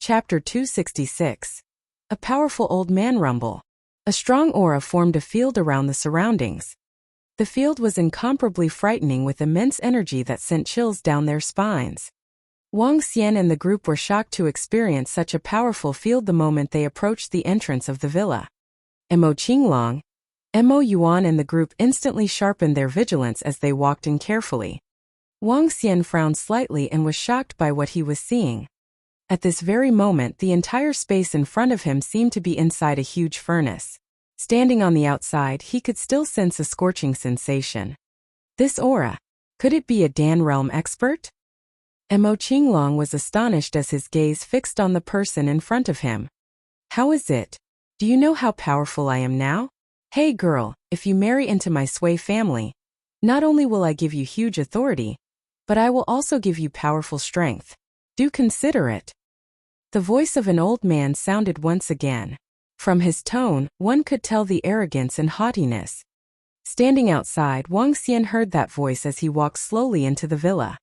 Chapter 266. A powerful old man rumble. A strong aura formed a field around the surroundings. The field was incomparably frightening with immense energy that sent chills down their spines. Wang Xian and the group were shocked to experience such a powerful field the moment they approached the entrance of the villa. Mo Qinglong, Mo Yuan and the group instantly sharpened their vigilance as they walked in carefully. Wang Xian frowned slightly and was shocked by what he was seeing. At this very moment, the entire space in front of him seemed to be inside a huge furnace. Standing on the outside, he could still sense a scorching sensation. This aura, could it be a Dan realm expert? Mo Qinglong was astonished as his gaze fixed on the person in front of him. How is it? Do you know how powerful I am now? Hey girl, if you marry into my Sui family, not only will I give you huge authority, but I will also give you powerful strength. Do consider it. The voice of an old man sounded once again. From his tone, one could tell the arrogance and haughtiness. Standing outside, Wang Xian heard that voice as he walked slowly into the villa.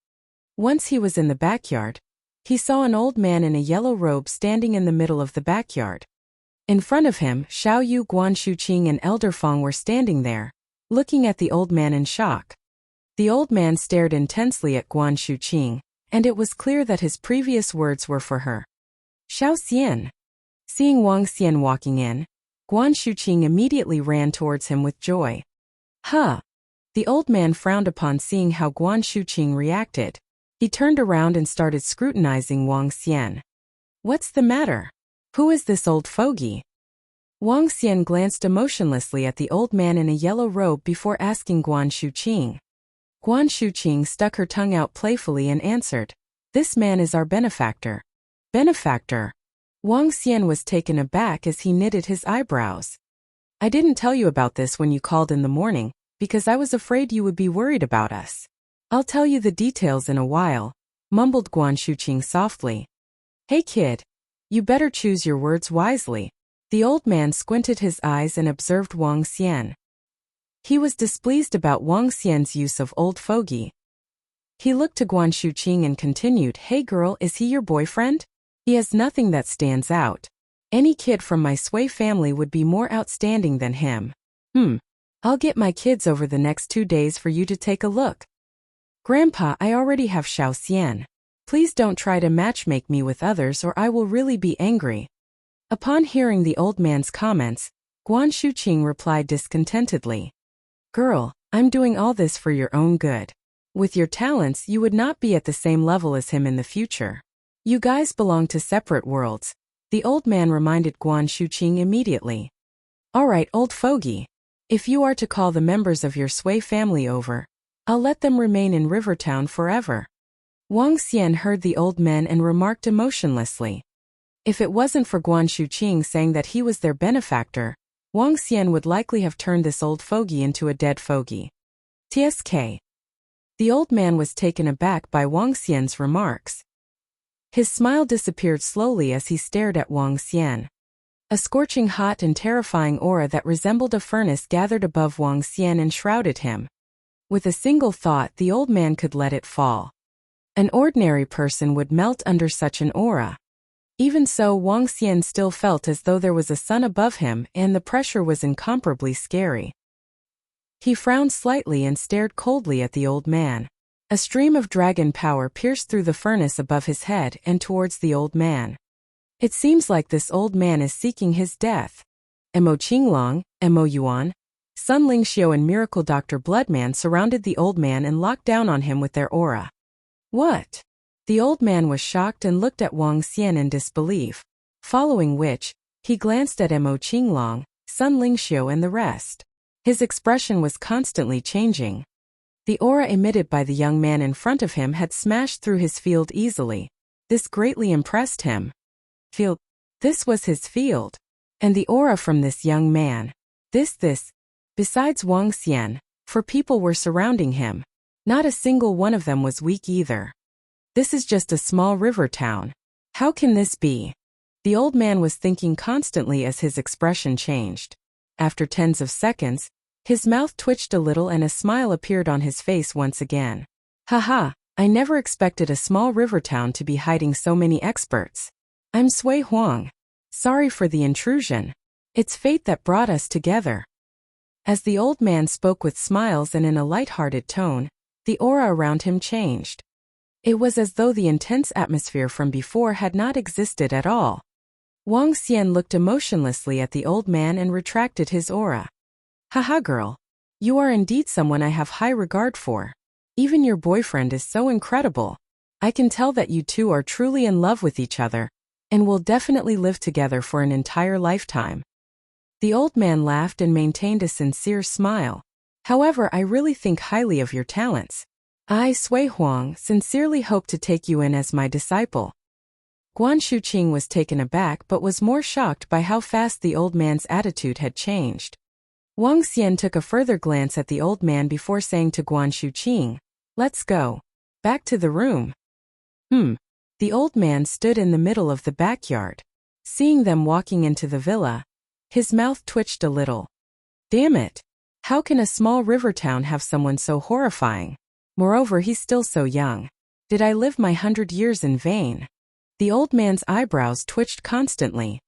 Once he was in the backyard, he saw an old man in a yellow robe standing in the middle of the backyard. In front of him, Xiao Yu, Guan Shuqing and Elder Feng were standing there, looking at the old man in shock. The old man stared intensely at Guan Shuqing, and it was clear that his previous words were for her. Xiao Xian. Seeing Wang Xian walking in, Guan Shuqing immediately ran towards him with joy. Huh. The old man frowned upon seeing how Guan Shuqing reacted. He turned around and started scrutinizing Wang Xian. What's the matter? Who is this old fogey? Wang Xian glanced emotionlessly at the old man in a yellow robe before asking Guan Shuqing. Guan Shuqing stuck her tongue out playfully and answered, "This man is our benefactor." Benefactor? Wang Xian was taken aback as he knitted his eyebrows. I didn't tell you about this when you called in the morning, because I was afraid you would be worried about us. I'll tell you the details in a while, mumbled Guan Shuqing softly. Hey kid, you better choose your words wisely. The old man squinted his eyes and observed Wang Xian. He was displeased about Wang Xian's use of old fogey. He looked to Guan Shuqing and continued, Hey girl, is he your boyfriend? He has nothing that stands out. Any kid from my Sui family would be more outstanding than him. I'll get my kids over the next 2 days for you to take a look. Grandpa, I already have Xiao Xian. Please don't try to matchmake me with others or I will really be angry. Upon hearing the old man's comments, Guan Shuqing replied discontentedly. Girl, I'm doing all this for your own good. With your talents, you would not be at the same level as him in the future. You guys belong to separate worlds, the old man reminded Guan Shuqing immediately. Alright, old fogey. If you are to call the members of your Sui family over, I'll let them remain in Rivertown forever. Wang Xian heard the old men and remarked emotionlessly. If it wasn't for Guan Shuqing saying that he was their benefactor, Wang Xian would likely have turned this old fogey into a dead fogey. TSK. The old man was taken aback by Wang Xian's remarks. His smile disappeared slowly as he stared at Wang Xian. A scorching hot and terrifying aura that resembled a furnace gathered above Wang Xian and shrouded him. With a single thought, the old man could let it fall. An ordinary person would melt under such an aura. Even so, Wang Xian still felt as though there was a sun above him and the pressure was incomparably scary. He frowned slightly and stared coldly at the old man. A stream of dragon power pierced through the furnace above his head and towards the old man. It seems like this old man is seeking his death. Mo Qinglong, Mo Yuan, Sun Lingxiu and Miracle Dr. Bloodman surrounded the old man and locked down on him with their aura. What? The old man was shocked and looked at Wang Xian in disbelief, following which, he glanced at Mo Qinglong, Sun Lingxiu and the rest. His expression was constantly changing. The aura emitted by the young man in front of him had smashed through his field easily. This greatly impressed him. Field. This was his field. And the aura from this young man. Besides Wang Xian, for people were surrounding him. Not a single one of them was weak either. This is just a small river town. How can this be? The old man was thinking constantly as his expression changed. After tens of seconds, his mouth twitched a little and a smile appeared on his face once again. Haha, I never expected a small river town to be hiding so many experts. I'm Sui Huang. Sorry for the intrusion. It's fate that brought us together. As the old man spoke with smiles and in a light-hearted tone, the aura around him changed. It was as though the intense atmosphere from before had not existed at all. Wang Xian looked emotionlessly at the old man and retracted his aura. Haha girl. You are indeed someone I have high regard for. Even your boyfriend is so incredible. I can tell that you two are truly in love with each other, and will definitely live together for an entire lifetime. The old man laughed and maintained a sincere smile. However, I really think highly of your talents. I, Sui Huang, sincerely hope to take you in as my disciple. Guan Shuqing was taken aback but was more shocked by how fast the old man's attitude had changed. Wang Xian took a further glance at the old man before saying to Guan Shuqing, "Let's go. Back to the room." The old man stood in the middle of the backyard. Seeing them walking into the villa, his mouth twitched a little. Damn it! How can a small river town have someone so horrifying? Moreover, he's still so young. Did I live my 100 years in vain? The old man's eyebrows twitched constantly.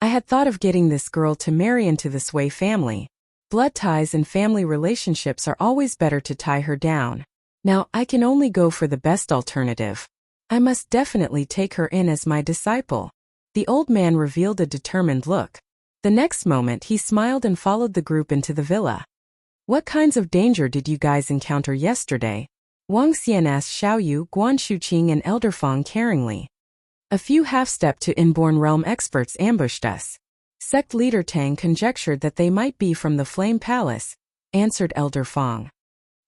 I had thought of getting this girl to marry into the Sui family. Blood ties and family relationships are always better to tie her down. Now, I can only go for the best alternative. I must definitely take her in as my disciple. The old man revealed a determined look. The next moment he smiled and followed the group into the villa. What kinds of danger did you guys encounter yesterday? Wang Xian asked Xiaoyu, Guan Shuqing and Elder Fang caringly. A few half-step to inborn realm experts ambushed us. Sect leader Tang conjectured that they might be from the Flame Palace, answered Elder Fang.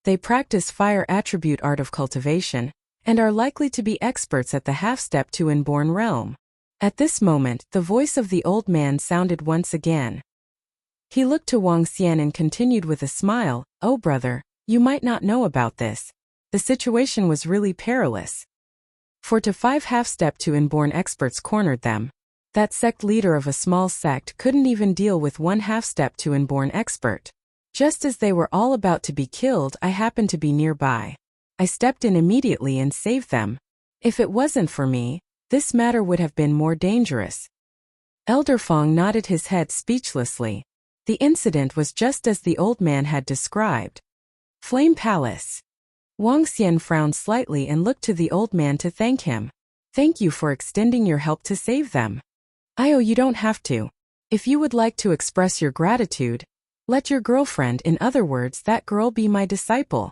They practice fire attribute art of cultivation, and are likely to be experts at the half-step to inborn realm. At this moment, the voice of the old man sounded once again. He looked to Wang Xian and continued with a smile, "Oh brother, you might not know about this. The situation was really perilous. 4 to 5 half-step to inborn experts cornered them. That sect leader of a small sect couldn't even deal with 1 half-step to inborn expert. Just as they were all about to be killed, I happened to be nearby. I stepped in immediately and saved them. If it wasn't for me, this matter would have been more dangerous." Elder Fang nodded his head speechlessly. The incident was just as the old man had described. Flame Palace. Wang Xian frowned slightly and looked to the old man to thank him. "Thank you for extending your help to save them." "Oh, you don't have to. If you would like to express your gratitude, let your girlfriend, in other words that girl, be my disciple."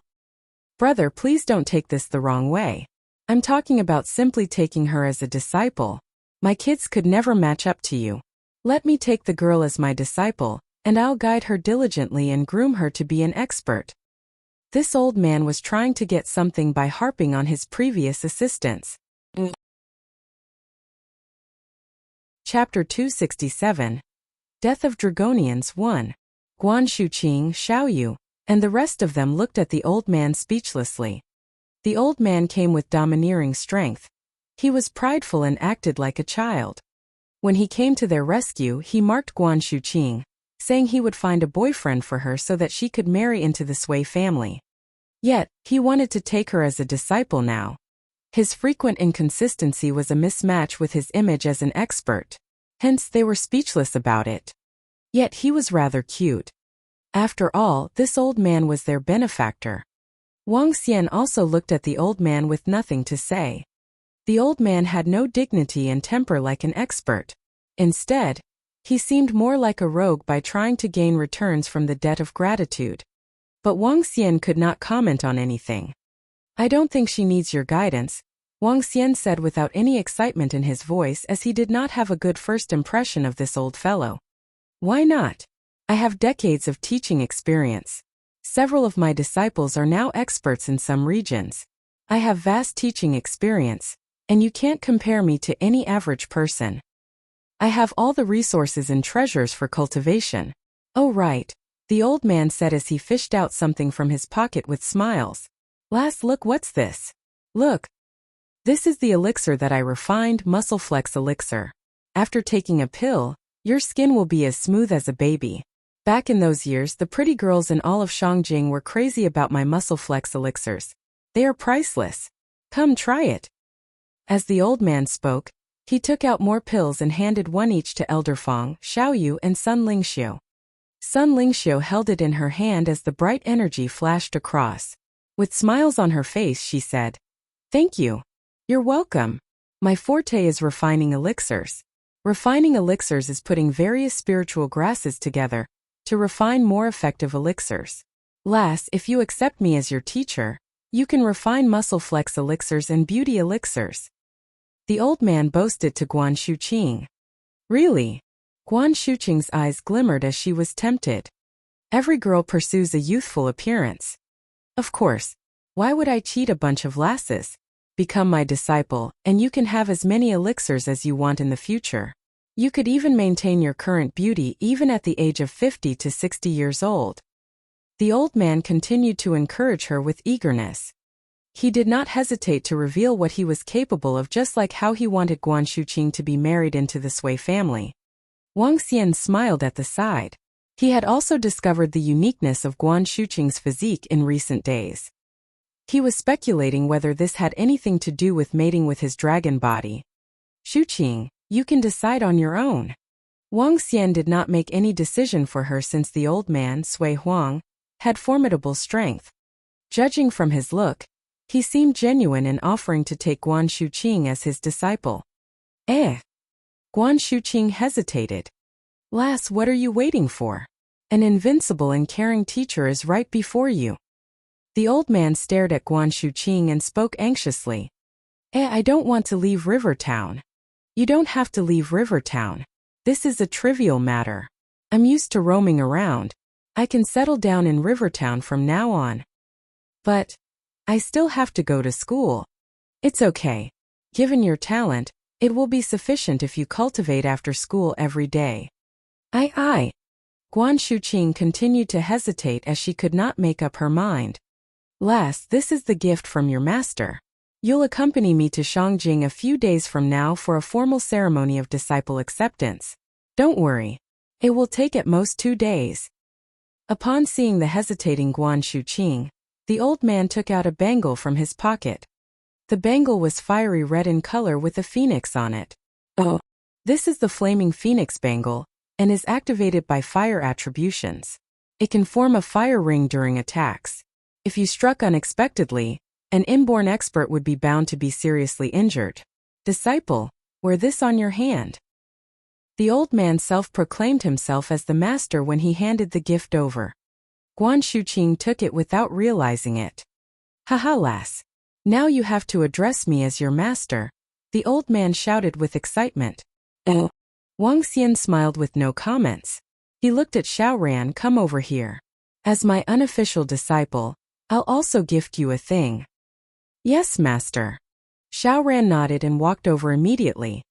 "Brother, please don't take this the wrong way. I'm talking about simply taking her as a disciple. My kids could never match up to you. Let me take the girl as my disciple, and I'll guide her diligently and groom her to be an expert." This old man was trying to get something by harping on his previous assistants. Chapter 267. Death of Dragonians 1. Guan Shuqing, Xiaoyu, and the rest of them looked at the old man speechlessly. The old man came with domineering strength. He was prideful and acted like a child. When he came to their rescue, he marked Guan Shuqing, saying he would find a boyfriend for her so that she could marry into the Sui family. Yet, he wanted to take her as a disciple now. His frequent inconsistency was a mismatch with his image as an expert. Hence they were speechless about it. Yet he was rather cute. After all, this old man was their benefactor. Wang Xian also looked at the old man with nothing to say. The old man had no dignity and temper like an expert. Instead, he seemed more like a rogue by trying to gain returns from the debt of gratitude. But Wang Xian could not comment on anything. "I don't think she needs your guidance," Wang Xian said without any excitement in his voice, as he did not have a good first impression of this old fellow. "Why not? I have decades of teaching experience. Several of my disciples are now experts in some regions. I have vast teaching experience, and you can't compare me to any average person. I have all the resources and treasures for cultivation." "Oh right," the old man said as he fished out something from his pocket with smiles. Look, what's this?" "Look. This is the elixir that I refined, Muscle Flex elixir. After taking a pill, your skin will be as smooth as a baby." Back in those years, the pretty girls in all of Shangjing were crazy about my Muscle Flex elixirs. They are priceless. Come try it. As the old man spoke, He took out more pills and handed one each to Elder Feng, Xiaoyu, and Sun Lingxiu. Sun Lingxiu held it in her hand as the bright energy flashed across. With smiles on her face, she said, "Thank you. You're welcome. My forte is refining elixirs. Refining elixirs is putting various spiritual grasses together to refine more effective elixirs. Lass, if you accept me as your teacher, you can refine muscle flex elixirs and beauty elixirs." The old man boasted to Guan Shuqing. Really? Guan Shuqing's eyes glimmered as she was tempted. Every girl pursues a youthful appearance. Of course. Why would I cheat a bunch of lasses? Become my disciple, and you can have as many elixirs as you want in the future. You could even maintain your current beauty even at the age of 50 to 60 years old. The old man continued to encourage her with eagerness. He did not hesitate to reveal what he was capable of, just like how he wanted Guan Shuqing to be married into the Sui family. Wang Xian smiled at the side. He had also discovered the uniqueness of Guan Shuqing's physique in recent days. He was speculating whether this had anything to do with mating with his dragon body. "Shuqing, you can decide on your own." Wang Xian did not make any decision for her since the old man, Sui Huang, had formidable strength. Judging from his look, he seemed genuine in offering to take Guan Shuqing as his disciple. Guan Shuqing hesitated. "Lass, what are you waiting for? An invincible and caring teacher is right before you." The old man stared at Guan Shuqing and spoke anxiously. I don't want to leave River Town." "You don't have to leave River Town. This is a trivial matter. I'm used to roaming around. I can settle down in River Town from now on." "But I still have to go to school." "It's okay. Given your talent, it will be sufficient if you cultivate after school every day." Guan Shuqing continued to hesitate as she could not make up her mind. "Lass, this is the gift from your master. You'll accompany me to Shangjing a few days from now for a formal ceremony of disciple acceptance. Don't worry. It will take at most 2 days." Upon seeing the hesitating Guan Shuqing, the old man took out a bangle from his pocket. The bangle was fiery red in color with a phoenix on it. "Oh, this is the flaming phoenix bangle, and is activated by fire attributions. It can form a fire ring during attacks. If you struck unexpectedly, an inborn expert would be bound to be seriously injured. Disciple, wear this on your hand." The old man self-proclaimed himself as the master when he handed the gift over. Guan Shuqing took it without realizing it. "Haha, lass. Now you have to address me as your master," the old man shouted with excitement. "Oh." Wang Xian smiled with no comments. He looked at Xiaoran. "Come over here. As my unofficial disciple, I'll also gift you a thing." "Yes, master." Xiaoran nodded and walked over immediately.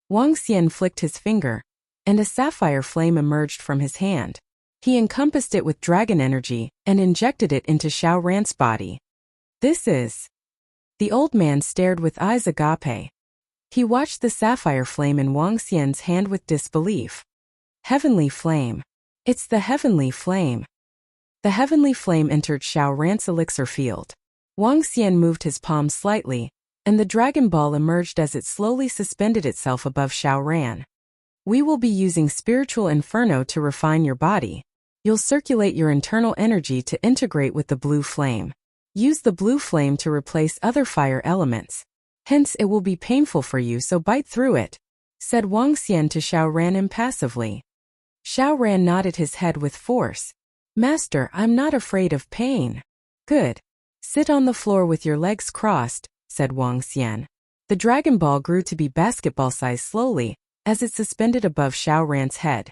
Wang Xian flicked his finger, and a sapphire flame emerged from his hand. He encompassed it with dragon energy and injected it into Xiaoran's body. "This is..." The old man stared with eyes agape. He watched the sapphire flame in Wang Xian's hand with disbelief. "Heavenly flame. It's the heavenly flame." The heavenly flame entered Xiaoran's elixir field. Wang Xian moved his palm slightly, and the dragon ball emerged as it slowly suspended itself above Xiaoran. "We will be using spiritual inferno to refine your body. You'll circulate your internal energy to integrate with the blue flame. Use the blue flame to replace other fire elements. Hence it will be painful for you, so bite through it," said Wang Xian to Xiaoran impassively. Xiaoran nodded his head with force. "Master, I'm not afraid of pain." "Good. Sit on the floor with your legs crossed," said Wang Xian. The dragon ball grew to be basketball-sized slowly, as it suspended above Xiaoran's head.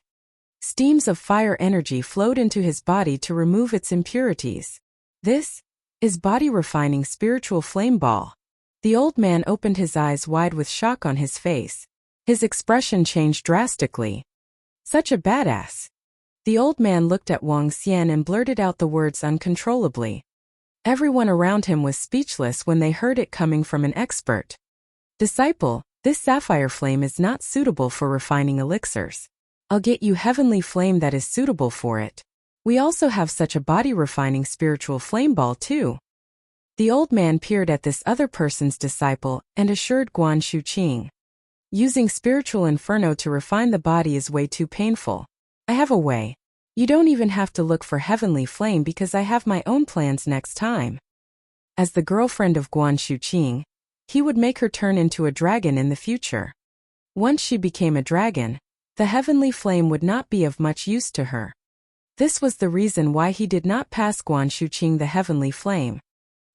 Steams of fire energy flowed into his body to remove its impurities. "This is body-refining spiritual flame ball." The old man opened his eyes wide with shock on his face. His expression changed drastically. "Such a badass." The old man looked at Wang Xian and blurted out the words uncontrollably. Everyone around him was speechless when they heard it coming from an expert. "Disciple, this sapphire flame is not suitable for refining elixirs. I'll get you heavenly flame that is suitable for it. We also have such a body-refining spiritual flame ball too." The old man peered at this other person's disciple and assured Guan Shuqing. Using spiritual inferno to refine the body is way too painful. I have a way. You don't even have to look for heavenly flame because I have my own plans next time. As the girlfriend of Guan Shuqing, he would make her turn into a dragon in the future. Once she became a dragon, the heavenly flame would not be of much use to her. This was the reason why he did not pass Guan Shuqing the heavenly flame.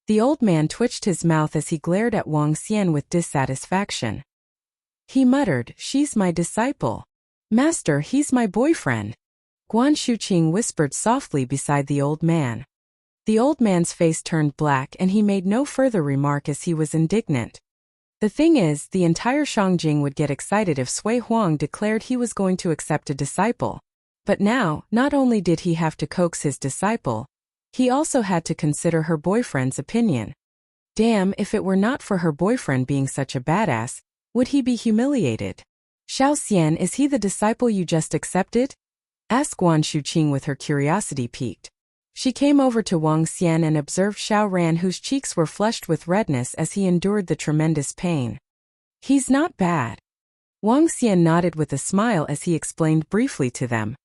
The old man twitched his mouth as he glared at Wang Xian with dissatisfaction. He muttered, "She's my disciple. Master, he's my boyfriend." Guan Shuqing whispered softly beside the old man. The old man's face turned black and he made no further remark as he was indignant. The thing is, the entire Shangjing would get excited if Sui Huang declared he was going to accept a disciple. But now, not only did he have to coax his disciple, he also had to consider her boyfriend's opinion. Damn, if it were not for her boyfriend being such a badass, would he be humiliated? "Xiao Xian, is he the disciple you just accepted?" asked Guan Shuqing with her curiosity piqued. She came over to Wang Xian and observed Xiao Ran, whose cheeks were flushed with redness as he endured the tremendous pain. "He's not bad." Wang Xian nodded with a smile as he explained briefly to them.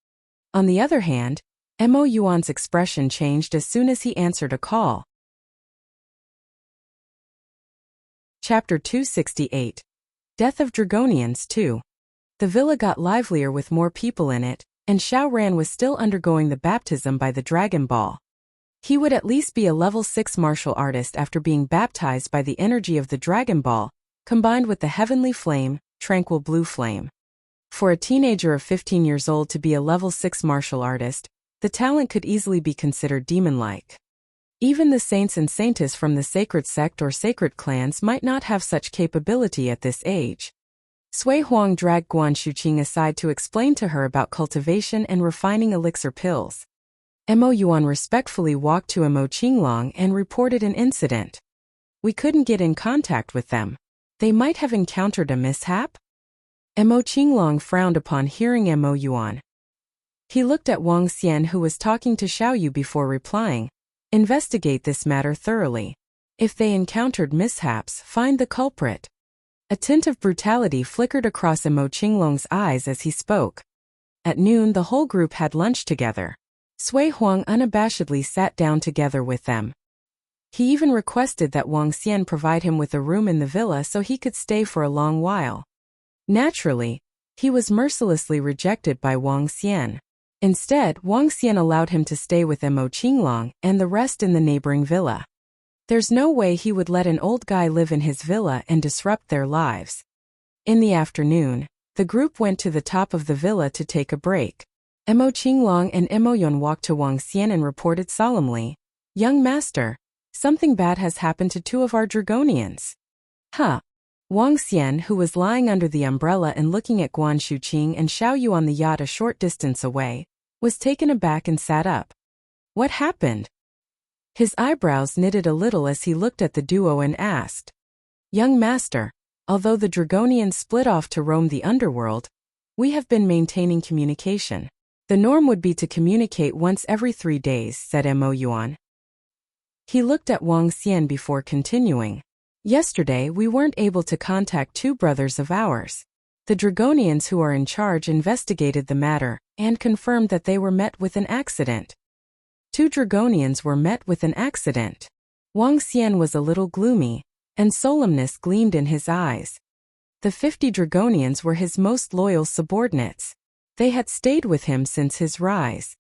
On the other hand, Mo Yuan's expression changed as soon as he answered a call. Chapter 268. Death of Dragonians 2. The villa got livelier with more people in it, and Xiao Ran was still undergoing the baptism by the Dragon Ball. He would at least be a level 6 martial artist after being baptized by the energy of the Dragon Ball, combined with the heavenly flame, tranquil blue flame. For a teenager of 15 years old to be a level 6 martial artist, the talent could easily be considered demon-like. Even the saints and saintess from the sacred sect or sacred clans might not have such capability at this age. Sui Huang dragged Guan Shuqing aside to explain to her about cultivation and refining elixir pills. Mo Yuan respectfully walked to Mo Qinglong and reported an incident. "We couldn't get in contact with them. They might have encountered a mishap?" Mo Qinglong frowned upon hearing Mo Yuan. He looked at Wang Xian, who was talking to Xiao Yu, before replying. "Investigate this matter thoroughly. If they encountered mishaps, find the culprit." A tint of brutality flickered across Mo Qinglong's eyes as he spoke. At noon, the whole group had lunch together. Sui Huang unabashedly sat down together with them. He even requested that Wang Xian provide him with a room in the villa so he could stay for a long while. Naturally, he was mercilessly rejected by Wang Xian. Instead, Wang Xian allowed him to stay with Mo Qinglong and the rest in the neighboring villa. There's no way he would let an old guy live in his villa and disrupt their lives. In the afternoon, the group went to the top of the villa to take a break. Mo Qinglong and Mo Yun walked to Wang Xian and reported solemnly, "Young master, something bad has happened to 2 of our Dragonians." "Huh?" Wang Xian, who was lying under the umbrella and looking at Guan Shuqing and Xiao Yu on the yacht a short distance away, was taken aback and sat up. "What happened?" His eyebrows knitted a little as he looked at the duo and asked. "Young master, although the Dragonians split off to roam the underworld, we have been maintaining communication. The norm would be to communicate once every 3 days," said Mo Yuan. He looked at Wang Xian before continuing. "Yesterday we weren't able to contact 2 brothers of ours. The Dragonians who are in charge investigated the matter and confirmed that they were met with an accident." 2 Dragonians were met with an accident. Wang Xian was a little gloomy, and solemnness gleamed in his eyes. The 50 Dragonians were his most loyal subordinates. They had stayed with him since his rise.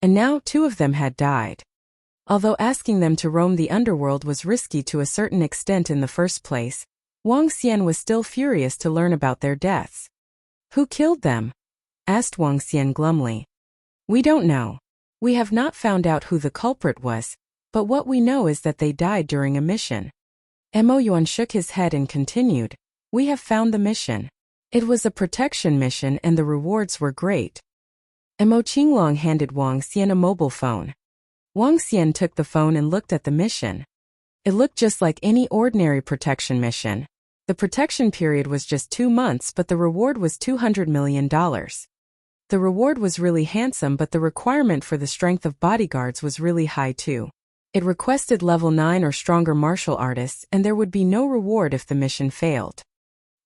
And now 2 of them had died. Although asking them to roam the underworld was risky to a certain extent in the first place, Wang Xian was still furious to learn about their deaths. "Who killed them?" asked Wang Xian glumly. "We don't know. We have not found out who the culprit was, but what we know is that they died during a mission." Mo Yuan shook his head and continued, "We have found the mission. It was a protection mission and the rewards were great." Mo Qinglong handed Wang Xian a mobile phone. Wang Xian took the phone and looked at the mission. It looked just like any ordinary protection mission. The protection period was just 2 months, but the reward was $200 million. The reward was really handsome, but the requirement for the strength of bodyguards was really high too. It requested level 9 or stronger martial artists, and there would be no reward if the mission failed.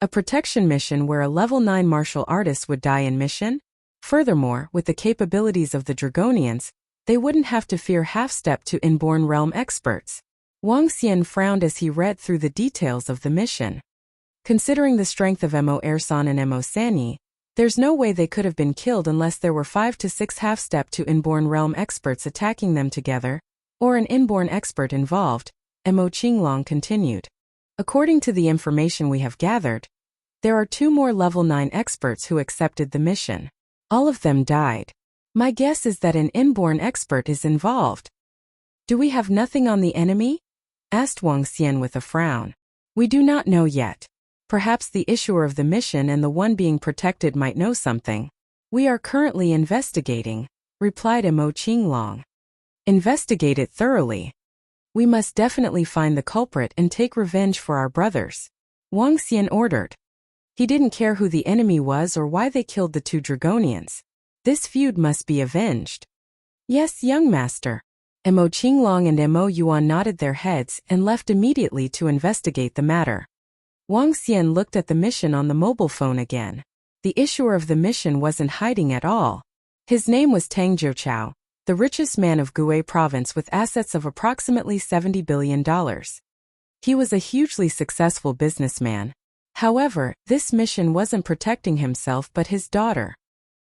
A protection mission where a level 9 martial artist would die in mission? Furthermore, with the capabilities of the Dragonians, they wouldn't have to fear half-step to inborn realm experts. Wang Xian frowned as he read through the details of the mission. Considering the strength of Mo Ersan and Mo Sanyi, there's no way they could have been killed unless there were 5 to 6 half-step to inborn realm experts attacking them together, or an inborn expert involved, Mo Qinglong continued. According to the information we have gathered, there are 2 more level 9 experts who accepted the mission. All of them died. My guess is that an inborn expert is involved. Do we have nothing on the enemy? Asked Wang Xian with a frown. We do not know yet. Perhaps the issuer of the mission and the one being protected might know something. We are currently investigating, replied Mo Qinglong. Investigate it thoroughly. We must definitely find the culprit and take revenge for our brothers, Wang Xian ordered. He didn't care who the enemy was or why they killed the 2 Dragonians. This feud must be avenged. Yes, young master. Mo Qinglong and Mo Yuan nodded their heads and left immediately to investigate the matter. Wang Xian looked at the mission on the mobile phone again. The issuer of the mission wasn't hiding at all. His name was Tang Jiuchao, the richest man of Gui province with assets of approximately $70 billion. He was a hugely successful businessman. However, this mission wasn't protecting himself but his daughter.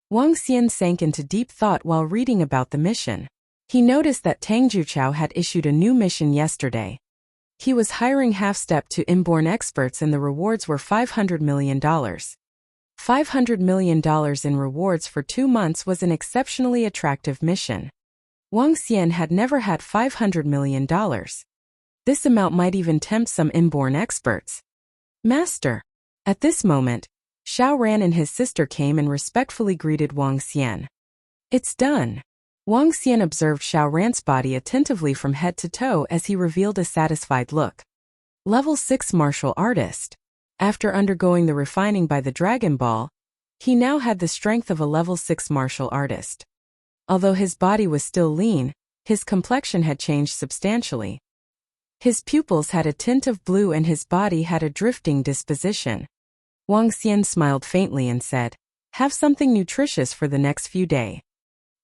Wang Xian sank into deep thought while reading about the mission. He noticed that Tang Jiuchao had issued a new mission yesterday. He was hiring half-step to inborn experts and the rewards were $500 million. $500 million in rewards for 2 months was an exceptionally attractive mission. Wang Xian had never had $500 million. This amount might even tempt some inborn experts. Master. At this moment, Xiao Ran and his sister came and respectfully greeted Wang Xian. It's done. Wang Xian observed Xiao Ran's body attentively from head to toe as he revealed a satisfied look. Level 6 martial artist. After undergoing the refining by the Dragon Ball, he now had the strength of a level 6 martial artist. Although his body was still lean, his complexion had changed substantially. His pupils had a tint of blue and his body had a drifting disposition. Wang Xian smiled faintly and said, "Have something nutritious for the next few days."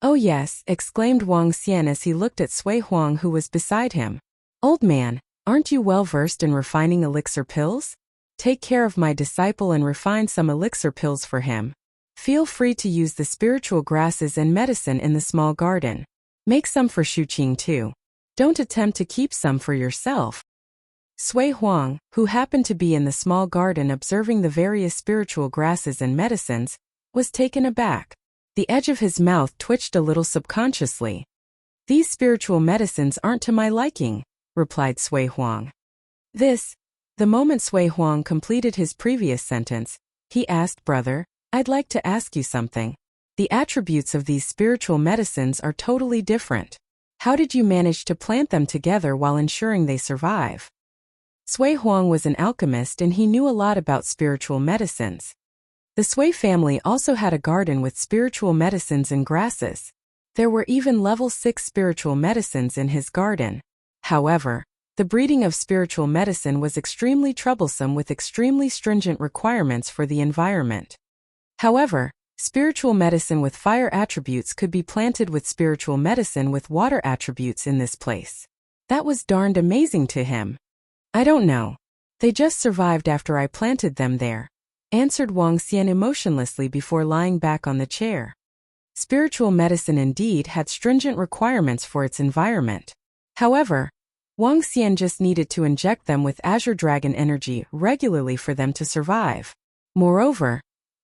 "Oh yes," exclaimed Wang Xian as he looked at Sui Huang who was beside him. "Old man, aren't you well versed in refining elixir pills? Take care of my disciple and refine some elixir pills for him. Feel free to use the spiritual grasses and medicine in the small garden. Make some for Shuqing too. Don't attempt to keep some for yourself." Sui Huang, who happened to be in the small garden observing the various spiritual grasses and medicines, was taken aback. The edge of his mouth twitched a little subconsciously. "These spiritual medicines aren't to my liking," replied Sui Huang. The moment Sui Huang completed his previous sentence, he asked, "Brother, I'd like to ask you something. The attributes of these spiritual medicines are totally different. How did you manage to plant them together while ensuring they survive?" Sui Huang was an alchemist and he knew a lot about spiritual medicines. The Sui family also had a garden with spiritual medicines and grasses. There were even level 6 spiritual medicines in his garden. However, the breeding of spiritual medicine was extremely troublesome with extremely stringent requirements for the environment. However, spiritual medicine with fire attributes could be planted with spiritual medicine with water attributes in this place. That was darned amazing to him. "I don't know. They just survived after I planted them there," answered Wang Xian emotionlessly before lying back on the chair. Spiritual medicine indeed had stringent requirements for its environment. However, Wang Xian just needed to inject them with Azure Dragon energy regularly for them to survive. Moreover,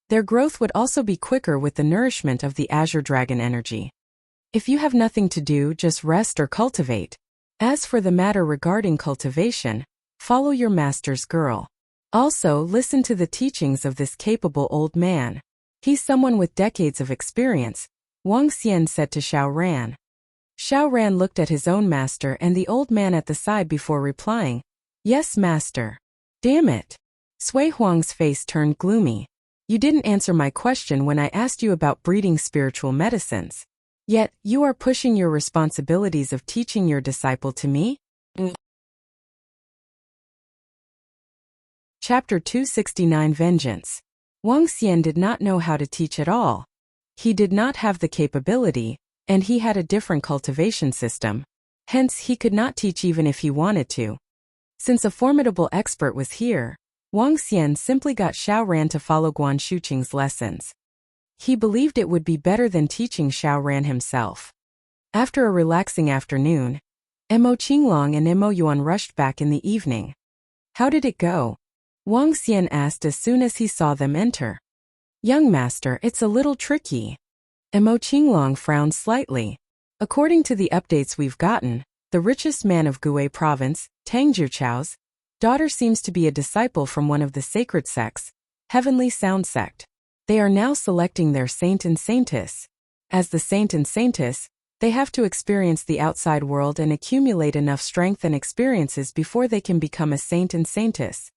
their growth would also be quicker with the nourishment of the Azure Dragon energy. If you have nothing to do, just rest or cultivate. As for the matter regarding cultivation, follow your master's girl. Also, listen to the teachings of this capable old man. He's someone with decades of experience, Wang Xian said to Xiao Ran. Xiao Ran looked at his own master and the old man at the side before replying, "Yes, master." "Damn it." Sui Huang's face turned gloomy. "You didn't answer my question when I asked you about breeding spiritual medicines. Yet, you are pushing your responsibilities of teaching your disciple to me?" Chapter 269 Vengeance. Wang Xian did not know how to teach at all. He did not have the capability, and he had a different cultivation system. Hence, he could not teach even if he wanted to. Since a formidable expert was here, Wang Xian simply got Xiao Ran to follow Guan Shuqing's lessons. He believed it would be better than teaching Xiao Ran himself. After a relaxing afternoon, Mo Qinglong and Mo Yuan rushed back in the evening. How did it go? Wang Xian asked as soon as he saw them enter. Young master, it's a little tricky. Mo Qinglong frowned slightly. According to the updates we've gotten, the richest man of Gui province, Tang Jiuchao's daughter seems to be a disciple from one of the sacred sects, Heavenly Sound Sect. They are now selecting their saint and saintess. As the saint and saintess, they have to experience the outside world and accumulate enough strength and experiences before they can become a saint and saintess.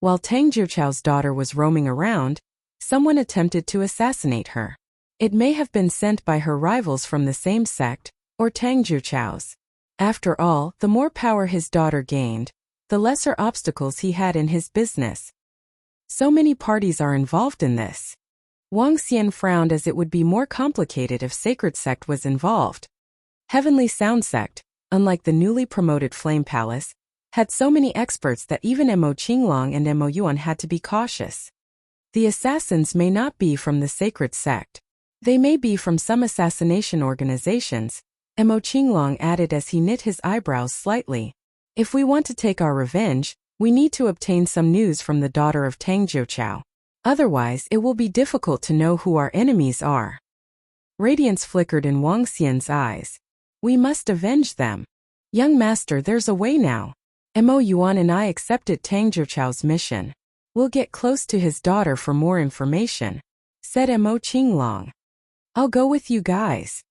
While Tang Jiuchao's daughter was roaming around, someone attempted to assassinate her. It may have been sent by her rivals from the same sect, or Tang Jiuchao's. After all, the more power his daughter gained, the lesser obstacles he had in his business. So many parties are involved in this. Wang Xian frowned as it would be more complicated if Sacred Sect was involved. Heavenly Sound Sect, unlike the newly promoted Flame Palace, had so many experts that even Mo Qinglong and Mo Yuan had to be cautious. The assassins may not be from the Sacred Sect. They may be from some assassination organizations, Mo Qinglong added as he knit his eyebrows slightly. If we want to take our revenge, we need to obtain some news from the daughter of Tang Jiuchao. Otherwise, it will be difficult to know who our enemies are. Radiance flickered in Wang Xian's eyes. We must avenge them. Young master, there's a way now. Mo Yuan and I accepted Tang Jiuchao's mission. We'll get close to his daughter for more information, said Mo Qinglong. I'll go with you guys.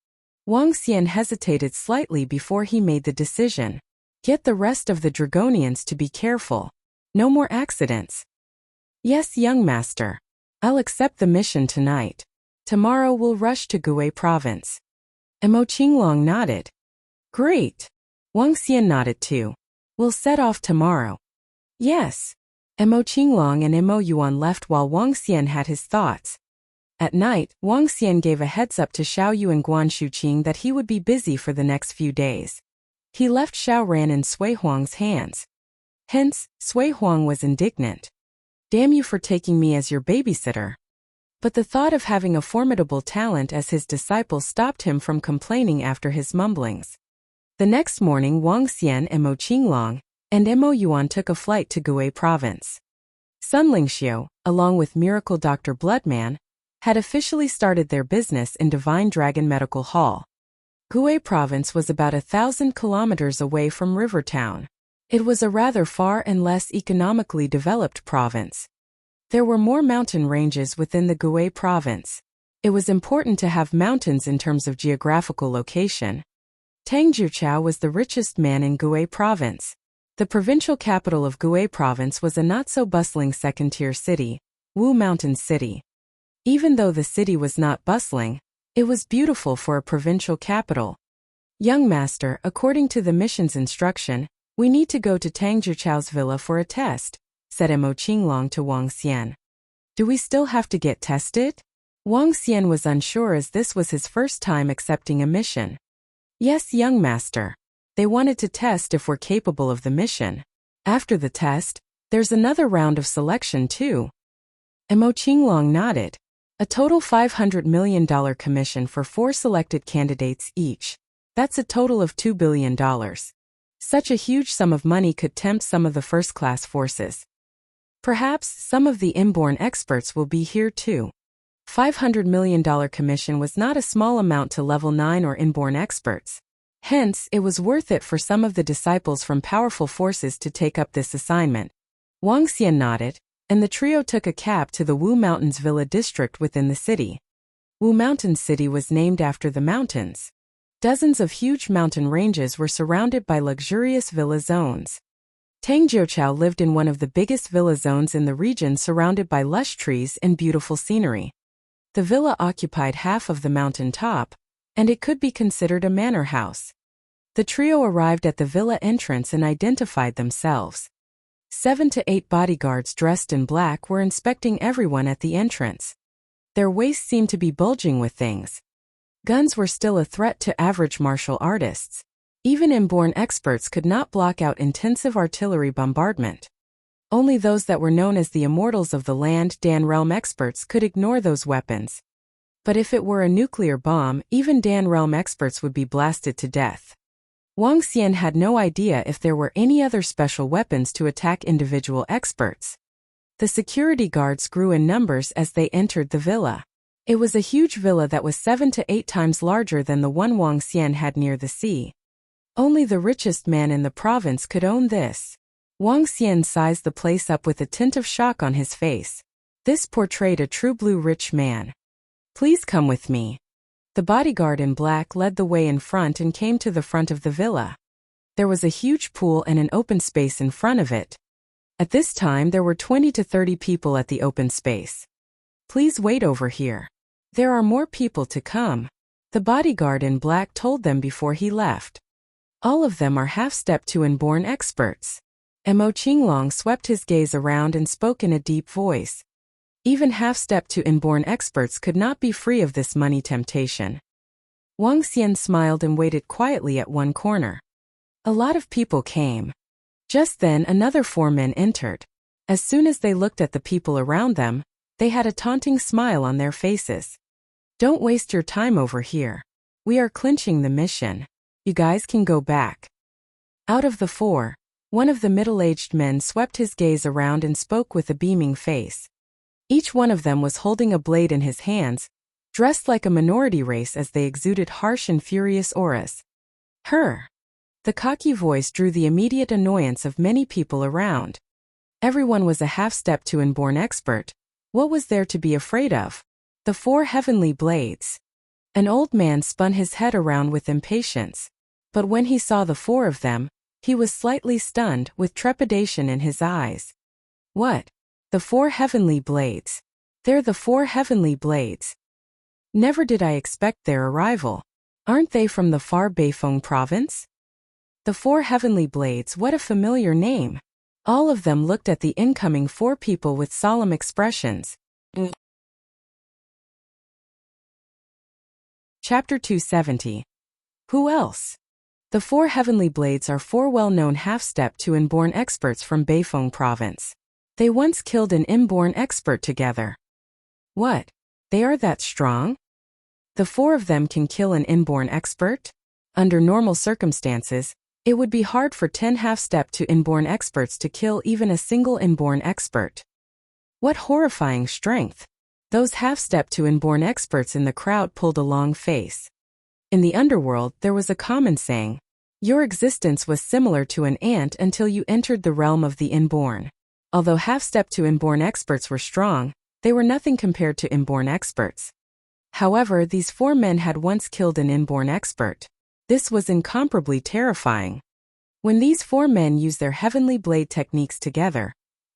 Wang Xian hesitated slightly before he made the decision. Get the rest of the Dragonians to be careful. No more accidents. Yes, young master. I'll accept the mission tonight. Tomorrow we'll rush to Gui province. Mo Qinglong nodded. Great. Wang Xian nodded too. We'll set off tomorrow. Yes. Mo Qinglong and Mo Yuan left while Wang Xian had his thoughts. At night, Wang Xian gave a heads-up to Xiao Yu and Guan Shuqing that he would be busy for the next few days. He left Xiao Ran in Sui Huang's hands. Hence, Sui Huang was indignant. Damn you for taking me as your babysitter. But the thought of having a formidable talent as his disciple stopped him from complaining after his mumblings. The next morning Wang Xian and Mo Qinglong and Mo Yuan took a flight to Gui province. Sun Lingxiu, along with Miracle Dr. Bloodman, had officially started their business in Divine Dragon Medical Hall. Gui province was about 1,000 kilometers away from Rivertown. It was a rather far and less economically developed province. There were more mountain ranges within the Gui province. It was important to have mountains in terms of geographical location. Tang Jiuchao was the richest man in Gui province. The provincial capital of Gui province was a not-so-bustling second-tier city, Wu Mountain City. Even though the city was not bustling, it was beautiful for a provincial capital. Young master, according to the mission's instruction, we need to go to Tang Jiuchao's villa for a test, said Mo Qinglong to Wang Xian. Do we still have to get tested? Wang Xian was unsure as this was his first time accepting a mission. Yes, young master. They wanted to test if we're capable of the mission. After the test, there's another round of selection too. Mo Qinglong nodded. A total $500 million commission for 4 selected candidates each. That's a total of $2 billion. Such a huge sum of money could tempt some of the first-class forces. Perhaps some of the inborn experts will be here too. $500 million commission was not a small amount to level 9 or inborn experts. Hence, it was worth it for some of the disciples from powerful forces to take up this assignment. Wang Xian nodded, and the trio took a cab to the Wu Mountains Villa district within the city. Wu Mountain City was named after the mountains. Dozens of huge mountain ranges were surrounded by luxurious villa zones. Tang Jiuchao lived in one of the biggest villa zones in the region, surrounded by lush trees and beautiful scenery. The villa occupied half of the mountain top, and it could be considered a manor house. The trio arrived at the villa entrance and identified themselves. 7 to 8 bodyguards dressed in black were inspecting everyone at the entrance. Their waists seemed to be bulging with things. Guns were still a threat to average martial artists. Even inborn experts could not block out intensive artillery bombardment. Only those that were known as the immortals of the land, Dan Realm experts, could ignore those weapons. But if it were a nuclear bomb, even Dan Realm experts would be blasted to death. Wang Xian had no idea if there were any other special weapons to attack individual experts. The security guards grew in numbers as they entered the villa. It was a huge villa that was 7 to 8 times larger than the one Wang Xian had near the sea. Only the richest man in the province could own this. Wang Xian sized the place up with a tint of shock on his face. This portrayed a true blue rich man. Please come with me. The bodyguard in black led the way in front and came to the front of the villa. There was a huge pool and an open space in front of it. At this time there were 20 to 30 people at the open space. Please wait over here. There are more people to come. The bodyguard in black told them before he left. All of them are half-step to inborn experts. Mo Qinglong swept his gaze around and spoke in a deep voice. Even half-step to inborn experts could not be free of this money temptation. Wang Xian smiled and waited quietly at one corner. A lot of people came. Just then another 4 men entered. As soon as they looked at the people around them, they had a taunting smile on their faces. Don't waste your time over here. We are clinching the mission. You guys can go back. Out of the 4, one of the middle-aged men swept his gaze around and spoke with a beaming face. Each one of them was holding a blade in his hands, dressed like a minority race as they exuded harsh and furious auras. Her. The cocky voice drew the immediate annoyance of many people around. Everyone was a half-step to inborn expert. What was there to be afraid of? The 4 heavenly blades. An old man spun his head around with impatience. But when he saw the 4 of them, he was slightly stunned, with trepidation in his eyes. What? The 4 heavenly blades. They're the 4 heavenly blades. Never did I expect their arrival. Aren't they from the far Beifeng province? The 4 heavenly blades, what a familiar name. All of them looked at the incoming 4 people with solemn expressions. Chapter 270. Who else? The 4 heavenly blades are 4 well-known half-step to inborn experts from Beifeng province. They once killed an inborn expert together. What? They are that strong? The 4 of them can kill an inborn expert? Under normal circumstances, it would be hard for 10 half-step to inborn experts to kill even a single inborn expert. What horrifying strength! Those half-step to inborn experts in the crowd pulled a long face. In the underworld there was a common saying, your existence was similar to an ant until you entered the realm of the inborn. Although half-step to inborn experts were strong, they were nothing compared to inborn experts. However, these 4 men had once killed an inborn expert. This was incomparably terrifying. When these 4 men use their heavenly blade techniques together,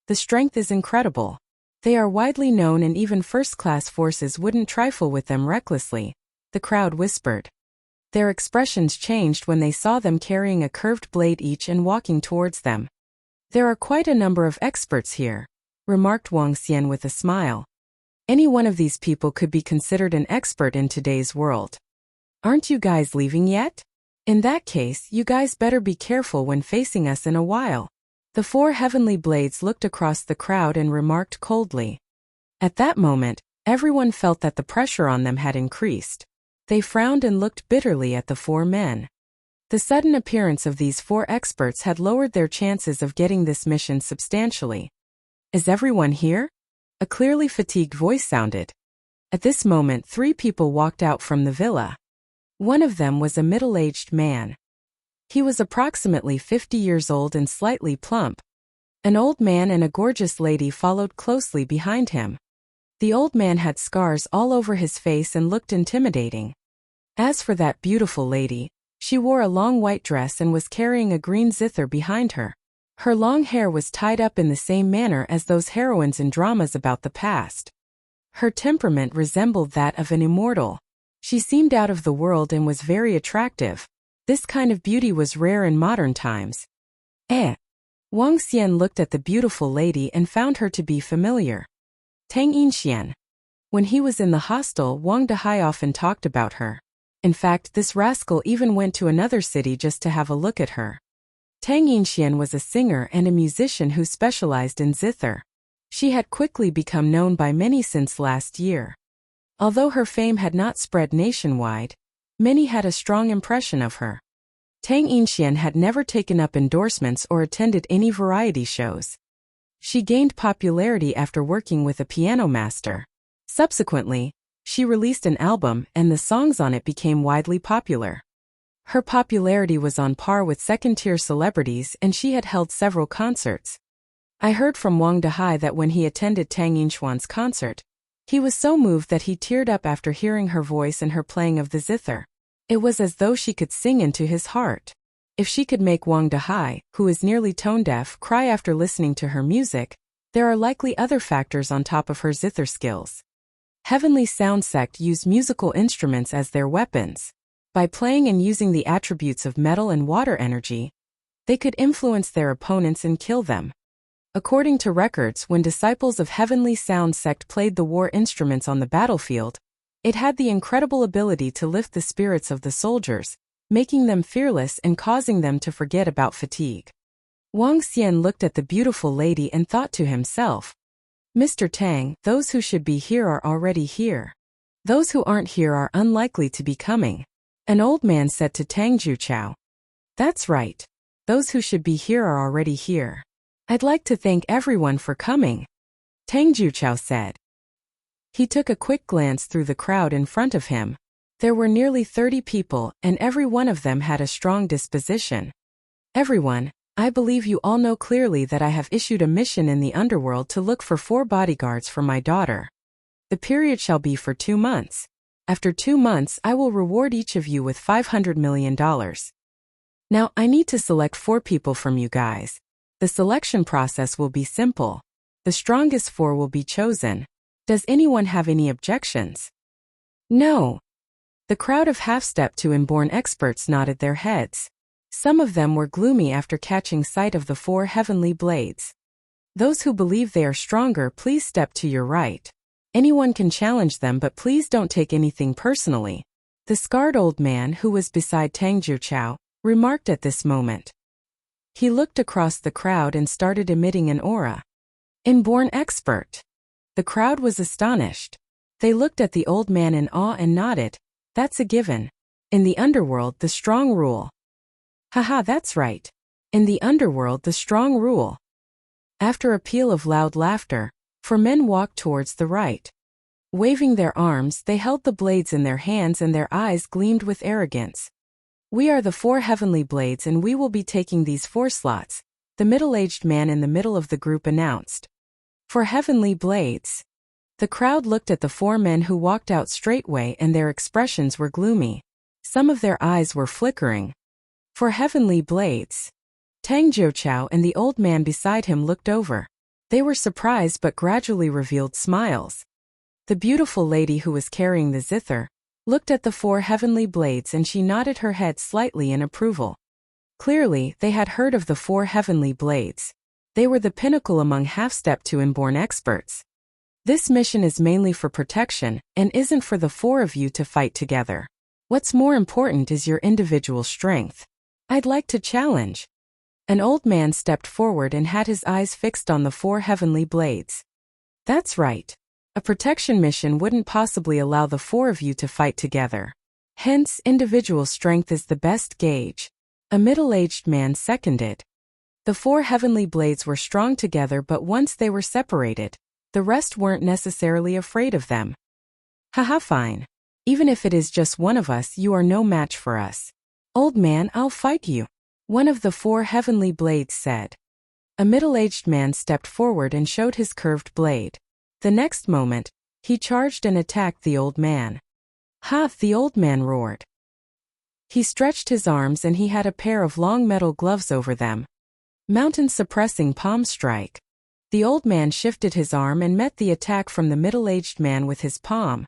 the strength is incredible. They are widely known and even first-class forces wouldn't trifle with them recklessly, the crowd whispered. Their expressions changed when they saw them carrying a curved blade each and walking towards them. There are quite a number of experts here, remarked Wang Xian with a smile. Any one of these people could be considered an expert in today's world. Aren't you guys leaving yet? In that case, you guys better be careful when facing us in a while. The 4 heavenly blades looked across the crowd and remarked coldly. At that moment, everyone felt that the pressure on them had increased. They frowned and looked bitterly at the 4 men. The sudden appearance of these 4 experts had lowered their chances of getting this mission substantially. Is everyone here? A clearly fatigued voice sounded. At this moment 3 people walked out from the villa. One of them was a middle-aged man. He was approximately 50 years old and slightly plump. An old man and a gorgeous lady followed closely behind him. The old man had scars all over his face and looked intimidating. As for that beautiful lady, she wore a long white dress and was carrying a green zither behind her. Her long hair was tied up in the same manner as those heroines in dramas about the past. Her temperament resembled that of an immortal. She seemed out of the world and was very attractive. This kind of beauty was rare in modern times. Wang Xian looked at the beautiful lady and found her to be familiar. Tang Yinxian. When he was in the hostel, Wang Dehai often talked about her. In fact, this rascal even went to another city just to have a look at her. Tang Yinxian was a singer and a musician who specialized in zither. She had quickly become known by many since last year. Although her fame had not spread nationwide, many had a strong impression of her. Tang Yinxian had never taken up endorsements or attended any variety shows. She gained popularity after working with a piano master. Subsequently, she released an album and the songs on it became widely popular. Her popularity was on par with second-tier celebrities and she had held several concerts. I heard from Wang Dehai that when he attended Tang Yinxian's concert, he was so moved that he teared up after hearing her voice and her playing of the zither. It was as though she could sing into his heart. If she could make Wang Dehai, who is nearly tone-deaf, cry after listening to her music, there are likely other factors on top of her zither skills. Heavenly Sound Sect use musical instruments as their weapons. By playing and using the attributes of metal and water energy, they could influence their opponents and kill them. According to records, when disciples of Heavenly Sound Sect played the war instruments on the battlefield, it had the incredible ability to lift the spirits of the soldiers, making them fearless and causing them to forget about fatigue. Wang Xian looked at the beautiful lady and thought to himself, Mr. Tang, those who should be here are already here. Those who aren't here are unlikely to be coming. An old man said to Tang Juchao. That's right. Those who should be here are already here. I'd like to thank everyone for coming, Tang Juchao said. He took a quick glance through the crowd in front of him. There were nearly 30 people, and every one of them had a strong disposition. Everyone, I believe you all know clearly that I have issued a mission in the underworld to look for 4 bodyguards for my daughter. The period shall be for 2 months. After 2 months, I will reward each of you with $500 million. Now, I need to select 4 people from you guys. The selection process will be simple. The strongest 4 will be chosen. Does anyone have any objections? No. The crowd of half-step to inborn experts nodded their heads. Some of them were gloomy after catching sight of the 4 heavenly blades. Those who believe they are stronger, please step to your right. Anyone can challenge them, but please don't take anything personally. The scarred old man who was beside Tang Juchao remarked at this moment. He looked across the crowd and started emitting an aura. Inborn expert. The crowd was astonished. They looked at the old man in awe and nodded. That's a given. In the underworld, the strong rule. Haha, that's right. In the underworld, the strong rule. After a peal of loud laughter, 4 men walked towards the right. Waving their arms, they held the blades in their hands and their eyes gleamed with arrogance. We are the 4 heavenly blades and we will be taking these 4 slots, the middle-aged man in the middle of the group announced. 4 heavenly blades. The crowd looked at the 4 men who walked out straightway and their expressions were gloomy. Some of their eyes were flickering. 4 heavenly blades. Tang Juchao and the old man beside him looked over. They were surprised but gradually revealed smiles. The beautiful lady who was carrying the zither looked at the 4 heavenly blades and she nodded her head slightly in approval. Clearly, they had heard of the 4 heavenly blades. They were the pinnacle among half-step to inborn experts. This mission is mainly for protection and isn't for the 4 of you to fight together. What's more important is your individual strength. I'd like to challenge. An old man stepped forward and had his eyes fixed on the 4 heavenly blades. That's right. A protection mission wouldn't possibly allow the 4 of you to fight together. Hence, individual strength is the best gauge. A middle-aged man seconded. The 4 heavenly blades were strong together, but once they were separated, the rest weren't necessarily afraid of them. Haha, fine. Even if it is just one of us, you are no match for us. Old man, I'll fight you, one of the 4 heavenly blades said. A middle-aged man stepped forward and showed his curved blade. The next moment, he charged and attacked the old man. Ha! The old man roared. He stretched his arms and he had a pair of long metal gloves over them. Mountain-suppressing palm strike. The old man shifted his arm and met the attack from the middle-aged man with his palm.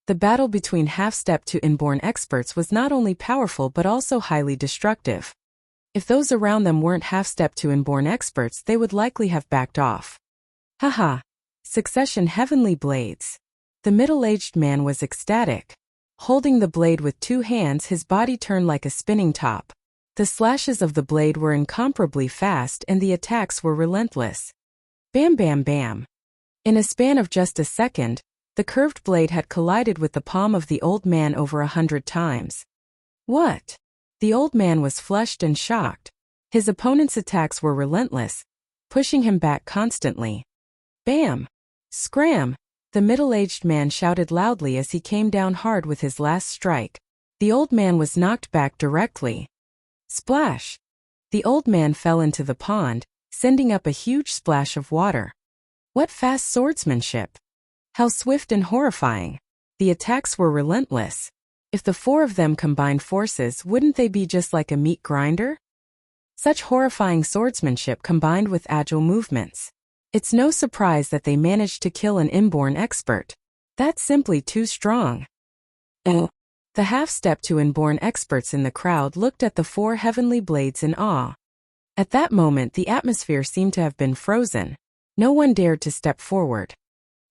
The battle between half-step to inborn experts was not only powerful but also highly destructive. If those around them weren't half-step to inborn experts, they would likely have backed off. Haha. Succession heavenly blades. The middle-aged man was ecstatic. Holding the blade with two hands, his body turned like a spinning top. The slashes of the blade were incomparably fast and the attacks were relentless. Bam bam bam. In a span of just a second, the curved blade had collided with the palm of the old man over 100 times. What? The old man was flushed and shocked. His opponent's attacks were relentless, pushing him back constantly. Bam! Scram! The middle-aged man shouted loudly as he came down hard with his last strike. The old man was knocked back directly. Splash! The old man fell into the pond, sending up a huge splash of water. What fast swordsmanship! How swift and horrifying! The attacks were relentless. If the four of them combined forces, wouldn't they be just like a meat grinder? Such horrifying swordsmanship combined with agile movements. It's no surprise that they managed to kill an inborn expert. That's simply too strong. The half-step to inborn experts in the crowd looked at the four heavenly blades in awe. At that moment, the atmosphere seemed to have been frozen. No one dared to step forward.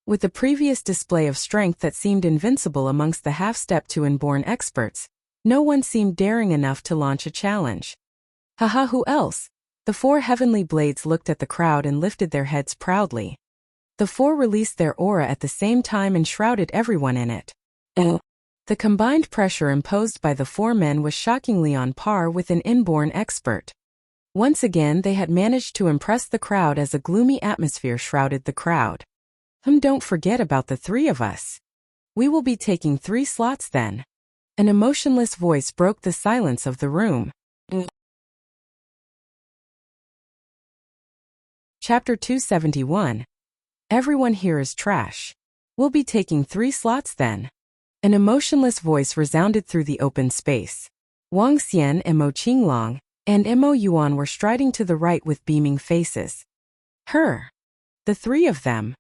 With the previous display of strength that seemed invincible amongst the half-step to inborn experts, no one seemed daring enough to launch a challenge. Haha, who else? The four heavenly blades looked at the crowd and lifted their heads proudly. The four released their aura at the same time and shrouded everyone in it. The combined pressure imposed by the four men was shockingly on par with an inborn expert. Once again, they had managed to impress the crowd as a gloomy atmosphere shrouded the crowd. Don't forget about the three of us. We will be taking 3 slots then. An emotionless voice broke the silence of the room. Chapter 271. Everyone here is trash. We'll be taking 3 slots then. An emotionless voice resounded through the open space. Wang Xian and Mo Qinglong and Mo Yuan were striding to the right with beaming faces. Her. The 3 of them.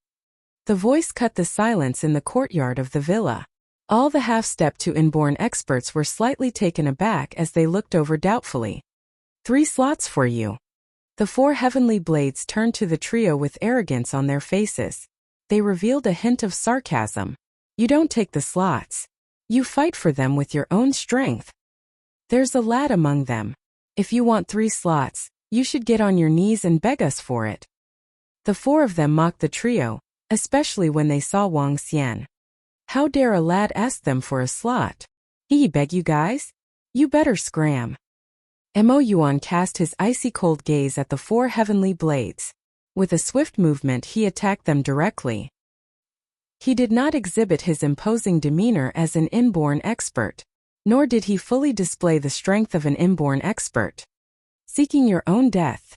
The voice cut the silence in the courtyard of the villa. All the half-step to inborn experts were slightly taken aback as they looked over doubtfully. 3 slots for you. The 4 heavenly blades turned to the trio with arrogance on their faces. They revealed a hint of sarcasm. You don't take the slots. You fight for them with your own strength. There's a lad among them. If you want 3 slots, you should get on your knees and beg us for it. The 4 of them mocked the trio, especially when they saw Wang Xian. How dare a lad ask them for a slot? He beg you guys? You better scram. Mo Yuan cast his icy-cold gaze at the 4 heavenly blades. With a swift movement, he attacked them directly. He did not exhibit his imposing demeanor as an inborn expert, nor did he fully display the strength of an inborn expert. Seeking your own death.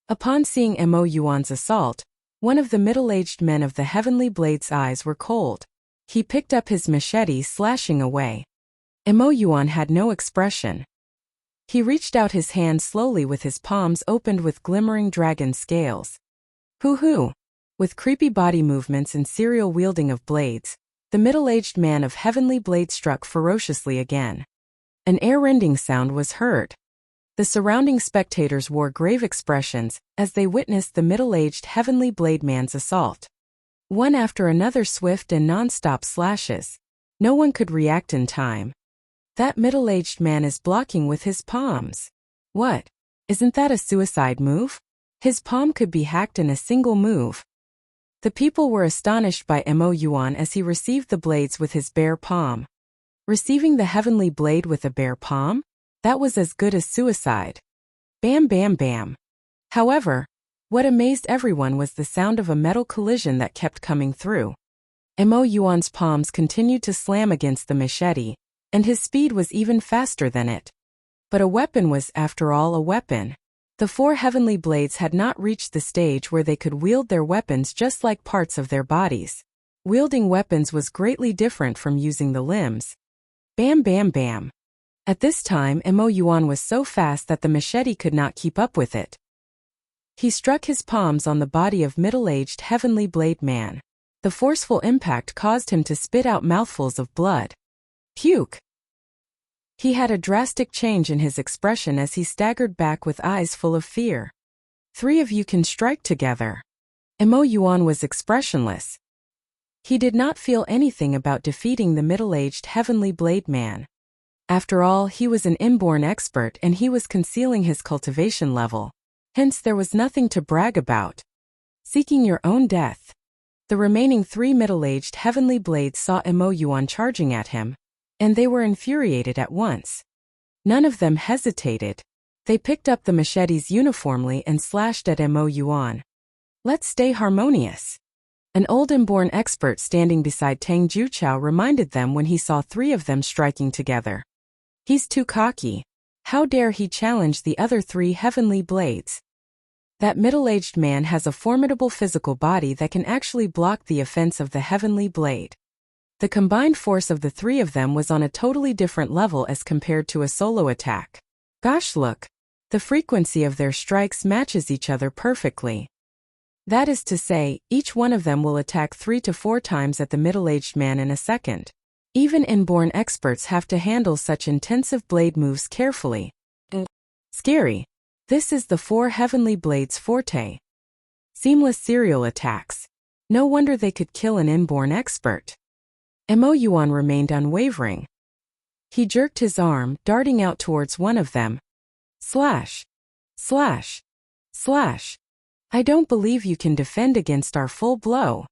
Upon seeing Mo Yuan's assault, one of the middle-aged men of the heavenly blade's eyes were cold. He picked up his machete, slashing away. Mo Yuan had no expression. He reached out his hand slowly with his palms opened with glimmering dragon scales. Hoo-hoo! With creepy body movements and serial wielding of blades, the middle-aged man of heavenly blade struck ferociously again. An ear-rending sound was heard. The surrounding spectators wore grave expressions as they witnessed the middle-aged heavenly blade man's assault. One after another swift and non-stop slashes. No one could react in time. That middle-aged man is blocking with his palms. What? Isn't that a suicide move? His palm could be hacked in a single move. The people were astonished by Mo Yuan as he received the blades with his bare palm. Receiving the heavenly blade with a bare palm? That was as good as suicide. Bam bam bam. However, what amazed everyone was the sound of a metal collision that kept coming through. Mo Yuan's palms continued to slam against the machete, and his speed was even faster than it. But a weapon was, after all, a weapon. The 4 heavenly blades had not reached the stage where they could wield their weapons just like parts of their bodies. Wielding weapons was greatly different from using the limbs. Bam bam bam. At this time, Mo Yuan was so fast that the machete could not keep up with it. He struck his palms on the body of middle-aged heavenly blade man. The forceful impact caused him to spit out mouthfuls of blood. Puke! He had a drastic change in his expression as he staggered back with eyes full of fear. "3 of you can strike together." Emo Yuan was expressionless. He did not feel anything about defeating the middle-aged Heavenly Blade Man. After all, he was an inborn expert and he was concealing his cultivation level. Hence there was nothing to brag about. Seeking your own death. The remaining 3 middle-aged Heavenly Blades saw Emo Yuan charging at him, and they were infuriated at once. None of them hesitated. They picked up the machetes uniformly and slashed at Emo Yuan. "Let's stay harmonious." An old inborn expert standing beside Tang Juqiao reminded them when he saw 3 of them striking together. "He's too cocky. How dare he challenge the other 3 Heavenly Blades? That middle-aged man has a formidable physical body that can actually block the offense of the Heavenly Blade." The combined force of the 3 of them was on a totally different level as compared to a solo attack. Gosh, look. The frequency of their strikes matches each other perfectly. That is to say, each one of them will attack 3 to 4 times at the middle-aged man in a second. Even inborn experts have to handle such intensive blade moves carefully. Scary. This is the 4 Heavenly Blades' forte. Seamless serial attacks. No wonder they could kill an inborn expert. Emo Yuan remained unwavering. He jerked his arm, darting out towards one of them. Slash. Slash. Slash. "I don't believe you can defend against our full blow."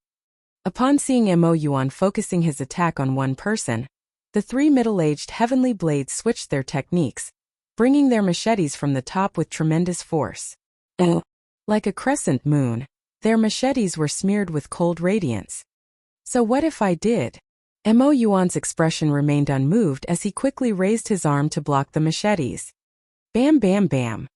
Upon seeing Emo Yuan focusing his attack on one person, the 3 middle-aged Heavenly Blades switched their techniques, bringing their machetes from the top with tremendous force. Like a crescent moon, their machetes were smeared with cold radiance. "So what if I did?" Emo Yuan's expression remained unmoved as he quickly raised his arm to block the machetes. Bam bam bam.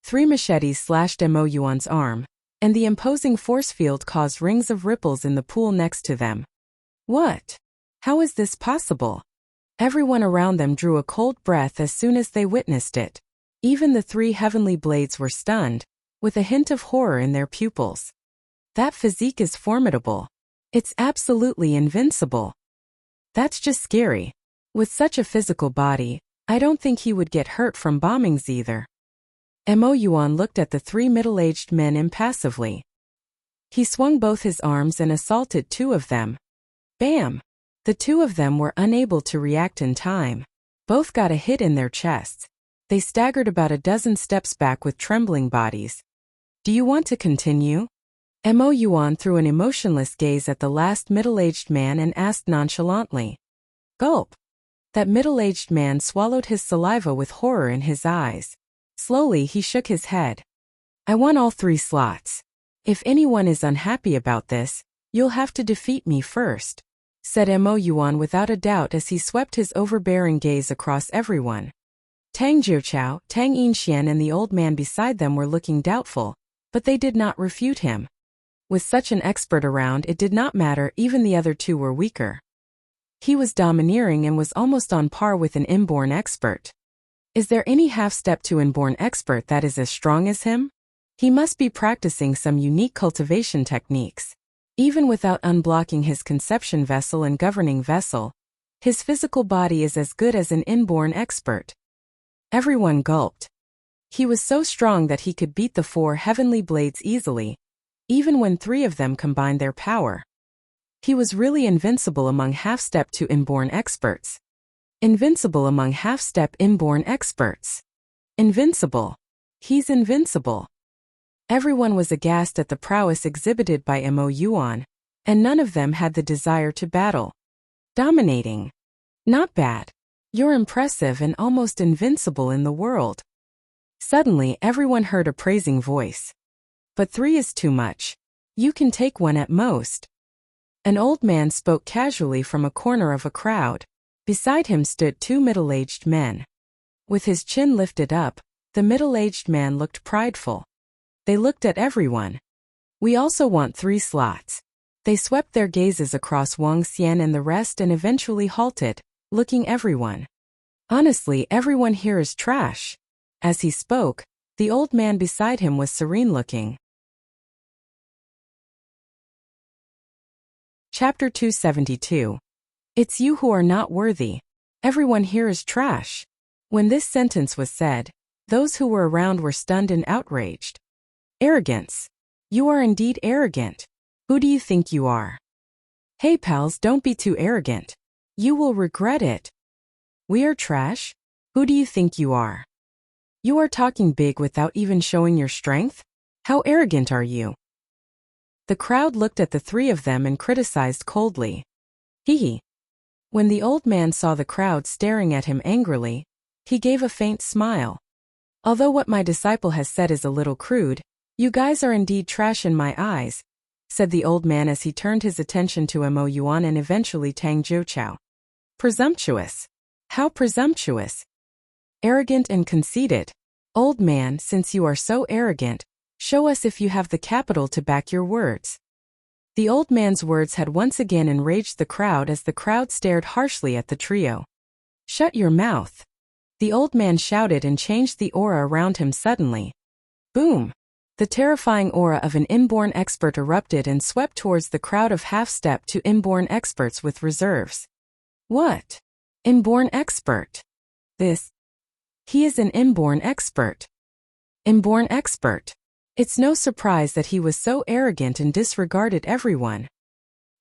3 machetes slashed Emo Yuan's arm, and the imposing force field caused rings of ripples in the pool next to them. What? How is this possible? Everyone around them drew a cold breath as soon as they witnessed it. Even the 3 Heavenly Blades were stunned, with a hint of horror in their pupils. That physique is formidable. It's absolutely invincible. That's just scary. With such a physical body, I don't think he would get hurt from bombings either. Emo Yuan looked at the 3 middle-aged men impassively. He swung both his arms and assaulted 2 of them. Bam! The 2 of them were unable to react in time. Both got a hit in their chests. They staggered about a dozen steps back with trembling bodies. "Do you want to continue?" Emo Yuan threw an emotionless gaze at the last middle-aged man and asked nonchalantly. Gulp! That middle-aged man swallowed his saliva with horror in his eyes. Slowly he shook his head. "I want all 3 slots. If anyone is unhappy about this, you'll have to defeat me first," said Emo Yuan without a doubt as he swept his overbearing gaze across everyone. Tang Juqiao, Tang Yinxian and the old man beside them were looking doubtful, but they did not refute him. With such an expert around, it did not matter, even the other 2 were weaker. He was domineering and was almost on par with an inborn expert. Is there any half-step to inborn expert that is as strong as him? He must be practicing some unique cultivation techniques. Even without unblocking his conception vessel and governing vessel, his physical body is as good as an inborn expert. Everyone gulped. He was so strong that he could beat the 4 Heavenly Blades easily, even when 3 of them combined their power. He was really invincible among half-step to inborn experts. Invincible among half-step inborn experts. Invincible. He's invincible. Everyone was aghast at the prowess exhibited by Emo Yuan, and none of them had the desire to battle. Dominating. Not bad. You're impressive and almost invincible in the world. Suddenly everyone heard a praising voice. But 3 is too much. You can take 1 at most. An old man spoke casually from a corner of a crowd. Beside him stood 2 middle-aged men. With his chin lifted up, the middle-aged man looked prideful. They looked at everyone. "We also want 3 slots." They swept their gazes across Wang Xian and the rest and eventually halted, looking everyone. "Honestly, everyone here is trash." As he spoke, the old man beside him was serene-looking. Chapter 272. It's you who are not worthy. Everyone here is trash. When this sentence was said, those who were around were stunned and outraged. Arrogance. You are indeed arrogant. Who do you think you are? Hey pals, don't be too arrogant. You will regret it. We are trash? Who do you think you are? You are talking big without even showing your strength? How arrogant are you? The crowd looked at the three of them and criticized coldly. Hee. When the old man saw the crowd staring at him angrily, he gave a faint smile. Although what my disciple has said is a little crude, you guys are indeed trash in my eyes, said the old man as he turned his attention to Mo Yuan and eventually Tang Jiuqiao. Presumptuous. How presumptuous. Arrogant and conceited. Old man, since you are so arrogant, show us if you have the capital to back your words. The old man's words had once again enraged the crowd as the crowd stared harshly at the trio. Shut your mouth. The old man shouted and changed the aura around him suddenly. Boom. The terrifying aura of an inborn expert erupted and swept towards the crowd of half-step to inborn experts with reserves. What? Inborn expert. This. He is an inborn expert. Inborn expert. It's no surprise that he was so arrogant and disregarded everyone.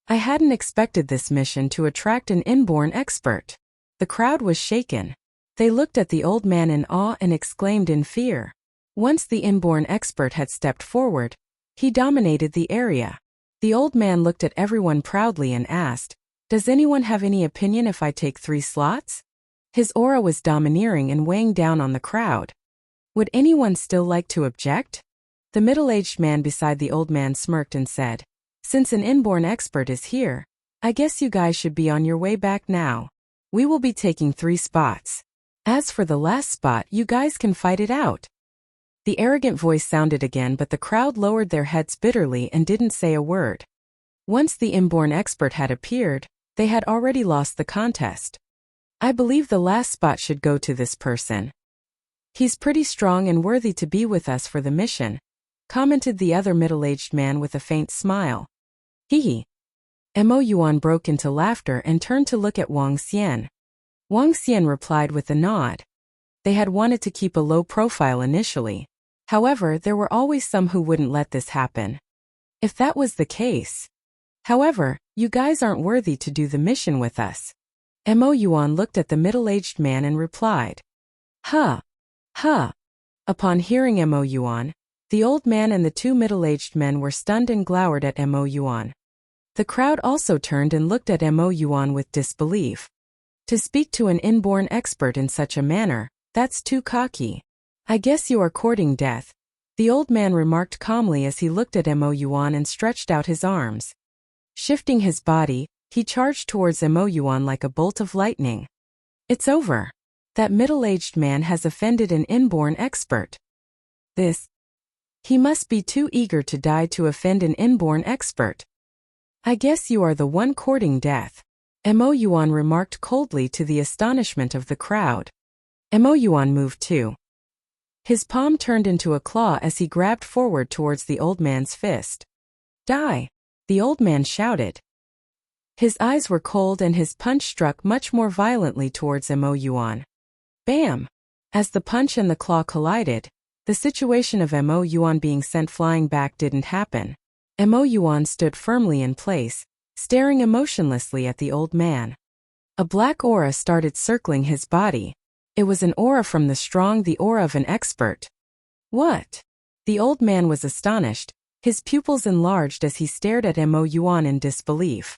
I hadn't expected this mission to attract an inborn expert. The crowd was shaken. They looked at the old man in awe and exclaimed in fear. Once the inborn expert had stepped forward, he dominated the area. The old man looked at everyone proudly and asked, "Does anyone have any opinion if I take 3 slots?" His aura was domineering and weighing down on the crowd. Would anyone still like to object? The middle-aged man beside the old man smirked and said, "Since an inborn expert is here, I guess you guys should be on your way back now. We will be taking 3 spots. As for the last spot, you guys can fight it out." The arrogant voice sounded again, but the crowd lowered their heads bitterly and didn't say a word. Once the inborn expert had appeared, they had already lost the contest. I believe the last spot should go to this person. He's pretty strong and worthy to be with us for the mission, commented the other middle-aged man with a faint smile. Hee. Mo Yuan broke into laughter and turned to look at Wang Xian. Wang Xian replied with a nod. They had wanted to keep a low profile initially. However, there were always some who wouldn't let this happen. If that was the case. However, you guys aren't worthy to do the mission with us. Mo Yuan looked at the middle-aged man and replied. Huh. Huh. Upon hearing Mo Yuan, the old man and the 2 middle-aged men were stunned and glowered at Mo Yuan. The crowd also turned and looked at Mo Yuan with disbelief. To speak to an inborn expert in such a manner, that's too cocky. I guess you are courting death, the old man remarked calmly as he looked at Mo Yuan and stretched out his arms. Shifting his body, he charged towards Mo Yuan like a bolt of lightning. It's over. That middle-aged man has offended an inborn expert. He must be too eager to die to offend an inborn expert. I guess you are the one courting death, Mo Yuan remarked coldly to the astonishment of the crowd. Mo Yuan moved too. His palm turned into a claw as he grabbed forward towards the old man's fist. Die! The old man shouted. His eyes were cold and his punch struck much more violently towards Mo Yuan. Bam! As the punch and the claw collided, the situation of Mo Yuan being sent flying back didn't happen. Mo Yuan stood firmly in place, staring emotionlessly at the old man. A black aura started circling his body. It was an aura from the strong, the aura of an expert. What? The old man was astonished, his pupils enlarged as he stared at Mo Yuan in disbelief.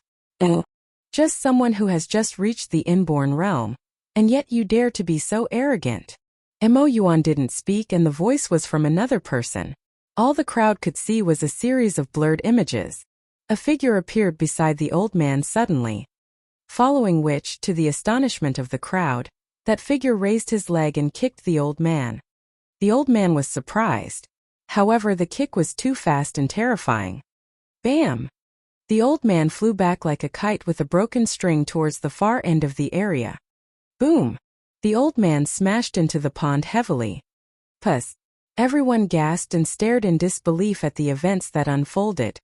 Just someone who has just reached the inborn realm, and yet you dare to be so arrogant. Mo Yuan didn't speak and the voice was from another person. All the crowd could see was a series of blurred images. A figure appeared beside the old man suddenly. Following which, to the astonishment of the crowd, that figure raised his leg and kicked the old man. The old man was surprised. However, the kick was too fast and terrifying. Bam! The old man flew back like a kite with a broken string towards the far end of the area. Boom! The old man smashed into the pond heavily. Puss! Everyone gasped and stared in disbelief at the events that unfolded.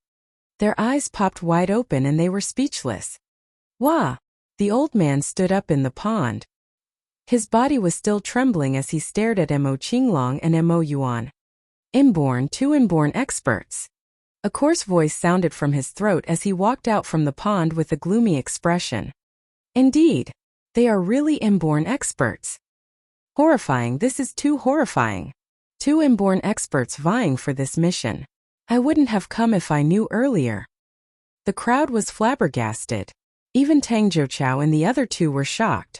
Their eyes popped wide open and they were speechless. Wah! The old man stood up in the pond. His body was still trembling as he stared at Mo Qinglong and Mo Yuan. Two inborn experts. A coarse voice sounded from his throat as he walked out from the pond with a gloomy expression. Indeed, they are really inborn experts. Horrifying, this is too horrifying. 2 inborn experts vying for this mission. I wouldn't have come if I knew earlier. The crowd was flabbergasted. Even Tang Jiuqiao and the other 2 were shocked.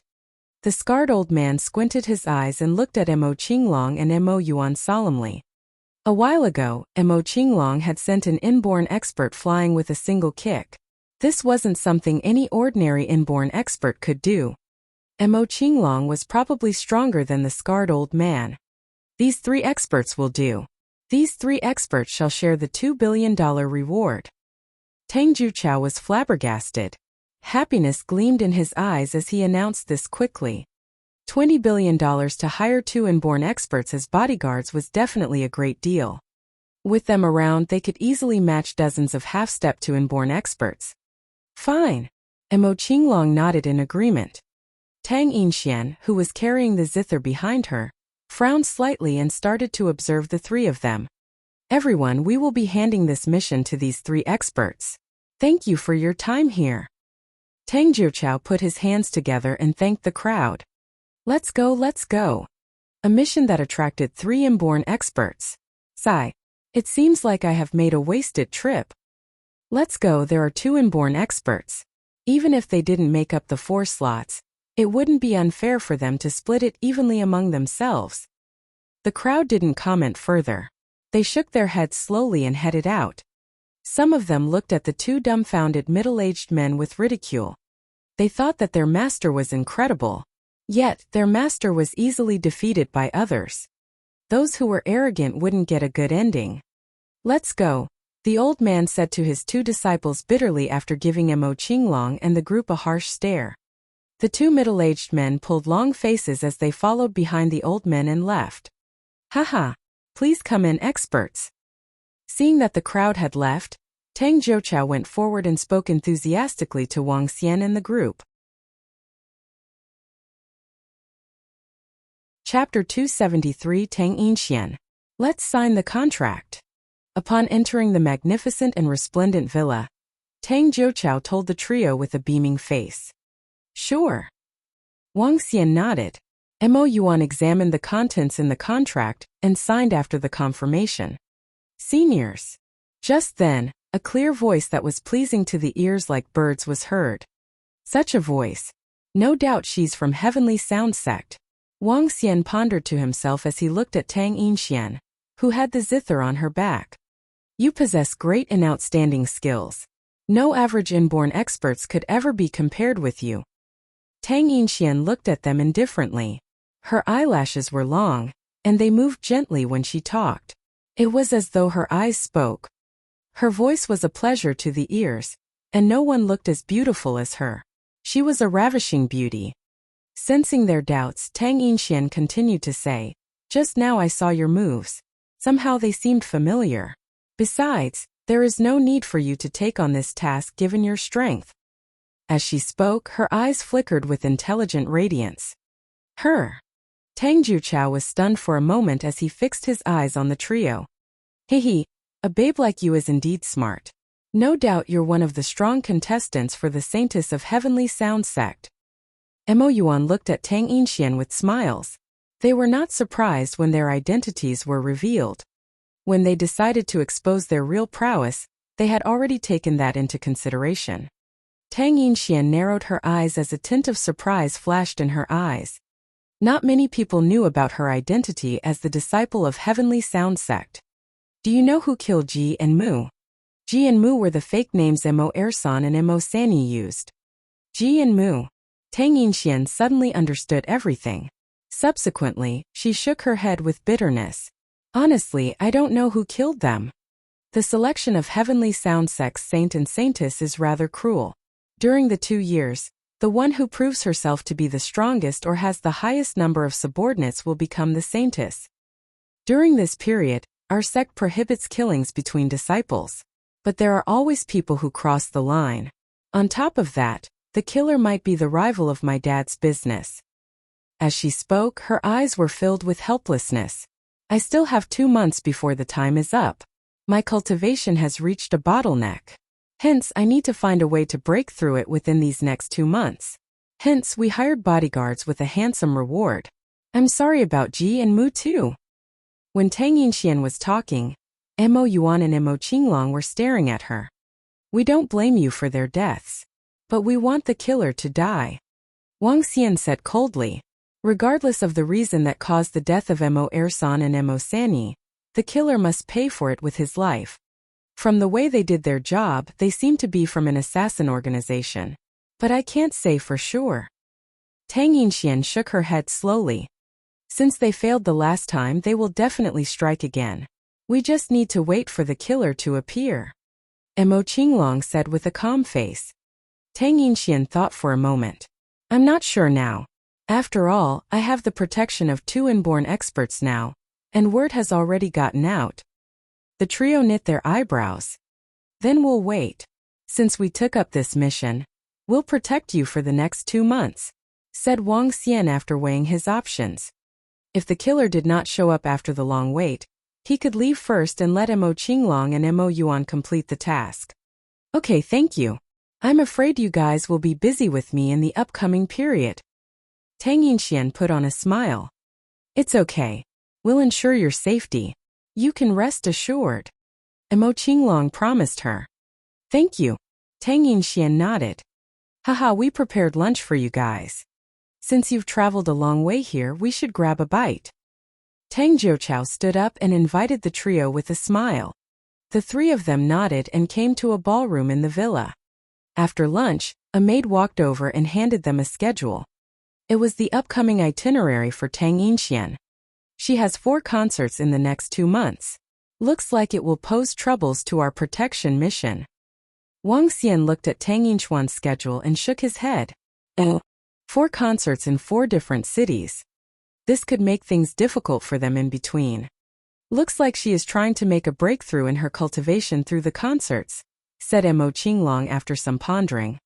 The scarred old man squinted his eyes and looked at Mo Qinglong and Mo Yuan solemnly. A while ago, Mo Qinglong had sent an inborn expert flying with a single kick. This wasn't something any ordinary inborn expert could do. Mo Qinglong was probably stronger than the scarred old man. These 3 experts will do. These 3 experts shall share the $2 billion reward. Tang Jiuqiao was flabbergasted. Happiness gleamed in his eyes as he announced this quickly. $20 billion to hire 2 inborn experts as bodyguards was definitely a great deal. With them around, they could easily match dozens of half-step to inborn experts. Fine. Mo Qinglong nodded in agreement. Tang Yixian, who was carrying the zither behind her, frowned slightly and started to observe the 3 of them. Everyone, we will be handing this mission to these 3 experts. Thank you for your time here. Tang Jiuqiao put his hands together and thanked the crowd. Let's go, let's go. A mission that attracted 3 inborn experts. Sigh. It seems like I have made a wasted trip. Let's go, there are 2 inborn experts. Even if they didn't make up the 4 slots, it wouldn't be unfair for them to split it evenly among themselves. The crowd didn't comment further. They shook their heads slowly and headed out. Some of them looked at the 2 dumbfounded middle-aged men with ridicule. They thought that their master was incredible. Yet, their master was easily defeated by others. Those who were arrogant wouldn't get a good ending. Let's go, the old man said to his 2 disciples bitterly after giving Mo Qinglong and the group a harsh stare. The 2 middle-aged men pulled long faces as they followed behind the old men and left. Haha, please come in, experts. Seeing that the crowd had left, Tang Jiuqiao went forward and spoke enthusiastically to Wang Xian and the group. Chapter 273 Tang Yixian. Let's sign the contract. Upon entering the magnificent and resplendent villa, Tang Jiuqiao told the trio with a beaming face. Sure. Wang Xian nodded. Mo Yuan examined the contents in the contract and signed after the confirmation. Seniors. Just then, a clear voice that was pleasing to the ears like birds was heard. Such a voice. No doubt she's from Heavenly Sound Sect. Wang Xian pondered to himself as he looked at Tang Yixian, who had the zither on her back. You possess great and outstanding skills. No average inborn experts could ever be compared with you. Tang Yixian looked at them indifferently. Her eyelashes were long, and they moved gently when she talked. It was as though her eyes spoke. Her voice was a pleasure to the ears, and no one looked as beautiful as her. She was a ravishing beauty. Sensing their doubts, Tang Yixian continued to say, Just now I saw your moves. Somehow they seemed familiar. Besides, there is no need for you to take on this task given your strength. As she spoke, her eyes flickered with intelligent radiance. Her. Tang Jiuqiao was stunned for a moment as he fixed his eyes on the trio. Hehe, a babe like you is indeed smart. No doubt you're one of the strong contestants for the Saintess of Heavenly Sound Sect. Mo Yuan looked at Tang Yixian with smiles. They were not surprised when their identities were revealed. When they decided to expose their real prowess, they had already taken that into consideration. Tang Yixian narrowed her eyes as a tint of surprise flashed in her eyes. Not many people knew about her identity as the disciple of Heavenly Sound Sect. Do you know who killed Ji and Mu? Ji and Mu were the fake names Mo Ersan and Mo Sani used. Ji and Mu. Tang Yixian suddenly understood everything. Subsequently, she shook her head with bitterness. Honestly, I don't know who killed them. The selection of Heavenly Sound Sect's saint and saintess is rather cruel. During the 2 years, the one who proves herself to be the strongest or has the highest number of subordinates will become the saintess. During this period, our sect prohibits killings between disciples. But there are always people who cross the line. On top of that, the killer might be the rival of my dad's business. As she spoke, her eyes were filled with helplessness. I still have 2 months before the time is up. My cultivation has reached a bottleneck. Hence, I need to find a way to break through it within these next 2 months. Hence, we hired bodyguards with a handsome reward. I'm sorry about Ji and Mu too. When Tang Yinxian was talking, Mo Yuan and Mo Qinglong were staring at her. We don't blame you for their deaths. But we want the killer to die. Wang Xian said coldly. Regardless of the reason that caused the death of Mo Ersan and Mo Sanyi, the killer must pay for it with his life. From the way they did their job, they seem to be from an assassin organization. But I can't say for sure. Tang Yinxian shook her head slowly. Since they failed the last time, they will definitely strike again. We just need to wait for the killer to appear. Mo Qinglong said with a calm face. Tang Yinxian thought for a moment. I'm not sure now. After all, I have the protection of 2 inborn experts now, and word has already gotten out. The trio knit their eyebrows. Then we'll wait. Since we took up this mission, we'll protect you for the next 2 months, said Wang Xian after weighing his options. If the killer did not show up after the long wait, he could leave first and let Mo Qinglong and Mo Yuan complete the task. Okay, thank you. I'm afraid you guys will be busy with me in the upcoming period. Tang Yinxian put on a smile. It's okay. We'll ensure your safety. You can rest assured. Mo Qinglong promised her. Thank you. Tang Yinxian nodded. Haha, we prepared lunch for you guys. Since you've traveled a long way here, we should grab a bite. Tang Jiuqiao stood up and invited the trio with a smile. The 3 of them nodded and came to a ballroom in the villa. After lunch, a maid walked over and handed them a schedule. It was the upcoming itinerary for Tang Yinxian. She has 4 concerts in the next 2 months. Looks like it will pose troubles to our protection mission. Wang Xian looked at Tang Yinxian's schedule and shook his head. 4 concerts in 4 different cities. This could make things difficult for them in between. Looks like she is trying to make a breakthrough in her cultivation through the concerts, said Mo Qinglong after some pondering.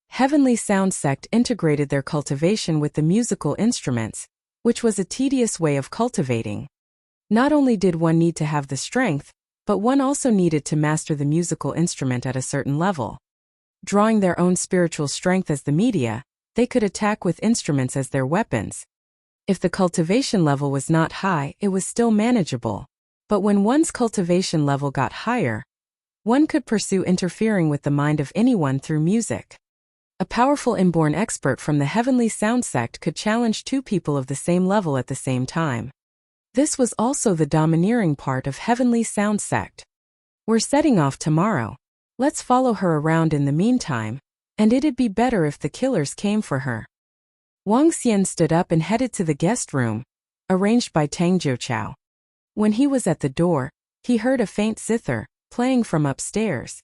Heavenly Sound Sect integrated their cultivation with the musical instruments, which was a tedious way of cultivating. Not only did one need to have the strength, but one also needed to master the musical instrument at a certain level. Drawing their own spiritual strength as the media, they could attack with instruments as their weapons. If the cultivation level was not high, it was still manageable. But when one's cultivation level got higher, one could pursue interfering with the mind of anyone through music. A powerful inborn expert from the Heavenly Sound Sect could challenge 2 people of the same level at the same time. This was also the domineering part of Heavenly Sound Sect. We're setting off tomorrow. Let's follow her around in the meantime, and it'd be better if the killers came for her. Wang Xian stood up and headed to the guest room, arranged by Tang Jiuqiao. When he was at the door, he heard a faint zither, playing from upstairs.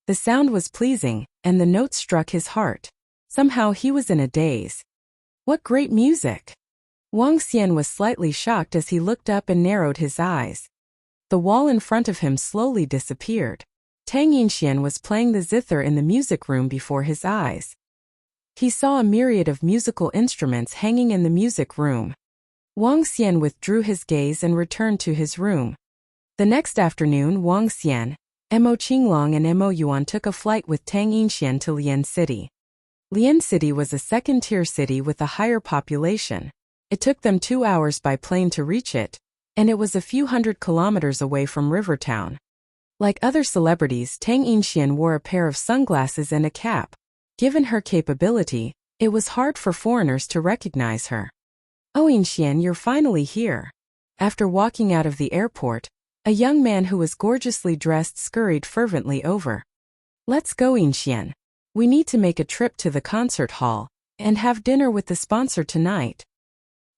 The sound was pleasing, and the notes struck his heart. Somehow he was in a daze. What great music! Wang Xian was slightly shocked as he looked up and narrowed his eyes. The wall in front of him slowly disappeared. Tang Yinxian was playing the zither in the music room before his eyes. He saw a myriad of musical instruments hanging in the music room. Wang Xian withdrew his gaze and returned to his room. The next afternoon, Wang Xian, Mo Qinglong and Mo Yuan took a flight with Tang Yinxian to Lian City. Lian City was a second-tier city with a higher population. It took them 2 hours by plane to reach it, and it was a few hundred kilometers away from Rivertown. Like other celebrities, Tang Yinxian wore a pair of sunglasses and a cap. Given her capability, it was hard for foreigners to recognize her. Oh, Yinxian, you're finally here. After walking out of the airport, a young man who was gorgeously dressed scurried fervently over. Let's go, Yinxian. We need to make a trip to the concert hall and have dinner with the sponsor tonight.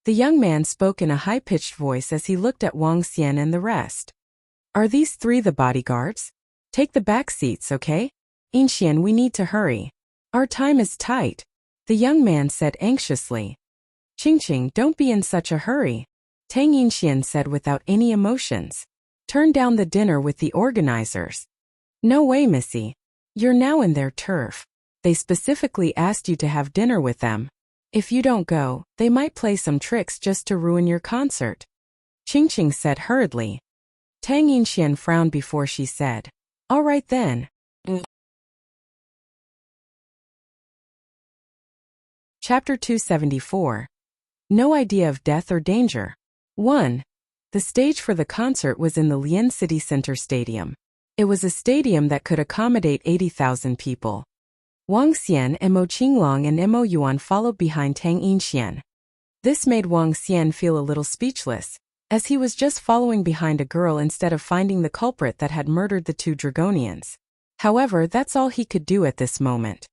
The young man spoke in a high-pitched voice as he looked at Wang Xian and the rest. Are these 3 the bodyguards? Take the back seats, okay? Yinxian, we need to hurry. Our time is tight, the young man said anxiously. Qingqing, don't be in such a hurry, Tang Yinxian said without any emotions. Turn down the dinner with the organizers. No way, Missy. You're now in their turf. They specifically asked you to have dinner with them. If you don't go, they might play some tricks just to ruin your concert. Qingqing said hurriedly. Tang Yinxian frowned before she said, "All right then." Chapter 274. No idea of death or danger. 1. The stage for the concert was in the Lian City Center Stadium. It was a stadium that could accommodate 80,000 people. Wang Xian and Mo Qinglong and Mo Yuan followed behind Tang Yinxian. This made Wang Xian feel a little speechless, as he was just following behind a girl instead of finding the culprit that had murdered the two Dragonians. However, that's all he could do at this moment.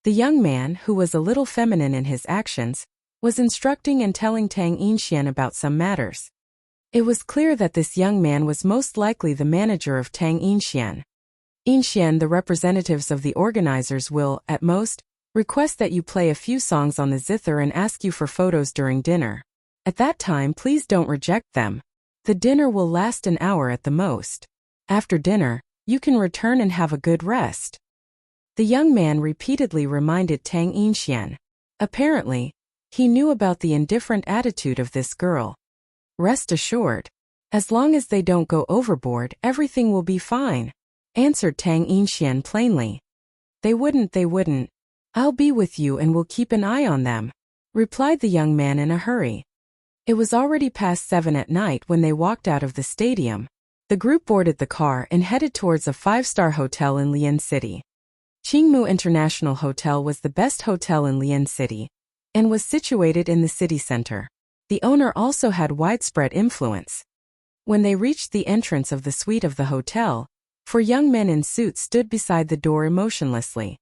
The young man, who was a little feminine in his actions, was instructing and telling Tang Yinxian about some matters. It was clear that this young man was most likely the manager of Tang Yinxian. Yinxian, the representatives of the organizers will, at most, request that you play a few songs on the zither and ask you for photos during dinner. At that time, please don't reject them. The dinner will last an hour at the most. After dinner, you can return and have a good rest. The young man repeatedly reminded Tang Yinxian. Apparently, he knew about the indifferent attitude of this girl. Rest assured, as long as they don't go overboard, everything will be fine, answered Tang Yinxian plainly. They wouldn't. I'll be with you and will keep an eye on them, replied the young man in a hurry. It was already past 7 at night when they walked out of the stadium. The group boarded the car and headed towards a 5-star hotel in Lian City. Qingmu International Hotel was the best hotel in Lian City, and was situated in the city center. The owner also had widespread influence. When they reached the entrance of the suite of the hotel, 4 young men in suits stood beside the door emotionlessly.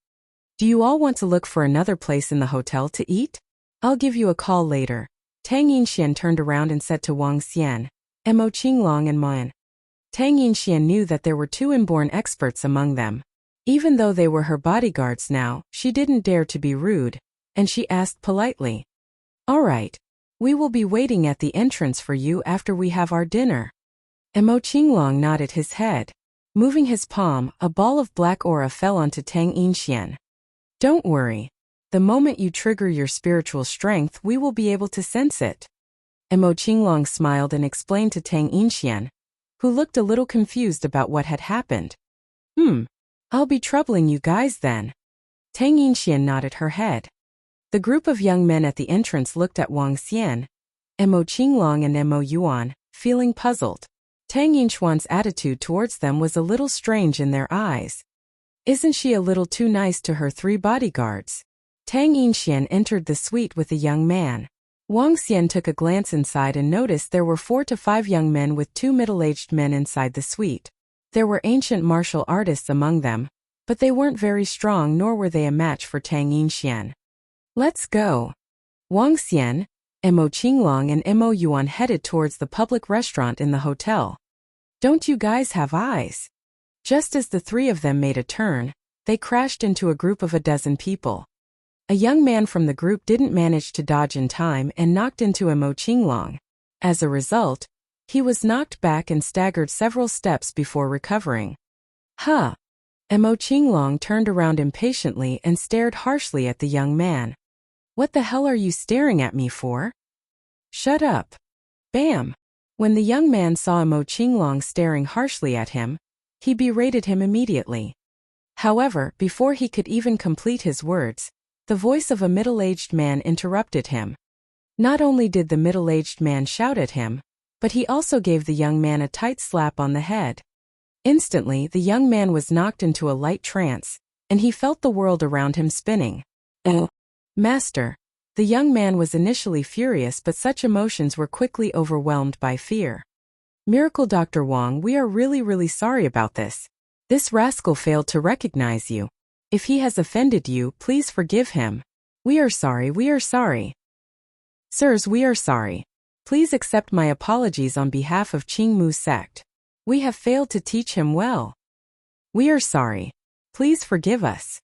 Do you all want to look for another place in the hotel to eat? I'll give you a call later. Tang Yinxian turned around and said to Wang Xian, Mo Qinglong and Moan. Tang Yinxian knew that there were 2 inborn experts among them. Even though they were her bodyguards now, she didn't dare to be rude, and she asked politely, "All right, we will be waiting at the entrance for you after we have our dinner." Mo Qinglong nodded his head. Moving his palm, a ball of black aura fell onto Tang Yinxian. Don't worry. The moment you trigger your spiritual strength, we will be able to sense it. Mo Qinglong smiled and explained to Tang Yinxian, who looked a little confused about what had happened. I'll be troubling you guys then. Tang Yinxian nodded her head. The group of young men at the entrance looked at Wang Xian, Mo Qinglong and Mo Yuan, feeling puzzled. Tang Yinxuan's attitude towards them was a little strange in their eyes. Isn't she a little too nice to her 3 bodyguards? Tang Yinxian entered the suite with a young man. Wang Xian took a glance inside and noticed there were 4 to 5 young men with 2 middle-aged men inside the suite. There were ancient martial artists among them, but they weren't very strong, nor were they a match for Tang Yinxian. Let's go. Wang Xian, Mo Qinglong and Mo Yuan headed towards the public restaurant in the hotel. Don't you guys have eyes? Just as the 3 of them made a turn, they crashed into a group of a dozen people. A young man from the group didn't manage to dodge in time and knocked into Mo Qinglong. As a result, he was knocked back and staggered several steps before recovering. Mo Qinglong turned around impatiently and stared harshly at the young man. What the hell are you staring at me for? Shut up. Bam! When the young man saw Mo Qinglong staring harshly at him, he berated him immediately. However, before he could even complete his words, the voice of a middle-aged man interrupted him. Not only did the middle-aged man shout at him, but he also gave the young man a tight slap on the head. Instantly, the young man was knocked into a light trance, and he felt the world around him spinning. Master. The young man was initially furious, but such emotions were quickly overwhelmed by fear. Miracle Dr. Wang, we are really sorry about this. This rascal failed to recognize you. If he has offended you, please forgive him. We are sorry. Sirs, we are sorry. Please accept my apologies on behalf of Qingmu sect. We have failed to teach him well. We are sorry. Please forgive us.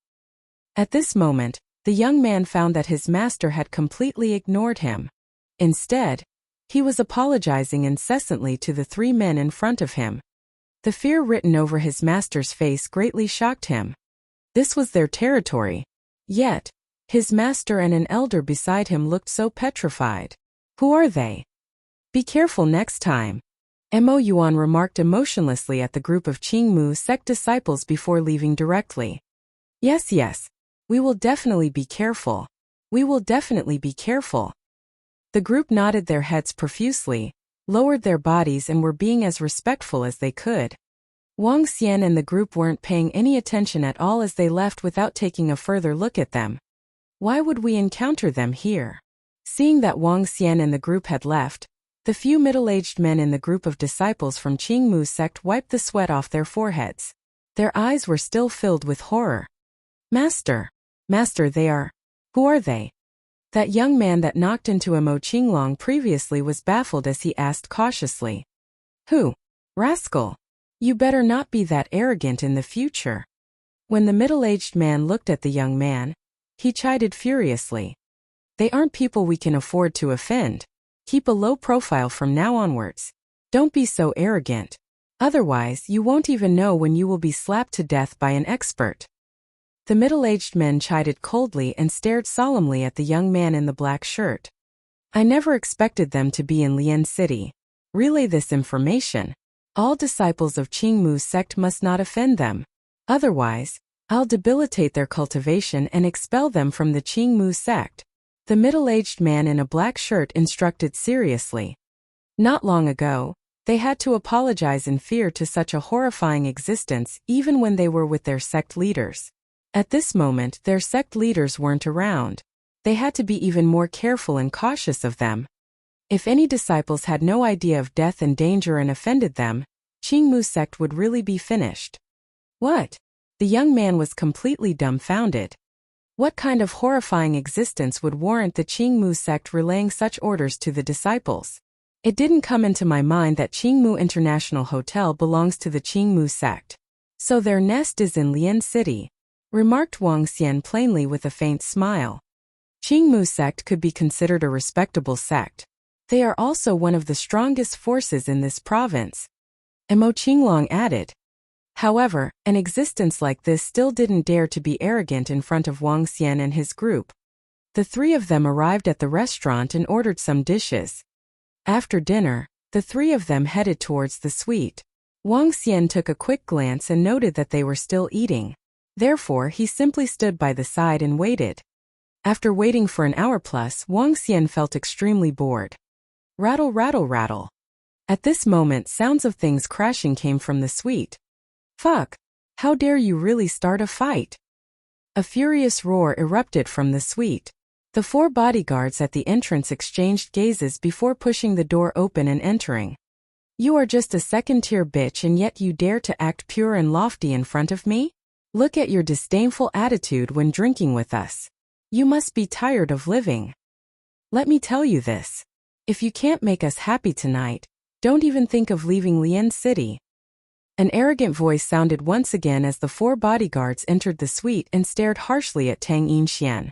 At this moment, the young man found that his master had completely ignored him. Instead, he was apologizing incessantly to the 3 men in front of him. The fear written over his master's face greatly shocked him. This was their territory. Yet, His master and an elder beside him looked so petrified. Who are they? Be careful next time. Mo Yuan remarked emotionlessly at the group of Qingmu sect disciples before leaving directly. Yes, yes. We will definitely be careful. We will definitely be careful. The group nodded their heads profusely, lowered their bodies and were being as respectful as they could. Wang Xian and the group weren't paying any attention at all as they left without taking a further look at them. Why would we encounter them here? Seeing that Wang Xian and the group had left, the few middle-aged men in the group of disciples from Qingmu's sect wiped the sweat off their foreheads. Their eyes were still filled with horror. Master, they are. Who are they? That young man that knocked into Mo Qinglong previously was baffled as he asked cautiously. Who? Rascal. You better not be that arrogant in the future. When the middle-aged man looked at the young man, he chided furiously. They aren't people we can afford to offend. Keep a low profile from now onwards. Don't be so arrogant. Otherwise, you won't even know when you will be slapped to death by an expert. The middle-aged men chided coldly and stared solemnly at the young man in the black shirt. I never expected them to be in Lian City. Relay this information. All disciples of Qingmu's sect must not offend them. Otherwise, I'll debilitate their cultivation and expel them from the Qingmu sect. The middle-aged man in a black shirt instructed seriously. Not long ago, they had to apologize in fear to such a horrifying existence even when they were with their sect leaders. At this moment, their sect leaders weren't around. They had to be even more careful and cautious of them. If any disciples had no idea of death and danger and offended them, Qingmu's sect would really be finished. What? The young man was completely dumbfounded. What kind of horrifying existence would warrant the Qingmu sect relaying such orders to the disciples? It didn't come into my mind that Qingmu International Hotel belongs to the Qingmu sect. So their nest is in Lian City, remarked Wang Xian plainly with a faint smile. Qingmu sect could be considered a respectable sect. They are also one of the strongest forces in this province. Mo Qinglong added. However, an existence like this still didn't dare to be arrogant in front of Wang Xian and his group. The three of them arrived at the restaurant and ordered some dishes. After dinner, the three of them headed towards the suite. Wang Xian took a quick glance and noted that they were still eating. Therefore, he simply stood by the side and waited. After waiting for an hour plus, Wang Xian felt extremely bored. Rattle, rattle, rattle. At this moment, sounds of things crashing came from the suite. Fuck! How dare you really start a fight? A furious roar erupted from the suite. The four bodyguards at the entrance exchanged gazes before pushing the door open and entering. You are just a second-tier bitch and yet you dare to act pure and lofty in front of me? Look at your disdainful attitude when drinking with us. You must be tired of living. Let me tell you this. If you can't make us happy tonight, don't even think of leaving Lian City. An arrogant voice sounded once again as the four bodyguards entered the suite and stared harshly at Tang Yinxian.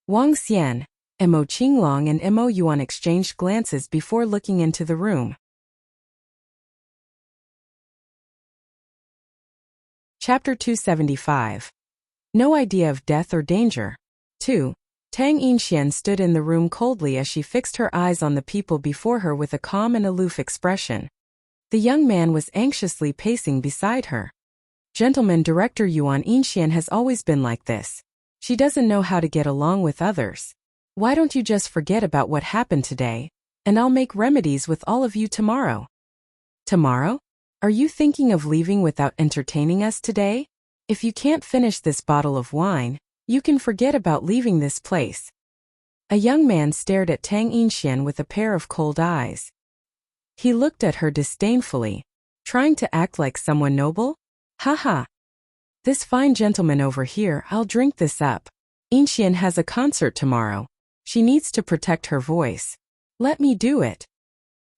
Wang Xian, Mo Qinglong and Mo Yuan exchanged glances before looking into the room. Chapter 275. No idea of death or danger. 2. Tang Yinxian stood in the room coldly as she fixed her eyes on the people before her with a calm and aloof expression. The young man was anxiously pacing beside her. Gentleman Director Yuan Yinxian has always been like this. She doesn't know how to get along with others. Why don't you just forget about what happened today, and I'll make remedies with all of you tomorrow. Tomorrow? Are you thinking of leaving without entertaining us today? If you can't finish this bottle of wine, you can forget about leaving this place. A young man stared at Tang Yinxian with a pair of cold eyes. He looked at her disdainfully, trying to act like someone noble. Haha. This fine gentleman over here, I'll drink this up. Yinxian has a concert tomorrow. She needs to protect her voice. Let me do it.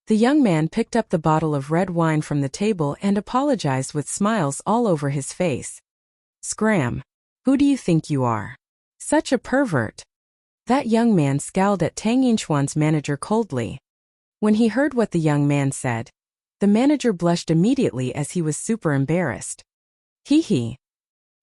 The young man picked up the bottle of red wine from the table and apologized with smiles all over his face. Scram. Who do you think you are? Such a pervert. That young man scowled at Tang Yinchuan's manager coldly. When he heard what the young man said, the manager blushed immediately as he was super embarrassed. Hee hee.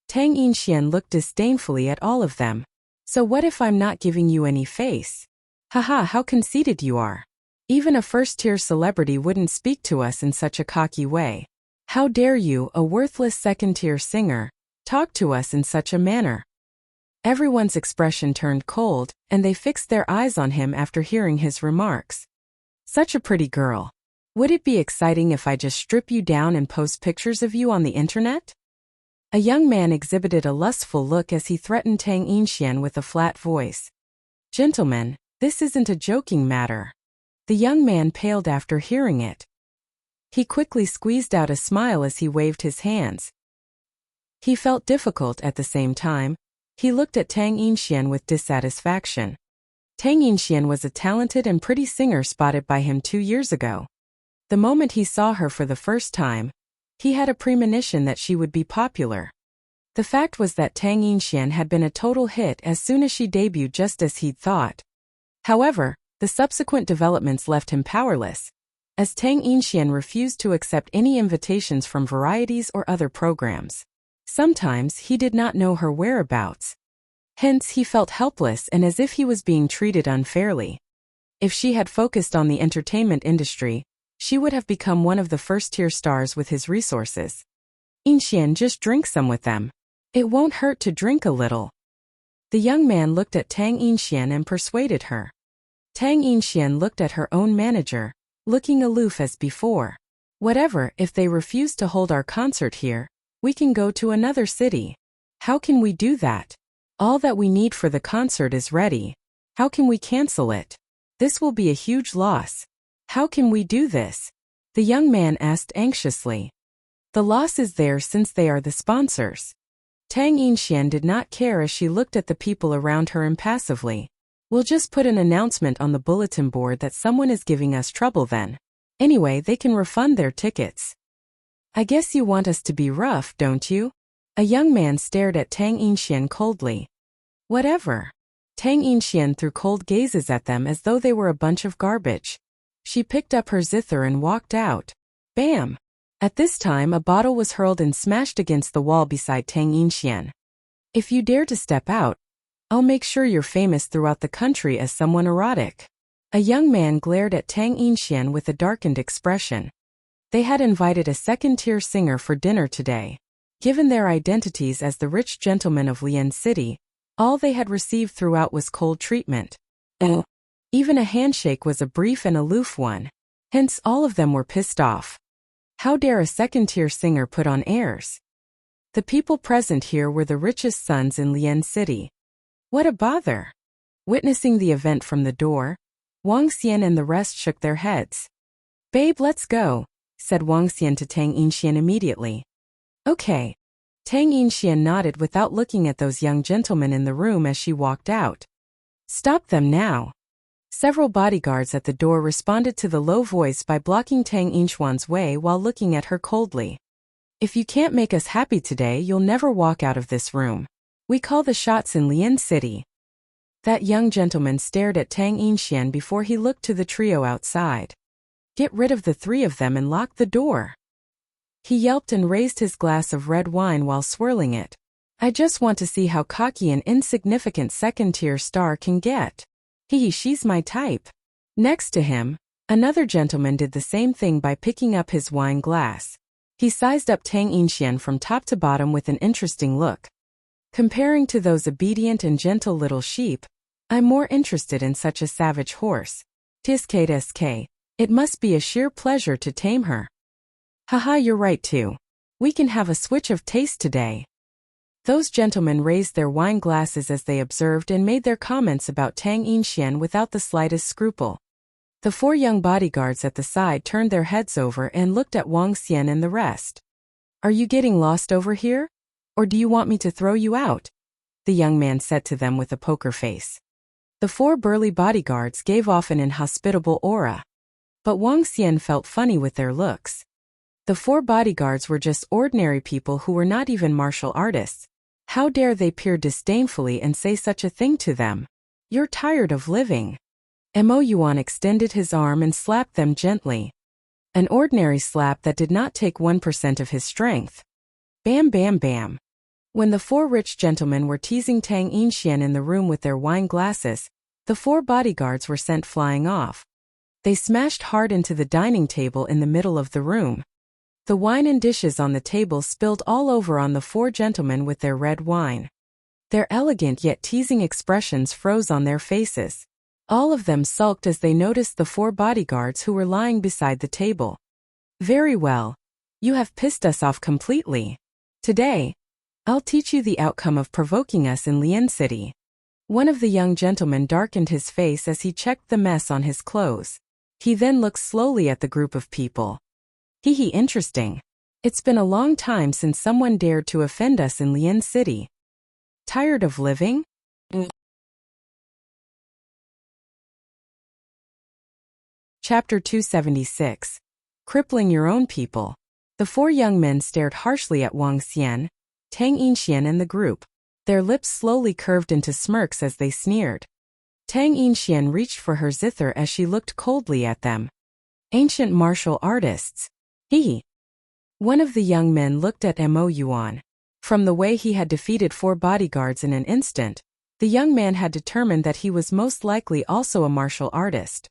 Tang Yinxian looked disdainfully at all of them. So what if I'm not giving you any face? Haha, how conceited you are. Even a first-tier celebrity wouldn't speak to us in such a cocky way. How dare you, a worthless second-tier singer, talk to us in such a manner? Everyone's expression turned cold, and they fixed their eyes on him after hearing his remarks. Such a pretty girl. Would it be exciting if I just strip you down and post pictures of you on the internet? A young man exhibited a lustful look as he threatened Tang Yixian with a flat voice. Gentlemen, this isn't a joking matter. The young man paled after hearing it. He quickly squeezed out a smile as he waved his hands. He felt difficult at the same time. He looked at Tang Yixian with dissatisfaction. Tang Yixian was a talented and pretty singer spotted by him 2 years ago. The moment he saw her for the first time, he had a premonition that she would be popular. The fact was that Tang Yixian had been a total hit as soon as she debuted, just as he'd thought. However, the subsequent developments left him powerless, as Tang Yixian refused to accept any invitations from varieties or other programs. Sometimes he did not know her whereabouts. Hence he felt helpless and as if he was being treated unfairly. If she had focused on the entertainment industry, she would have become one of the first-tier stars with his resources. Yixian, just drink some with them. It won't hurt to drink a little. The young man looked at Tang Yixian and persuaded her. Tang Yixian looked at her own manager, looking aloof as before. Whatever, if they refuse to hold our concert here, we can go to another city. How can we do that? All that we need for the concert is ready. How can we cancel it? This will be a huge loss. How can we do this? The young man asked anxiously. The loss is there since they are the sponsors. Tang Yixian did not care as she looked at the people around her impassively. We'll just put an announcement on the bulletin board that someone is giving us trouble then. Anyway, they can refund their tickets. I guess you want us to be rough, don't you? A young man stared at Tang Yixian coldly. Whatever. Tang Yixian threw cold gazes at them as though they were a bunch of garbage. She picked up her zither and walked out. Bam! At this time a bottle was hurled and smashed against the wall beside Tang Yixian. If you dare to step out, I'll make sure you're famous throughout the country as someone erotic. A young man glared at Tang Yixian with a darkened expression. They had invited a second-tier singer for dinner today. Given their identities as the rich gentlemen of Lian City, all they had received throughout was cold treatment. Even a handshake was a brief and aloof one. Hence all of them were pissed off. How dare a second-tier singer put on airs? The people present here were the richest sons in Lian City. What a bother! Witnessing the event from the door, Wang Xian and the rest shook their heads. Babe, let's go, said Wang Xian to Tang Yixian immediately. Okay. Tang Yixian nodded without looking at those young gentlemen in the room as she walked out. Stop them now. Several bodyguards at the door responded to the low voice by blocking Tang Yixian's way while looking at her coldly. If you can't make us happy today, you'll never walk out of this room. We call the shots in Lian City. That young gentleman stared at Tang Yixian before he looked to the trio outside. Get rid of the three of them and lock the door. He yelped and raised his glass of red wine while swirling it. I just want to see how cocky an insignificant second-tier star can get. She's my type. Next to him, another gentleman did the same thing by picking up his wine glass. He sized up Tang Yixian from top to bottom with an interesting look. Comparing to those obedient and gentle little sheep, I'm more interested in such a savage horse. Tsk, it must be a sheer pleasure to tame her. Haha, you're right too. We can have a switch of taste today. Those gentlemen raised their wine glasses as they observed and made their comments about Tang Yixian without the slightest scruple. The four young bodyguards at the side turned their heads over and looked at Wang Xian and the rest. Are you getting lost over here? Or do you want me to throw you out? The young man said to them with a poker face. The four burly bodyguards gave off an inhospitable aura. But Wang Xian felt funny with their looks. The four bodyguards were just ordinary people who were not even martial artists. How dare they peer disdainfully and say such a thing to them? You're tired of living. Mo Yuan extended his arm and slapped them gently. An ordinary slap that did not take 1% of his strength. Bam, bam, bam. When the four rich gentlemen were teasing Tang Yinxian in the room with their wine glasses, the four bodyguards were sent flying off. They smashed hard into the dining table in the middle of the room. The wine and dishes on the table spilled all over on the four gentlemen with their red wine. Their elegant yet teasing expressions froze on their faces. All of them sulked as they noticed the four bodyguards who were lying beside the table. Very well. You have pissed us off completely. Today, I'll teach you the outcome of provoking us in Lian City. One of the young gentlemen darkened his face as he checked the mess on his clothes. He then looked slowly at the group of people. Hee, interesting. It's been a long time since someone dared to offend us in Lian City. Tired of living? Chapter 276. Crippling your own people. The four young men stared harshly at Wang Xian, Tang Yinxian and the group. Their lips slowly curved into smirks as they sneered. Tang Yinxian reached for her zither as she looked coldly at them. Ancient martial artists. Hee. One of the young men looked at Mo Yuan. From the way he had defeated four bodyguards in an instant, the young man had determined that he was most likely also a martial artist.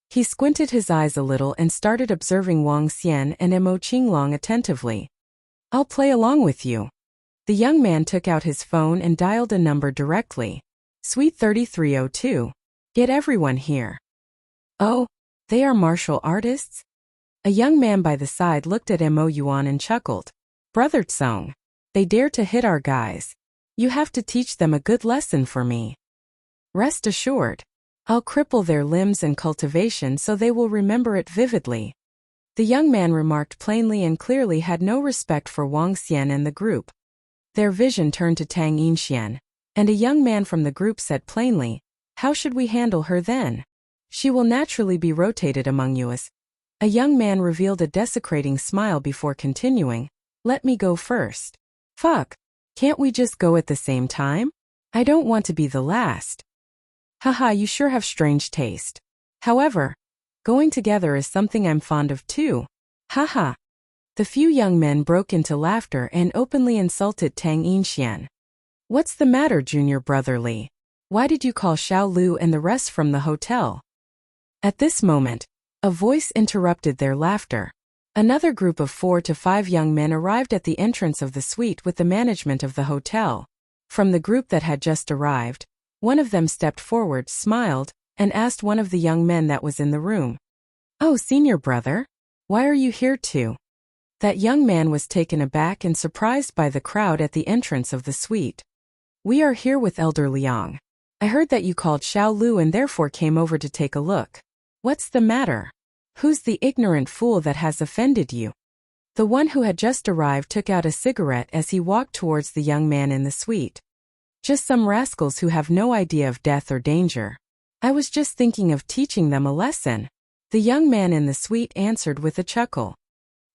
He squinted his eyes a little and started observing Wang Xian and Mo Qinglong attentively. I'll play along with you. The young man took out his phone and dialed a number directly. Suite 3302. Get everyone here. Oh, they are martial artists? A young man by the side looked at Mo Yuan and chuckled. Brother Tsong, they dare to hit our guys. You have to teach them a good lesson for me. Rest assured, I'll cripple their limbs and cultivation so they will remember it vividly. The young man remarked plainly and clearly had no respect for Wang Xian and the group. Their vision turned to Tang Yinxian, and a young man from the group said plainly, how should we handle her then? She will naturally be rotated among you as. A young man revealed a desecrating smile before continuing, let me go first. Fuck. Can't we just go at the same time? I don't want to be the last. Haha, you sure have strange taste. However, going together is something I'm fond of too. Haha. The few young men broke into laughter and openly insulted Tang Yinxian. What's the matter, junior brother Li? Why did you call Xiao Lu and the rest from the hotel? At this moment, a voice interrupted their laughter. Another group of 4 to 5 young men arrived at the entrance of the suite with the management of the hotel. From the group that had just arrived, one of them stepped forward, smiled, and asked one of the young men that was in the room. Oh, senior brother, why are you here too? That young man was taken aback and surprised by the crowd at the entrance of the suite. We are here with Elder Liang. I heard that you called Xiao Lu and therefore came over to take a look. What's the matter? Who's the ignorant fool that has offended you? The one who had just arrived took out a cigarette as he walked towards the young man in the suite. Just some rascals who have no idea of death or danger. I was just thinking of teaching them a lesson. The young man in the suite answered with a chuckle.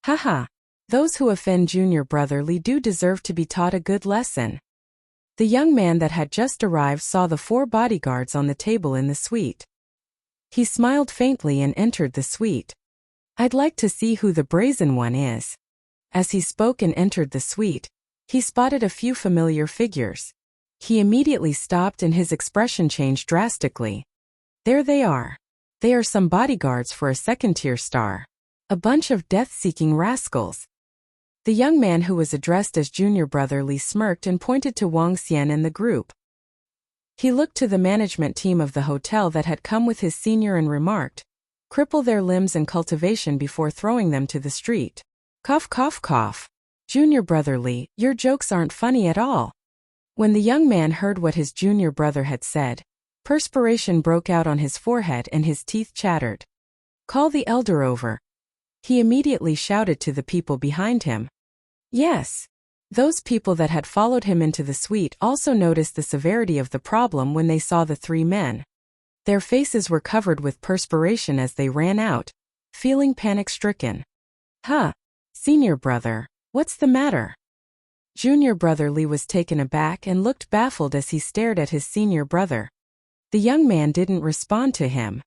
Haha, those who offend junior brother Li do deserve to be taught a good lesson. The young man that had just arrived saw the 4 bodyguards on the table in the suite. He smiled faintly and entered the suite. I'd like to see who the brazen one is. As he spoke and entered the suite, he spotted a few familiar figures. He immediately stopped and his expression changed drastically. There they are. They are some bodyguards for a second-tier star. A bunch of death-seeking rascals. The young man who was addressed as junior brother Li smirked and pointed to Wang Xian and the group. He looked to the management team of the hotel that had come with his senior and remarked, cripple their limbs and cultivation before throwing them to the street. Cough, cough, cough. Junior brother Li, your jokes aren't funny at all. When the young man heard what his junior brother had said, perspiration broke out on his forehead and his teeth chattered. Call the elder over. He immediately shouted to the people behind him. Yes. Those people that had followed him into the suite also noticed the severity of the problem when they saw the 3 men. Their faces were covered with perspiration as they ran out, feeling panic-stricken. Huh, senior brother, what's the matter? Junior brother Li was taken aback and looked baffled as he stared at his senior brother. The young man didn't respond to him.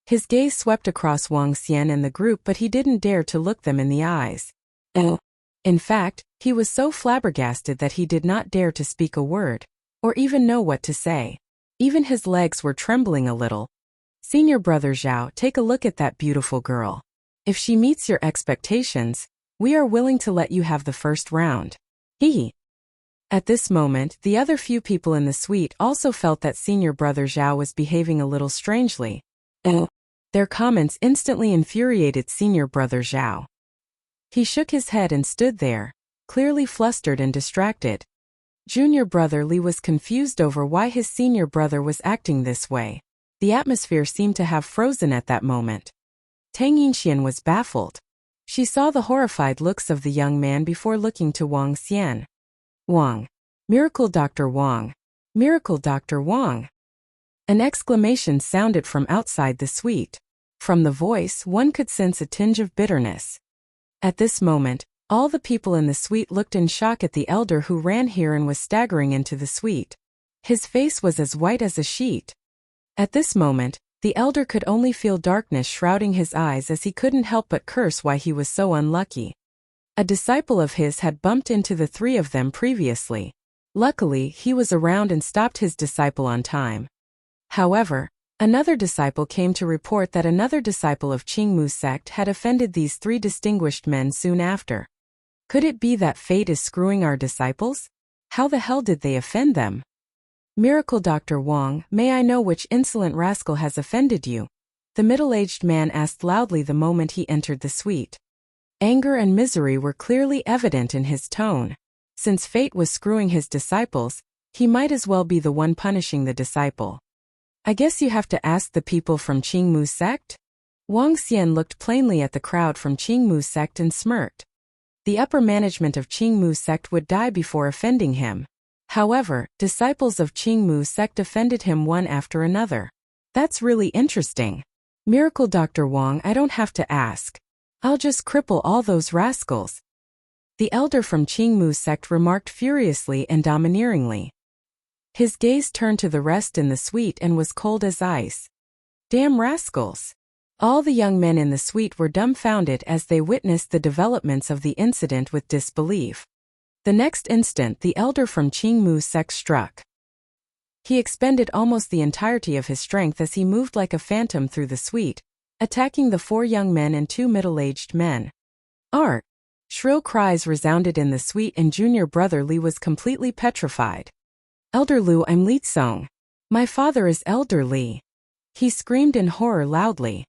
His gaze swept across Wang Xian and the group, but he didn't dare to look them in the eyes. Oh. In fact, he was so flabbergasted that he did not dare to speak a word, or even know what to say. Even his legs were trembling a little. Senior brother Zhao, take a look at that beautiful girl. If she meets your expectations, we are willing to let you have the first round. Hee. At this moment, the other few people in the suite also felt that senior brother Zhao was behaving a little strangely. Their comments instantly infuriated senior brother Zhao. He shook his head and stood there, clearly flustered and distracted. Junior brother Li was confused over why his senior brother was acting this way. The atmosphere seemed to have frozen at that moment. Tang Yinxian was baffled. She saw the horrified looks of the young man before looking to Wang Xian. Wang. Miracle Dr. Wang. Miracle Dr. Wang. An exclamation sounded from outside the suite. From the voice, one could sense a tinge of bitterness. At this moment, all the people in the suite looked in shock at the elder who ran here and was staggering into the suite. His face was as white as a sheet. At this moment, the elder could only feel darkness shrouding his eyes as he couldn't help but curse why he was so unlucky. A disciple of his had bumped into the three of them previously. Luckily, he was around and stopped his disciple on time. However, another disciple came to report that another disciple of Qingmu sect had offended these three distinguished men soon after. Could it be that fate is screwing our disciples? How the hell did they offend them? Miracle Dr. Wang, may I know which insolent rascal has offended you? The middle-aged man asked loudly the moment he entered the suite. Anger and misery were clearly evident in his tone. Since fate was screwing his disciples, he might as well be the one punishing the disciple. I guess you have to ask the people from Qingmu sect? Wang Xian looked plainly at the crowd from Qingmu sect and smirked. The upper management of Qingmu sect would die before offending him. However, disciples of Qingmu sect offended him one after another. That's really interesting. Miracle Dr. Wang, I don't have to ask. I'll just cripple all those rascals. The elder from Qingmu sect remarked furiously and domineeringly. His gaze turned to the rest in the suite and was cold as ice. Damn rascals. All the young men in the suite were dumbfounded as they witnessed the developments of the incident with disbelief. The next instant, the elder from Qingmu sect struck. He expended almost the entirety of his strength as he moved like a phantom through the suite, attacking the four young men and two middle-aged men. Art! Shrill cries resounded in the suite and junior brother Li was completely petrified. Elder Lu, I'm Li Tsong. My father is Elder Li. He screamed in horror loudly.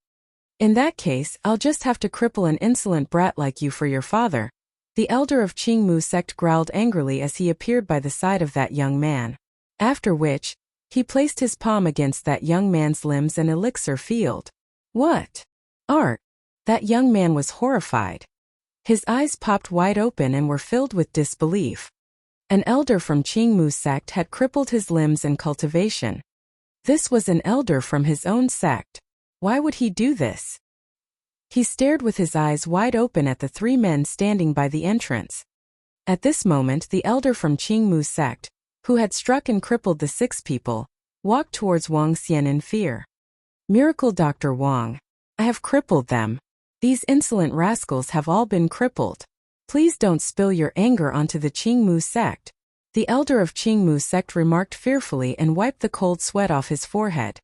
In that case, I'll just have to cripple an insolent brat like you for your father. The elder of Qingmu sect growled angrily as he appeared by the side of that young man. After which, he placed his palm against that young man's limbs and elixir field. What? Art! That young man was horrified. His eyes popped wide open and were filled with disbelief. An elder from Qingmu sect had crippled his limbs in cultivation. This was an elder from his own sect. Why would he do this? He stared with his eyes wide open at the three men standing by the entrance. At this moment, the elder from Qingmu sect, who had struck and crippled the six people, walked towards Wang Xian in fear. Miracle Dr. Wang. I have crippled them. These insolent rascals have all been crippled. Please don't spill your anger onto the Qingmu sect. The elder of Qingmu sect remarked fearfully and wiped the cold sweat off his forehead.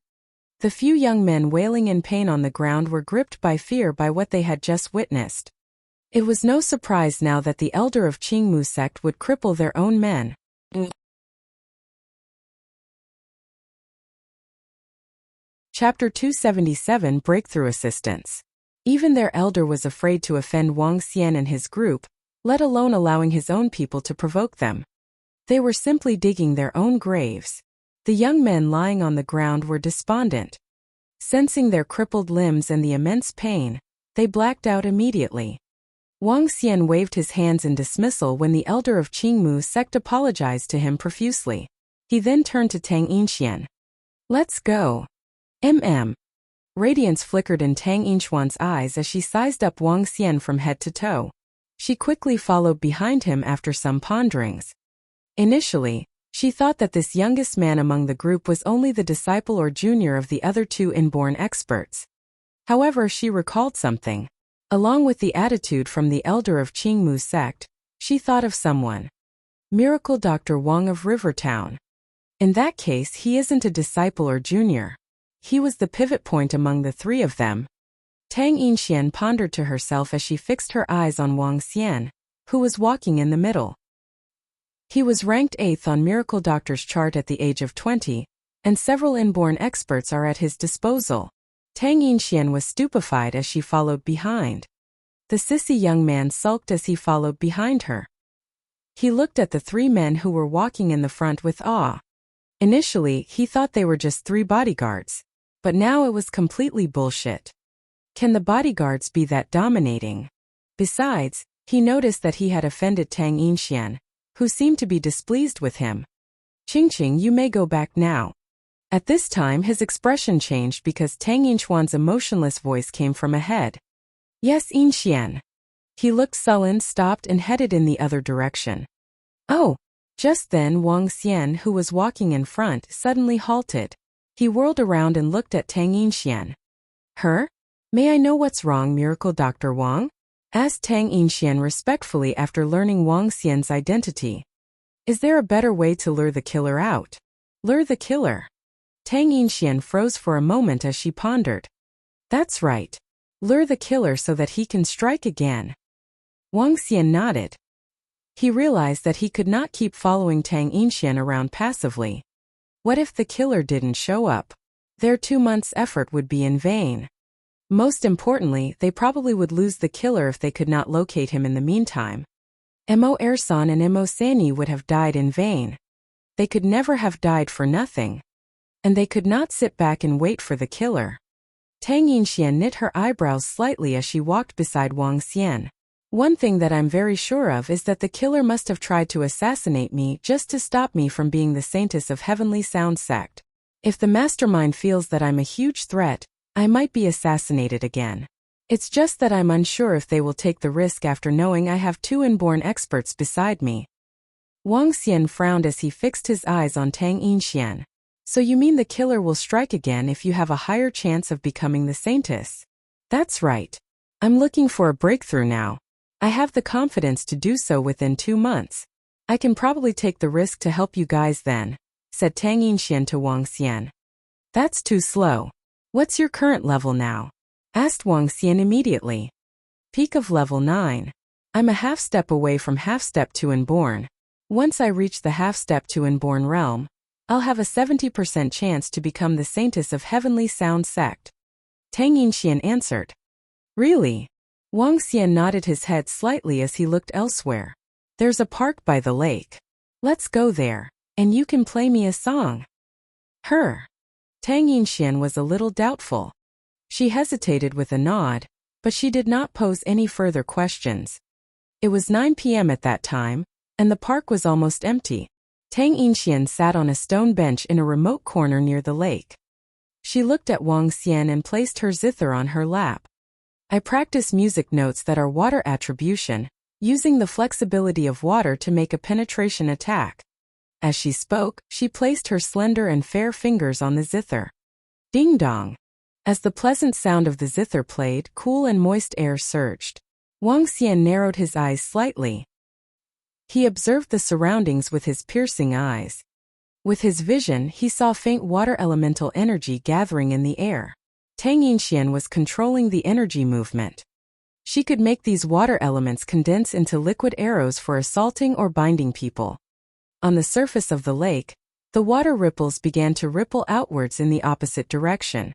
The few young men wailing in pain on the ground were gripped by fear by what they had just witnessed. It was no surprise now that the elder of Qingmu sect would cripple their own men. Chapter 277 Breakthrough Assistance. Even their elder was afraid to offend Wang Xian and his group, let alone allowing his own people to provoke them. They were simply digging their own graves. The young men lying on the ground were despondent. Sensing their crippled limbs and the immense pain, they blacked out immediately. Wang Xian waved his hands in dismissal when the elder of Qingmu sect apologized to him profusely. He then turned to Tang Yinxian. Let's go. Radiance flickered in Tang Yinxuan's eyes as she sized up Wang Xian from head to toe. She quickly followed behind him after some ponderings. Initially, she thought that this youngest man among the group was only the disciple or junior of the other two inborn experts. However, she recalled something. Along with the attitude from the elder of Qingmu sect, She thought of someone. Miracle Dr. Wang of Rivertown. In that case, he isn't a disciple or junior. He was the pivot point among the three of them. Tang Yinxian pondered to herself as she fixed her eyes on Wang Xian, who was walking in the middle. He was ranked 8th on Miracle Doctor's chart at the age of 20, and several inborn experts are at his disposal. Tang Yinxian was stupefied as she followed behind. The sissy young man sulked as he followed behind her. He looked at the three men who were walking in the front with awe. Initially, he thought they were just 3 bodyguards, but now it was completely bullshit. Can the bodyguards be that dominating? Besides, he noticed that he had offended Tang Yinxian, who seemed to be displeased with him. Qingqing, you may go back now. At this time his expression changed because Tang Yinchuan's emotionless voice came from ahead. Yes, Yinxian. He looked sullen, stopped and headed in the other direction. Oh! Just then Wang Xian, who was walking in front, suddenly halted. He whirled around and looked at Tang Yinxian. Her? May I know what's wrong, Miracle Dr. Wang? Asked Tang Yinxian respectfully after learning Wang Xian's identity. Is there a better way to lure the killer out? Lure the killer? Tang Yinxian froze for a moment as she pondered. That's right. Lure the killer so that he can strike again. Wang Xian nodded. He realized that he could not keep following Tang Yinxian around passively. What if the killer didn't show up? Their 2 months' effort would be in vain. Most importantly, they probably would lose the killer if they could not locate him in the meantime. Mo Ersan and Mo Sanyi would have died in vain. They could never have died for nothing. And they could not sit back and wait for the killer. Tang Yinxian knit her eyebrows slightly as she walked beside Wang Xian. One thing that I'm very sure of is that the killer must have tried to assassinate me just to stop me from being the saintess of Heavenly Sound sect. If the mastermind feels that I'm a huge threat, I might be assassinated again. It's just that I'm unsure if they will take the risk after knowing I have 2 inborn experts beside me. Wang Xian frowned as he fixed his eyes on Tang Yinxian. So you mean the killer will strike again if you have a higher chance of becoming the saintess? That's right. I'm looking for a breakthrough now. I have the confidence to do so within 2 months. I can probably take the risk to help you guys then, said Tang Yinxian to Wang Xian. That's too slow. What's your current level now? Asked Wang Xian immediately. Peak of level 9. I'm a half step away from half step 2 inborn. Once I reach the half step 2 inborn realm, I'll have a 70% chance to become the saintess of Heavenly Sound sect. Tang Yinxian answered. Really? Wang Xian nodded his head slightly as he looked elsewhere. There's a park by the lake. Let's go there, and you can play me a song. Her. Tang Yinxian was a little doubtful. She hesitated with a nod, but she did not pose any further questions. It was 9 p.m. at that time, and the park was almost empty. Tang Yinxian sat on a stone bench in a remote corner near the lake. She looked at Wang Xian and placed her zither on her lap. I practice music notes that are water attribution, using the flexibility of water to make a penetration attack. As she spoke, she placed her slender and fair fingers on the zither. Ding dong! As the pleasant sound of the zither played, cool and moist air surged. Wang Xian narrowed his eyes slightly. He observed the surroundings with his piercing eyes. With his vision, he saw faint water elemental energy gathering in the air. Tang Yinxian was controlling the energy movement. She could make these water elements condense into liquid arrows for assaulting or binding people. On the surface of the lake, the water ripples began to ripple outwards in the opposite direction.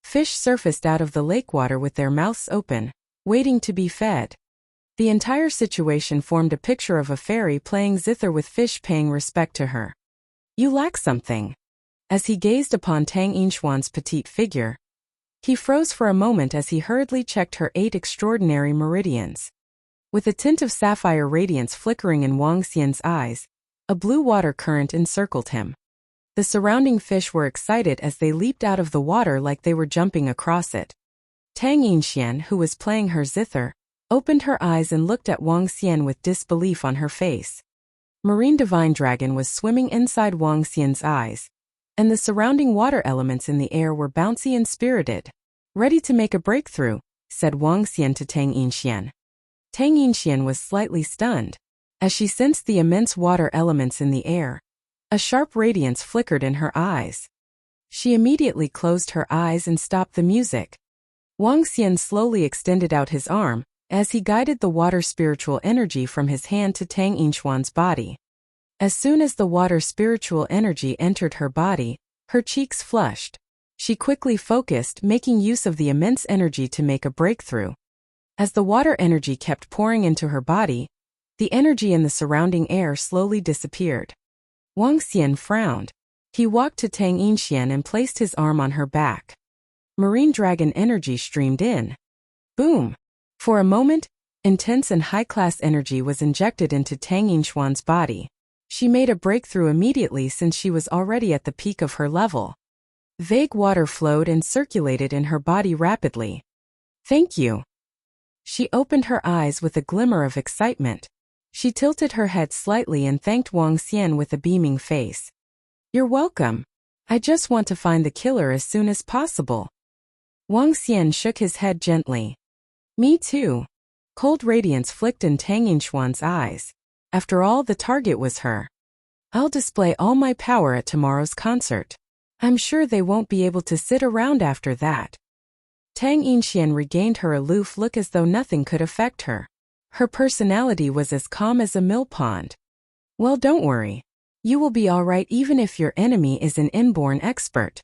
Fish surfaced out of the lake water with their mouths open, waiting to be fed. The entire situation formed a picture of a fairy playing zither with fish paying respect to her. You lack something. As he gazed upon Tang Yinchuan's petite figure, he froze for a moment as he hurriedly checked her 8 extraordinary meridians. With a tint of sapphire radiance flickering in Wang Xian's eyes, a blue water current encircled him. The surrounding fish were excited as they leaped out of the water like they were jumping across it. Tang Yinxian, who was playing her zither, opened her eyes and looked at Wang Xian with disbelief on her face. Marine Divine Dragon was swimming inside Wang Xian's eyes, and the surrounding water elements in the air were bouncy and spirited. Ready to make a breakthrough, said Wang Xian to Tang Yinxian. Tang Yinxian was slightly stunned. As she sensed the immense water elements in the air, a sharp radiance flickered in her eyes. She immediately closed her eyes and stopped the music. Wang Xian slowly extended out his arm, as he guided the water spiritual energy from his hand to Tang Yinchuan's body. As soon as the water spiritual energy entered her body, her cheeks flushed. She quickly focused, making use of the immense energy to make a breakthrough. As the water energy kept pouring into her body, the energy in the surrounding air slowly disappeared. Wang Xian frowned. He walked to Tang Yinxian and placed his arm on her back. Marine dragon energy streamed in. Boom! For a moment, intense and high-class energy was injected into Tang Yinchuan's body. She made a breakthrough immediately since she was already at the peak of her level. Vague water flowed and circulated in her body rapidly. Thank you. She opened her eyes with a glimmer of excitement. She tilted her head slightly and thanked Wang Xian with a beaming face. You're welcome. I just want to find the killer as soon as possible. Wang Xian shook his head gently. Me too. Cold radiance flicked in Tang Yinchuan's eyes. After all, the target was her. I'll display all my power at tomorrow's concert. I'm sure they won't be able to sit around after that. Tang Yinxian regained her aloof look as though nothing could affect her. Her personality was as calm as a mill pond. Well, don't worry. You will be all right even if your enemy is an inborn expert.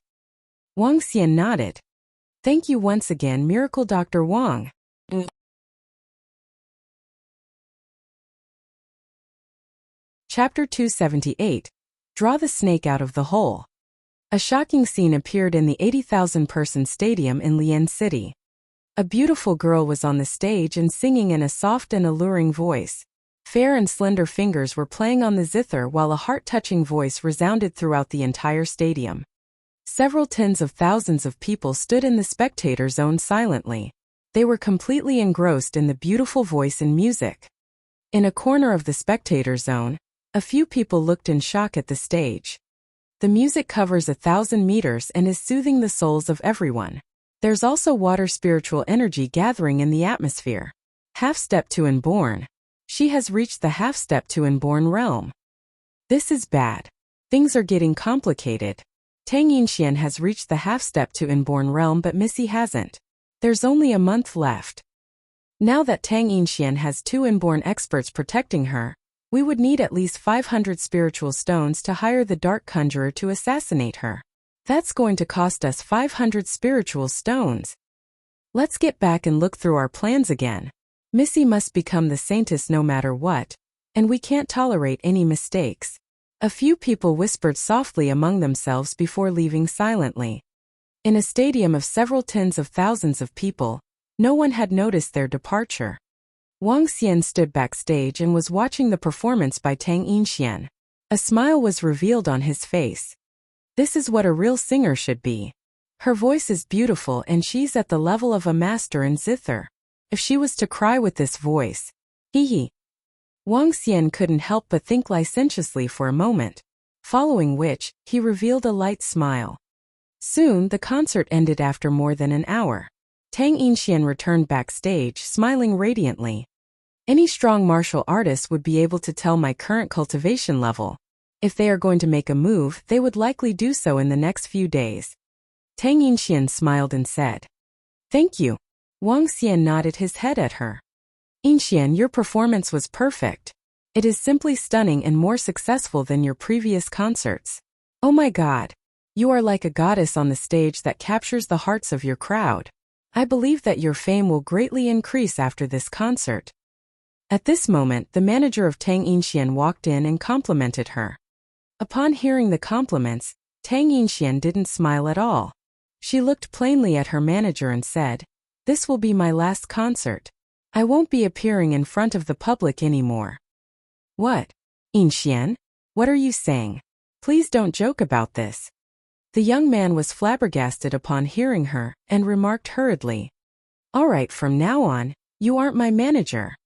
Wang Xian nodded. Thank you once again, Miracle Dr. Wang. Chapter 278. Draw the snake out of the hole. A shocking scene appeared in the 80,000-person stadium in Lian City. A beautiful girl was on the stage and singing in a soft and alluring voice. Fair and slender fingers were playing on the zither while a heart-touching voice resounded throughout the entire stadium. Several tens of thousands of people stood in the spectator zone silently. They were completely engrossed in the beautiful voice and music. In a corner of the spectator zone, a few people looked in shock at the stage. The music covers 1,000 meters and is soothing the souls of everyone. There's also water spiritual energy gathering in the atmosphere. Half-step to inborn. She has reached the half-step to inborn realm. This is bad. Things are getting complicated. Tang Yinxian has reached the half-step to inborn realm but Missy hasn't. There's only a month left. Now that Tang Yinxian has 2 inborn experts protecting her, we would need at least 500 spiritual stones to hire the dark conjurer to assassinate her. That's going to cost us 500 spiritual stones. Let's get back and look through our plans again. Missy must become the saintess no matter what, and we can't tolerate any mistakes. A few people whispered softly among themselves before leaving silently. In a stadium of several tens of thousands of people, no one had noticed their departure. Wang Xian stood backstage and was watching the performance by Tang Yinxian. A smile was revealed on his face. This is what a real singer should be. Her voice is beautiful and she's at the level of a master in zither. If she was to cry with this voice. Hee. Wang Xian couldn't help but think licentiously for a moment, following which, he revealed a light smile. Soon, the concert ended after more than an hour. Tang Yinxian returned backstage, smiling radiantly. Any strong martial artist would be able to tell my current cultivation level. If they are going to make a move, they would likely do so in the next few days. Tang Yinxian smiled and said, Thank you. Wang Xian nodded his head at her. Yinxian, your performance was perfect. It is simply stunning and more successful than your previous concerts. Oh my God. You are like a goddess on the stage that captures the hearts of your crowd. I believe that your fame will greatly increase after this concert. At this moment, the manager of Tang Yinxian walked in and complimented her. Upon hearing the compliments, Tang Yinxian didn't smile at all. She looked plainly at her manager and said, This will be my last concert. I won't be appearing in front of the public anymore. What? Yinxian? What are you saying? Please don't joke about this. The young man was flabbergasted upon hearing her and remarked hurriedly, All right, from now on, you aren't my manager.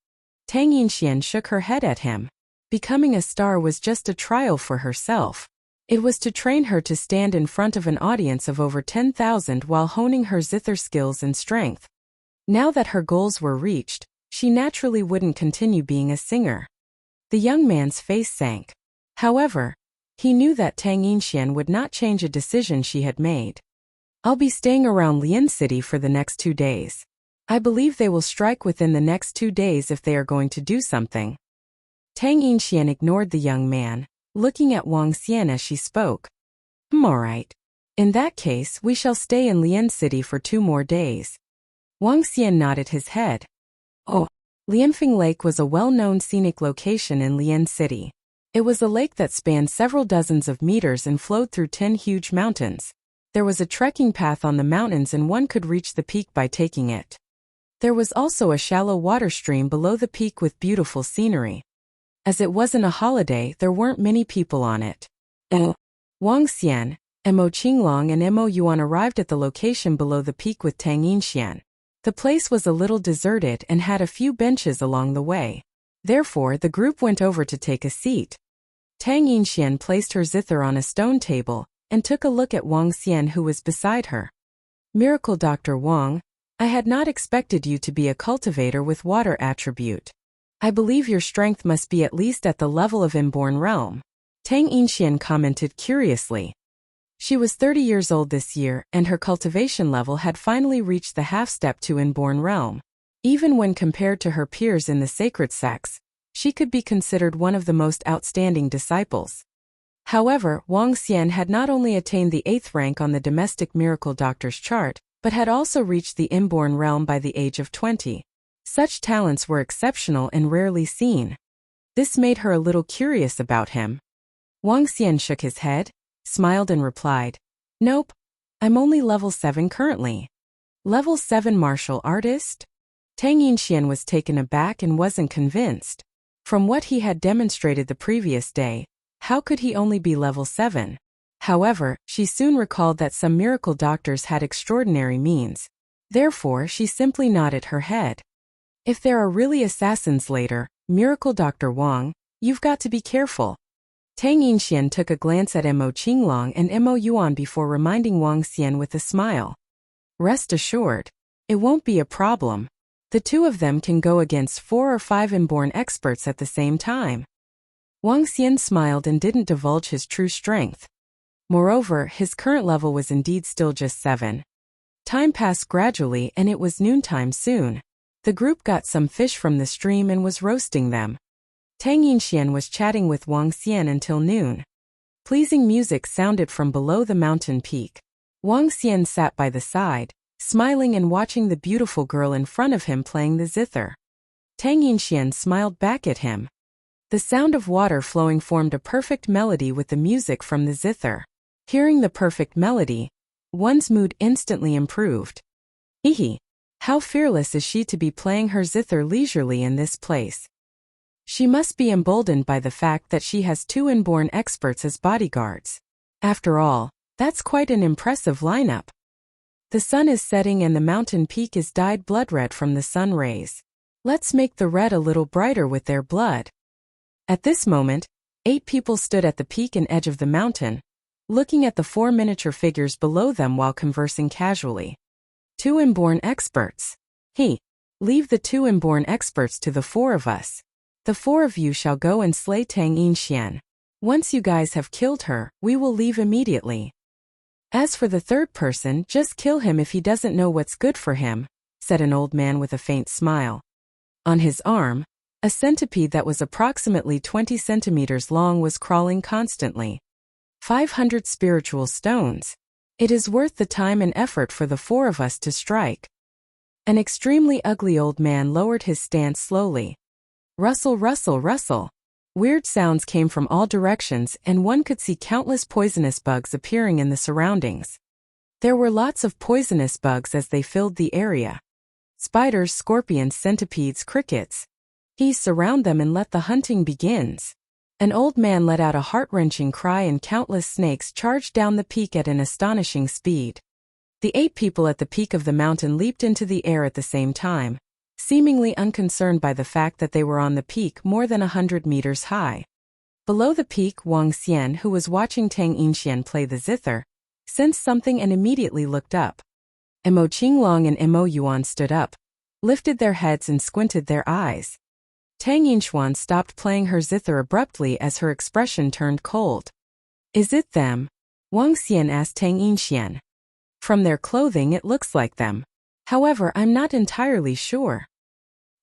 Tang Yinxian shook her head at him. Becoming a star was just a trial for herself. It was to train her to stand in front of an audience of over 10,000 while honing her zither skills and strength. Now that her goals were reached, she naturally wouldn't continue being a singer. The young man's face sank. However, he knew that Tang Yinxian would not change a decision she had made. I'll be staying around Lian City for the next 2 days. I believe they will strike within the next 2 days if they are going to do something. Tang Yinxian ignored the young man, looking at Wang Xian as she spoke. Alright. In that case, we shall stay in Lian City for 2 more days. Wang Xian nodded his head. Oh, Lianfeng Lake was a well-known scenic location in Lian City. It was a lake that spanned several dozens of meters and flowed through 10 huge mountains. There was a trekking path on the mountains and one could reach the peak by taking it. There was also a shallow water stream below the peak with beautiful scenery. As it wasn't a holiday, there weren't many people on it. Wang Xian, Mo Qinglong and Mo Yuan arrived at the location below the peak with Tang Yinxian. The place was a little deserted and had a few benches along the way. Therefore, the group went over to take a seat. Tang Yinxian placed her zither on a stone table and took a look at Wang Xian who was beside her. Miracle Dr. Wang, I had not expected you to be a cultivator with water attribute. I believe your strength must be at least at the level of Inborn Realm. Tang Yinxian commented curiously. She was 30 years old this year and her cultivation level had finally reached the half-step to Inborn Realm. Even when compared to her peers in the sacred sects, she could be considered one of the most outstanding disciples. However, Wang Xian had not only attained the 8th rank on the domestic miracle doctor's chart, but had also reached the Inborn Realm by the age of 20. Such talents were exceptional and rarely seen. This made her a little curious about him. Wang Xian shook his head, smiled and replied, Nope, I'm only level 7 currently. Level 7 martial artist? Tang Yinxian was taken aback and wasn't convinced. From what he had demonstrated the previous day, how could he only be level 7? However, she soon recalled that some miracle doctors had extraordinary means. Therefore, she simply nodded her head. If there are really assassins later, Miracle Dr. Wang, you've got to be careful. Tang Yinxian took a glance at Mo Qinglong and Mo Yuan before reminding Wang Xian with a smile. Rest assured, it won't be a problem. The 2 of them can go against 4 or 5 inborn experts at the same time. Wang Xian smiled and didn't divulge his true strength. Moreover, his current level was indeed still just 7. Time passed gradually and it was noontime soon. The group got some fish from the stream and was roasting them. Tang Yinxian was chatting with Wang Xian until noon. Pleasing music sounded from below the mountain peak. Wang Xian sat by the side, smiling and watching the beautiful girl in front of him playing the zither. Tang Yinxian smiled back at him. The sound of water flowing formed a perfect melody with the music from the zither. Hearing the perfect melody, one's mood instantly improved. Hehe. How fearless is she to be playing her zither leisurely in this place. She must be emboldened by the fact that she has 2 inborn experts as bodyguards. After all, that's quite an impressive lineup. The sun is setting and the mountain peak is dyed blood red from the sun rays. Let's make the red a little brighter with their blood. At this moment, 8 people stood at the peak and edge of the mountain, looking at the 4 miniature figures below them while conversing casually. 2 inborn experts. Leave the 2 inborn experts to the 4 of us. The 4 of you shall go and slay Tang Yinxian. Once you guys have killed her, we will leave immediately. As for the 3rd person, just kill him if he doesn't know what's good for him, said an old man with a faint smile. On his arm, a centipede that was approximately 20 centimeters long was crawling constantly. 500 spiritual stones. It is worth the time and effort for the 4 of us to strike. An extremely ugly old man lowered his stance slowly. Rustle, rustle, rustle. Weird sounds came from all directions and one could see countless poisonous bugs appearing in the surroundings. There were lots of poisonous bugs as they filled the area. Spiders, scorpions, centipedes, crickets. Surround them and let the hunting begins. An old man let out a heart-wrenching cry and countless snakes charged down the peak at an astonishing speed. The 8 people at the peak of the mountain leaped into the air at the same time, seemingly unconcerned by the fact that they were on the peak more than 100 meters high. Below the peak, Wang Xian, who was watching Tang Yinxian play the zither, sensed something and immediately looked up. Mo Qinglong and Mo Yuan stood up, lifted their heads and squinted their eyes. Tang Yinxuan stopped playing her zither abruptly as her expression turned cold. Is it them? Wang Xian asked Tang Yinxian. From their clothing it looks like them. However, I'm not entirely sure.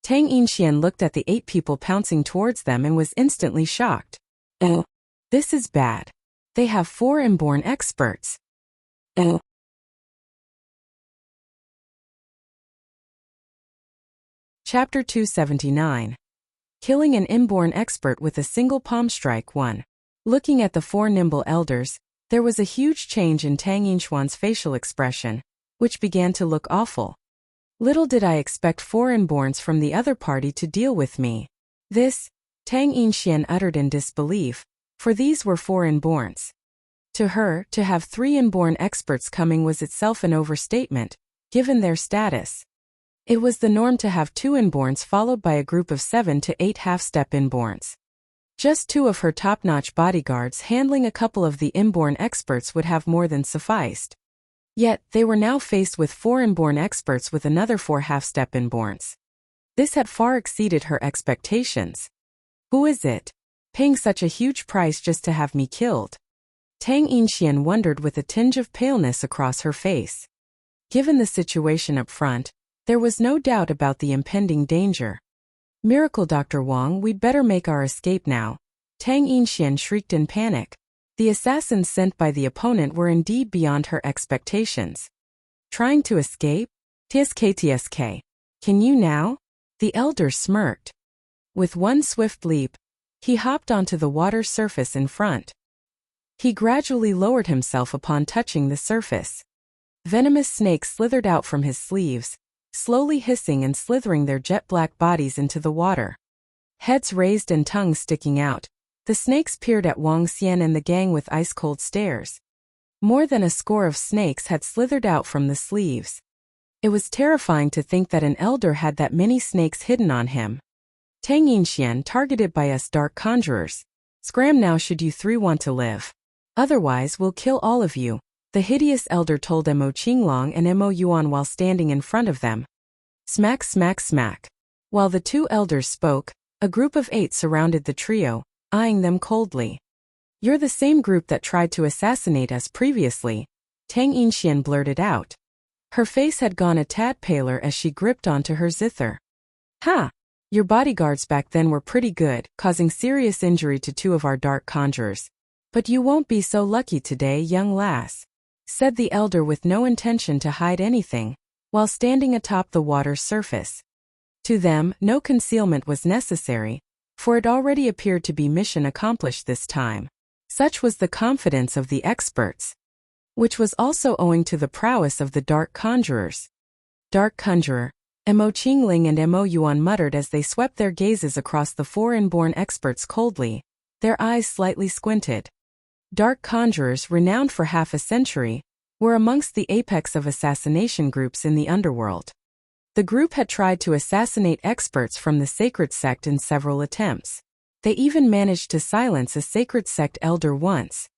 Tang Yinxian looked at the 8 people pouncing towards them and was instantly shocked. Oh, this is bad. They have 4 inborn experts. Oh. Chapter 279. Killing an inborn expert with a single palm strike 1. Looking at the 4 nimble elders, there was a huge change in Tang Yinxuan's facial expression, which began to look awful. Little did I expect 4 inborns from the other party to deal with me. This, Tang Yinxian uttered in disbelief, for these were 4 inborns. To her, to have 3 inborn experts coming was itself an overstatement, given their status. It was the norm to have 2 inborns followed by a group of 7 to 8 half-step inborns. Just 2 of her top-notch bodyguards handling a couple of the inborn experts would have more than sufficed. Yet, they were now faced with 4 inborn experts with another 4 half-step inborns. This had far exceeded her expectations. Who is it? Paying such a huge price just to have me killed? Tang Yinxian wondered with a tinge of paleness across her face. Given the situation up front, there was no doubt about the impending danger. Miracle Dr. Wang, we'd better make our escape now. Tang Yinxian shrieked in panic. The assassins sent by the opponent were indeed beyond her expectations. Trying to escape? TSK. Can you now? The elder smirked. With one swift leap, he hopped onto the water surface in front. He gradually lowered himself upon touching the surface. Venomous snakes slithered out from his sleeves, slowly hissing and slithering their jet-black bodies into the water. Heads raised and tongues sticking out, the snakes peered at Wang Xian and the gang with ice-cold stares. More than a score of snakes had slithered out from the sleeves. It was terrifying to think that an elder had that many snakes hidden on him. Tang Yinxian, targeted by us dark conjurers. Scram now should you 3 want to live. Otherwise we'll kill all of you, the hideous elder told Mo Qinglong and Mo Yuan while standing in front of them. Smack, smack, smack. While the 2 elders spoke, a group of 8 surrounded the trio, eyeing them coldly. You're the same group that tried to assassinate us previously, Tang Yinxian blurted out. Her face had gone a tad paler as she gripped onto her zither. Ha! Your bodyguards back then were pretty good, causing serious injury to 2 of our dark conjurers. But you won't be so lucky today, young lass, said the elder with no intention to hide anything, while standing atop the water's surface. To them, no concealment was necessary, for it already appeared to be mission accomplished this time. Such was the confidence of the experts, which was also owing to the prowess of the dark conjurers. Dark conjurer, Mo Qingling and Mo Yuan muttered as they swept their gazes across the 4 inborn experts coldly, their eyes slightly squinted. Dark conjurers, renowned for half a century, were amongst the apex of assassination groups in the underworld. The group had tried to assassinate experts from the sacred sect in several attempts. They even managed to silence a sacred sect elder once.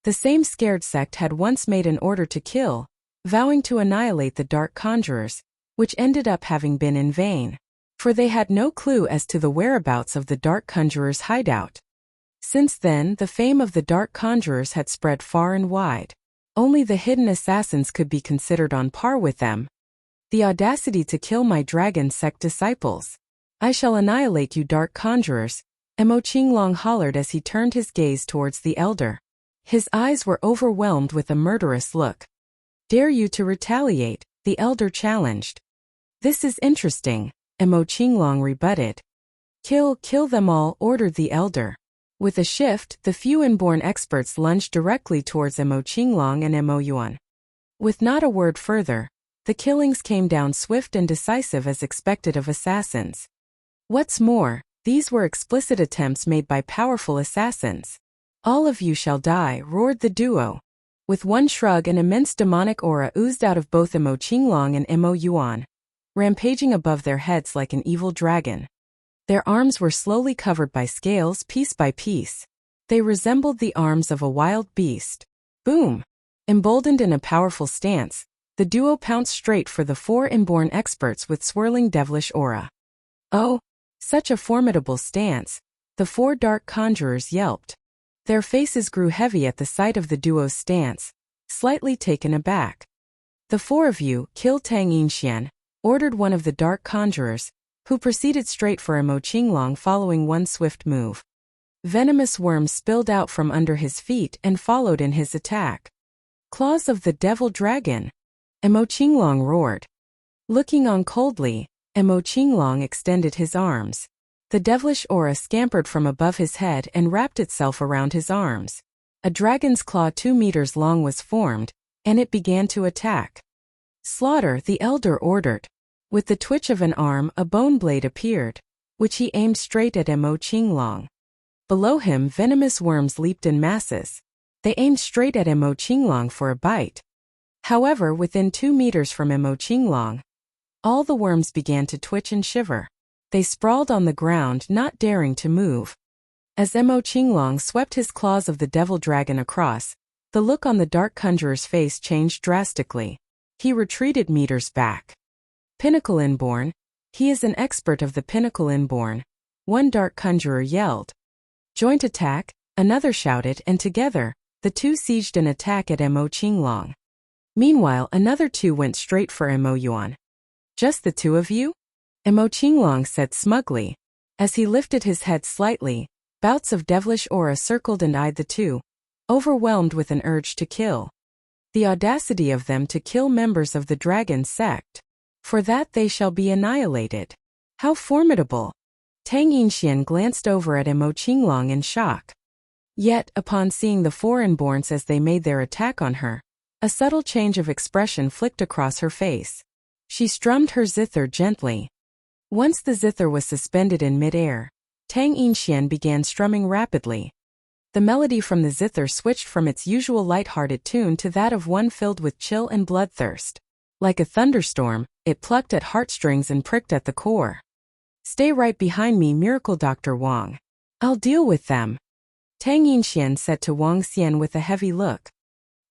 The same scared sect had once made an order to kill, vowing to annihilate the dark conjurers, which ended up having been in vain, for they had no clue as to the whereabouts of the dark conjurers' hideout. Since then, the fame of the dark conjurers had spread far and wide. Only the hidden assassins could be considered on par with them. The audacity to kill my dragon sect disciples. I shall annihilate you dark conjurers, Mo Qinglong hollered as he turned his gaze towards the elder. His eyes were overwhelmed with a murderous look. Dare you to retaliate, the elder challenged. This is interesting, Mo Qinglong rebutted. Kill them all, ordered the elder. With a shift, the few inborn experts lunged directly towards Mo Qinglong and Mo Yuan. With not a word further, the killings came down swift and decisive as expected of assassins. What's more, these were explicit attempts made by powerful assassins. All of you shall die, roared the duo. With one shrug, an immense demonic aura oozed out of both Mo Qinglong and Mo Yuan, rampaging above their heads like an evil dragon. Their arms were slowly covered by scales piece by piece. They resembled the arms of a wild beast. Boom! Emboldened in a powerful stance, the duo pounced straight for the 4 inborn experts with swirling devilish aura. Oh! Such a formidable stance, the 4 dark conjurers yelped. Their faces grew heavy at the sight of the duo's stance, slightly taken aback. "The 4 of you, kill Tang Yinxian," ordered one of the dark conjurers, who proceeded straight for Emo Qinglong following one swift move. Venomous worms spilled out from under his feet and followed in his attack. "Claws of the devil dragon!" Emo Qinglong roared. Looking on coldly, Emo Qinglong extended his arms. The devilish aura scampered from above his head and wrapped itself around his arms. A dragon's claw 2 meters long was formed, and it began to attack. "Slaughter," the elder ordered. With the twitch of an arm, a bone blade appeared, which he aimed straight at Emo Qinglong. Below him, venomous worms leaped in masses. They aimed straight at Emo Qinglong for a bite. However, within 2 meters from Emo Qinglong, all the worms began to twitch and shiver. They sprawled on the ground, not daring to move. As Emo Qinglong swept his claws of the devil dragon across, the look on the dark conjurer's face changed drastically. He retreated meters back. "Pinnacle Inborn, he is an expert of the Pinnacle Inborn," one dark conjurer yelled. "Joint attack," another shouted, and together, the two sieged an attack at Emo Qinglong. Meanwhile, another 2 went straight for Emo Yuan. "Just the 2 of you?" Emo Qinglong said smugly. As he lifted his head slightly, bouts of devilish aura circled and eyed the 2, overwhelmed with an urge to kill. The audacity of them to kill members of the dragon sect. For that they shall be annihilated. How formidable! Tang Yinxian glanced over at Emo Qinglong in shock. Yet, upon seeing the 4 inborns as they made their attack on her, a subtle change of expression flicked across her face. She strummed her zither gently. Once the zither was suspended in mid-air, Tang Yinxian began strumming rapidly. The melody from the zither switched from its usual light-hearted tune to that of one filled with chill and bloodthirst. Like a thunderstorm, it plucked at heartstrings and pricked at the core. "Stay right behind me, Miracle Dr. Wang. I'll deal with them," Tang Yinxian said to Wang Xian with a heavy look.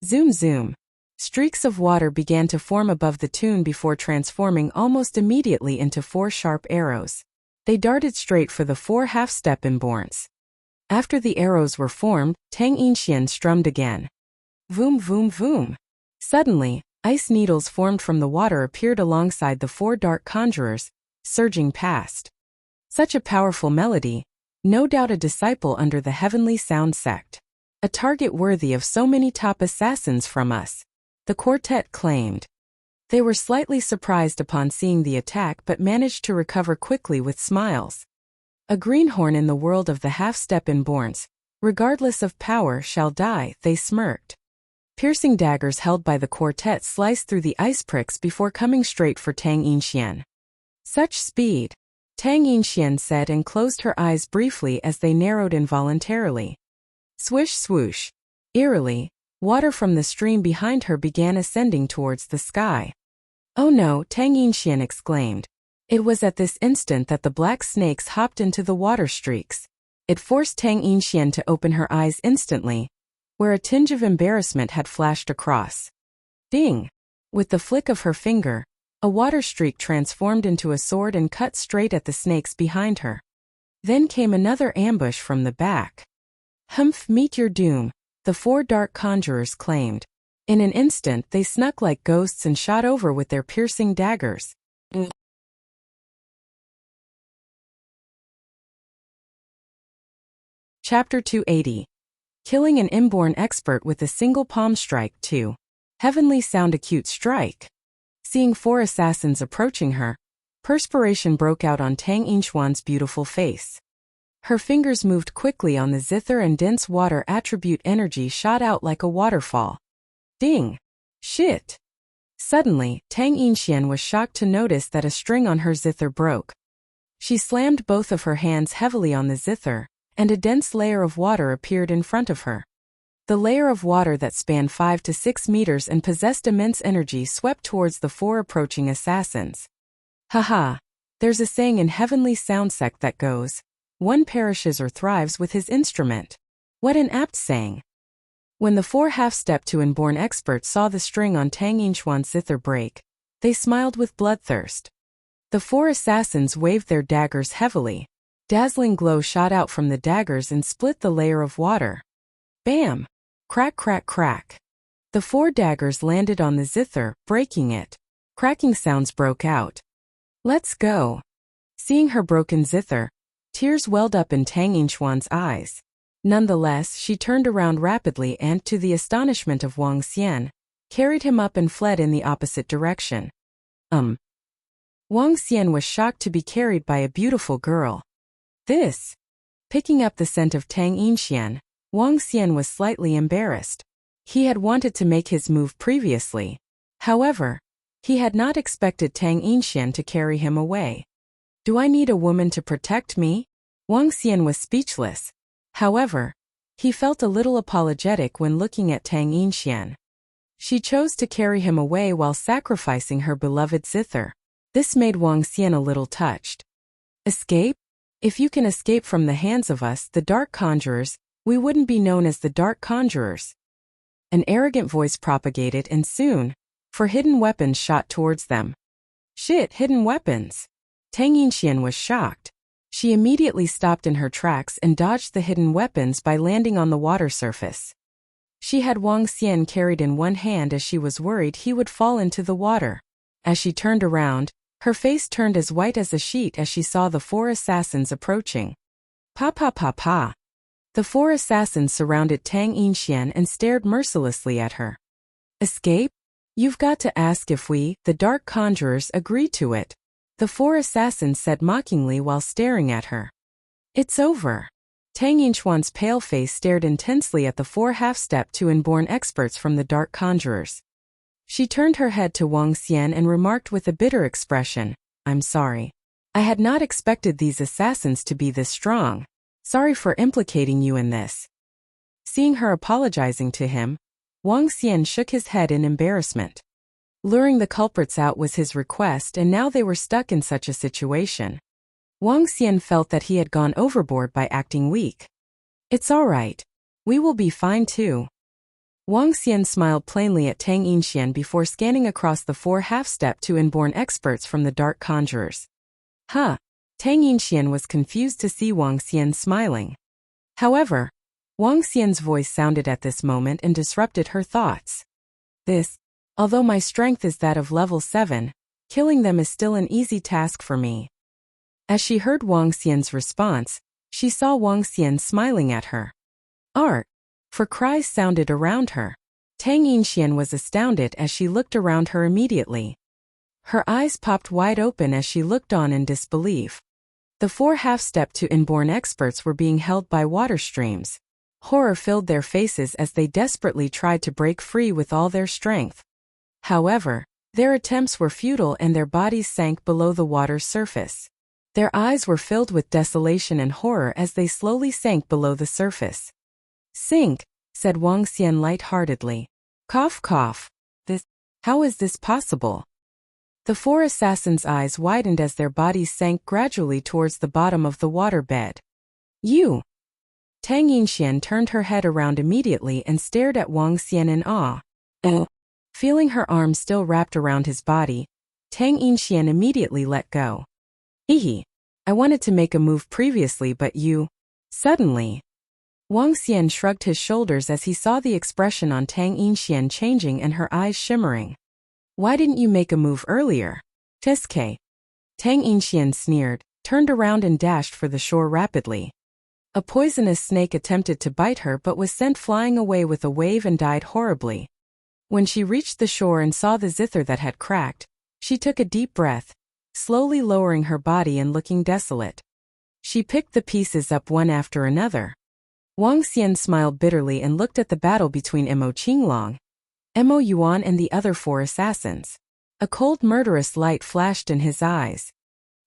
Zoom zoom. Streaks of water began to form above the tune before transforming almost immediately into 4 sharp arrows. They darted straight for the 4 half-step inborns. After the arrows were formed, Tang Yinxian strummed again. Voom voom voom. Suddenly, ice needles formed from the water appeared alongside the 4 dark conjurers, surging past. Such a powerful melody, no doubt a disciple under the Heavenly Sound sect. A target worthy of so many top assassins from us, the quartet claimed. They were slightly surprised upon seeing the attack but managed to recover quickly with smiles. A greenhorn in the world of the half-step inborns, regardless of power, shall die, they smirked. Piercing daggers held by the quartet sliced through the ice pricks before coming straight for Tang Yinxian. "Such speed," Tang Yinxian said and closed her eyes briefly as they narrowed involuntarily. Swish swoosh. Eerily, water from the stream behind her began ascending towards the sky. "Oh no," Tang Yinxian exclaimed. It was at this instant that the black snakes hopped into the water streaks. It forced Tang Yinxian to open her eyes instantly, where a tinge of embarrassment had flashed across. Ding! With the flick of her finger, a water streak transformed into a sword and cut straight at the snakes behind her. Then came another ambush from the back. "Humph, meet your doom," the 4 dark conjurers claimed. In an instant they snuck like ghosts and shot over with their piercing daggers. Chapter 280. Killing an inborn expert with a single palm strike 2. Heavenly Sound acute strike. Seeing 4 assassins approaching her, perspiration broke out on Tang Yinxian's beautiful face. Her fingers moved quickly on the zither and dense water attribute energy shot out like a waterfall. Ding! Shit! Suddenly, Tang Yinxian was shocked to notice that a string on her zither broke. She slammed both of her hands heavily on the zither, and a dense layer of water appeared in front of her. The layer of water that spanned 5 to 6 meters and possessed immense energy swept towards the 4 approaching assassins. Haha! There's a saying in Heavenly Sound sect that goes, "One perishes or thrives with his instrument." What an apt saying. When the 4 half-step to inborn experts saw the string on Tang Yinxian's zither break, they smiled with bloodthirst. The 4 assassins waved their daggers heavily. Dazzling glow shot out from the daggers and split the layer of water. Bam! Crack, crack, crack. The 4 daggers landed on the zither, breaking it. Cracking sounds broke out. Let's go. Seeing her broken zither, tears welled up in Tang Yinchuan's eyes. Nonetheless, she turned around rapidly and, to the astonishment of Wang Xian, carried him up and fled in the opposite direction. Wang Xian was shocked to be carried by a beautiful girl. Picking up the scent of Tang Yinxian, Wang Xian was slightly embarrassed. He had wanted to make his move previously. However, he had not expected Tang Yinxian to carry him away. Do I need a woman to protect me? Wang Xian was speechless. However, he felt a little apologetic when looking at Tang Yinxian. She chose to carry him away while sacrificing her beloved zither. This made Wang Xian a little touched. Escape? If you can escape from the hands of us, the Dark Conjurers, we wouldn't be known as the Dark Conjurers. An arrogant voice propagated and soon, 4 hidden weapons shot towards them. Shit, hidden weapons! Tang Yinxian was shocked. She immediately stopped in her tracks and dodged the hidden weapons by landing on the water surface. She had Wang Xian carried in one hand as she was worried he would fall into the water. As she turned around, her face turned as white as a sheet as she saw the 4 assassins approaching. Pa pa pa pa. The 4 assassins surrounded Tang Yinxian and stared mercilessly at her. Escape? You've got to ask if we, the Dark Conjurers, agree to it. The 4 assassins said mockingly while staring at her. It's over. Tang Yinchuan's pale face stared intensely at the 4 half-step to inborn experts from the Dark Conjurers. She turned her head to Wang Xian and remarked with a bitter expression, I'm sorry. I had not expected these assassins to be this strong. Sorry for implicating you in this. Seeing her apologizing to him, Wang Xian shook his head in embarrassment. Luring the culprits out was his request, and now they were stuck in such a situation. Wang Xian felt that he had gone overboard by acting weak. It's all right. We will be fine too. Wang Xian smiled plainly at Tang Yinxian before scanning across the 4 half-step to inborn experts from the Dark Conjurers. Huh. Tang Yinxian was confused to see Wang Xian smiling. However, Wang Xian's voice sounded at this moment and disrupted her thoughts. Although my strength is that of level 7, killing them is still an easy task for me. As she heard Wang Xian's response, she saw Wang Xian smiling at her. Art! For cries sounded around her. Tang Yinxian was astounded as she looked around her immediately. Her eyes popped wide open as she looked on in disbelief. The 4 half-step to inborn experts were being held by water streams. Horror filled their faces as they desperately tried to break free with all their strength. However, their attempts were futile and their bodies sank below the water's surface. Their eyes were filled with desolation and horror as they slowly sank below the surface. Sink, said Wang Xian light-heartedly. Cough cough. How is this possible? The 4 assassins' eyes widened as their bodies sank gradually towards the bottom of the water bed. You! Tang Yinxian turned her head around immediately and stared at Wang Xian in awe. Feeling her arms still wrapped around his body, Tang Yinxian immediately let go. I wanted to make a move previously but you... Suddenly, Wang Xian shrugged his shoulders as he saw the expression on Tang Yinxian changing and her eyes shimmering. Why didn't you make a move earlier? Tang Yinxian sneered, turned around and dashed for the shore rapidly. A poisonous snake attempted to bite her but was sent flying away with a wave and died horribly. When she reached the shore and saw the zither that had cracked, she took a deep breath, slowly lowering her body and looking desolate. She picked the pieces up one after another. Wang Xian smiled bitterly and looked at the battle between Mo Qinglong, Mo Yuan and the other 4 assassins. A cold murderous light flashed in his eyes.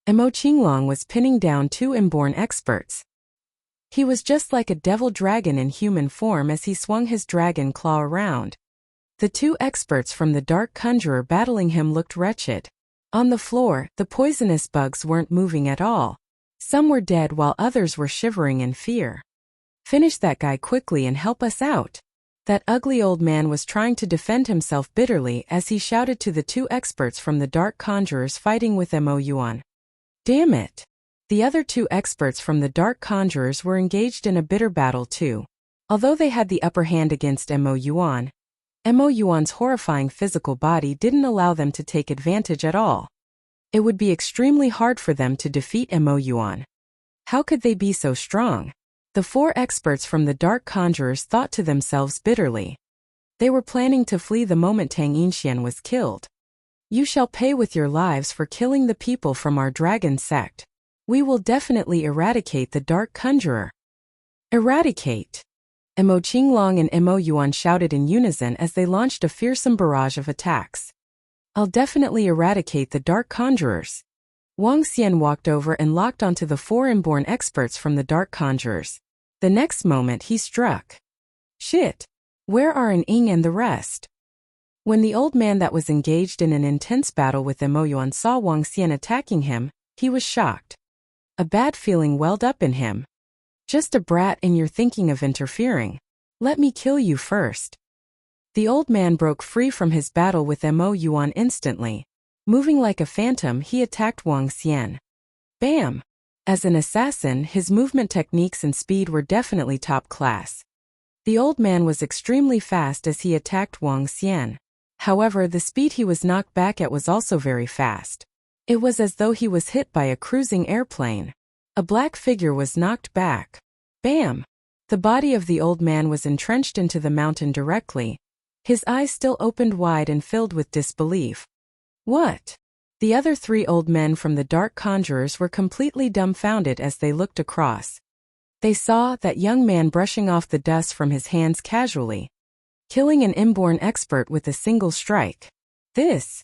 Mo Qinglong was pinning down 2 inborn experts. He was just like a devil dragon in human form as he swung his dragon claw around. The 2 experts from the Dark Conjurer battling him looked wretched. On the floor, the poisonous bugs weren't moving at all. Some were dead while others were shivering in fear. Finish that guy quickly and help us out. That ugly old man was trying to defend himself bitterly as he shouted to the two experts from the dark conjurers fighting with Mo Yuan. Damn it! The other two experts from the dark conjurers were engaged in a bitter battle too. Although they had the upper hand against Mo Yuan's horrifying physical body didn't allow them to take advantage at all. It would be extremely hard for them to defeat Mo Yuan. How could they be so strong? The four experts from the dark conjurers thought to themselves bitterly. They were planning to flee the moment Tang Yinxian was killed. You shall pay with your lives for killing the people from our dragon sect. We will definitely eradicate the dark conjurer. Eradicate! Mo Qinglong and Mo Yuan shouted in unison as they launched a fearsome barrage of attacks. I'll definitely eradicate the dark conjurers. Wang Xian walked over and locked onto the four inborn experts from the dark conjurers. The next moment he struck. Shit! Where are An Ying and the rest? When the old man that was engaged in an intense battle with Mo Yuan saw Wang Xian attacking him, he was shocked. A bad feeling welled up in him. Just a brat and you're thinking of interfering. Let me kill you first. The old man broke free from his battle with Mo Yuan instantly. Moving like a phantom, he attacked Wang Xian. Bam! As an assassin, his movement techniques and speed were definitely top class. The old man was extremely fast as he attacked Wang Xian. However, the speed he was knocked back at was also very fast. It was as though he was hit by a cruising airplane. A black figure was knocked back. Bam! The body of the old man was entrenched into the mountain directly. His eyes still opened wide and filled with disbelief. What? The other three old men from the dark conjurers were completely dumbfounded as they looked across. They saw that young man brushing off the dust from his hands casually, killing an inborn expert with a single strike. This.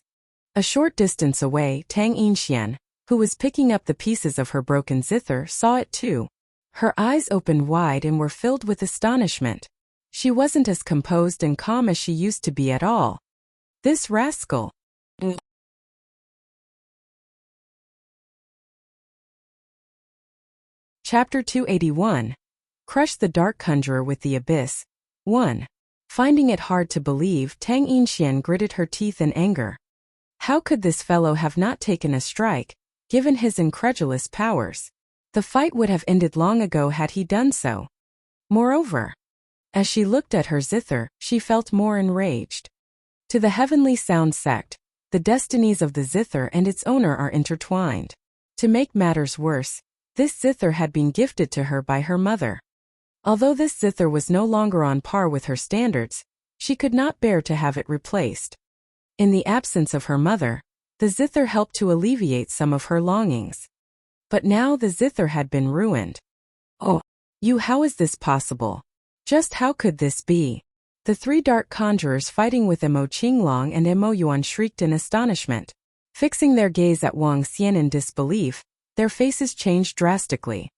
A short distance away, Tang Yinxian, who was picking up the pieces of her broken zither, saw it too. Her eyes opened wide and were filled with astonishment. She wasn't as composed and calm as she used to be at all. This rascal. Chapter 281. Crush the Dark Conjurer with the Abyss. 1. Finding it hard to believe, Tang Yinxian gritted her teeth in anger. How could this fellow have not taken a strike, given his incredulous powers? The fight would have ended long ago had he done so. Moreover, as she looked at her zither, she felt more enraged. To the Heavenly Sound sect, the destinies of the zither and its owner are intertwined. To make matters worse, this zither had been gifted to her by her mother. Although this zither was no longer on par with her standards, she could not bear to have it replaced. In the absence of her mother, the zither helped to alleviate some of her longings. But now the zither had been ruined. Oh, how is this possible? Just how could this be? The three dark conjurers fighting with Mo Qinglong and Mo Yuan shrieked in astonishment. Fixing their gaze at Wang Xian in disbelief, their faces changed drastically.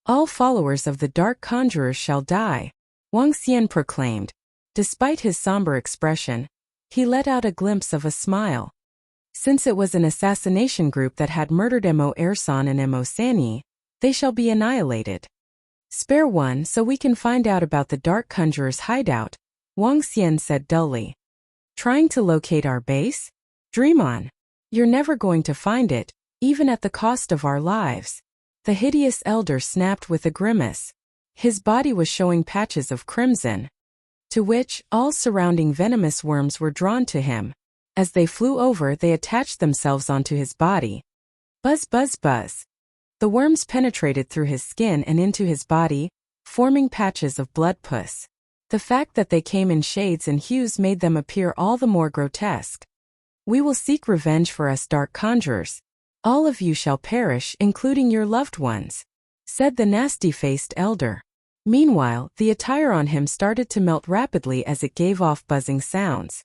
All followers of the dark conjurers shall die, Wang Xian proclaimed. Despite his somber expression, he let out a glimpse of a smile. Since it was an assassination group that had murdered Mo Ersan and Mo Sanyi, they shall be annihilated. Spare one so we can find out about the dark conjurer's hideout, Wang Xian said dully. Trying to locate our base? Dream on. You're never going to find it, even at the cost of our lives. The hideous elder snapped with a grimace. His body was showing patches of crimson, to which all surrounding venomous worms were drawn to him. As they flew over, they attached themselves onto his body. Buzz, buzz, buzz. The worms penetrated through his skin and into his body, forming patches of blood pus. The fact that they came in shades and hues made them appear all the more grotesque. We will seek revenge for us dark conjurers. All of you shall perish, including your loved ones, said the nasty-faced elder. Meanwhile, the attire on him started to melt rapidly as it gave off buzzing sounds.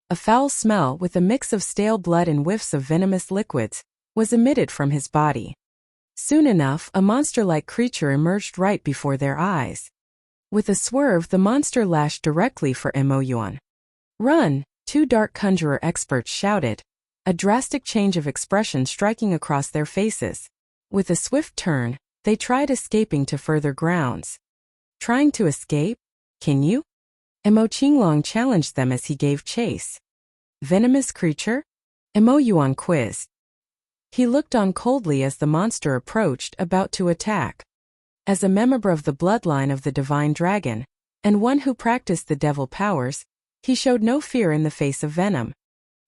A foul smell with a mix of stale blood and whiffs of venomous liquids was emitted from his body. Soon enough, a monster-like creature emerged right before their eyes. With a swerve, the monster lashed directly for Mo Yuan. Run! Two dark conjurer experts shouted, a drastic change of expression striking across their faces. With a swift turn, they tried escaping to further grounds. Trying to escape? Can you? Mo Qinglong challenged them as he gave chase. Venomous creature? Mo Yuan quizzed. He looked on coldly as the monster approached, about to attack. As a member of the bloodline of the divine dragon, and one who practiced the devil powers, he showed no fear in the face of venom.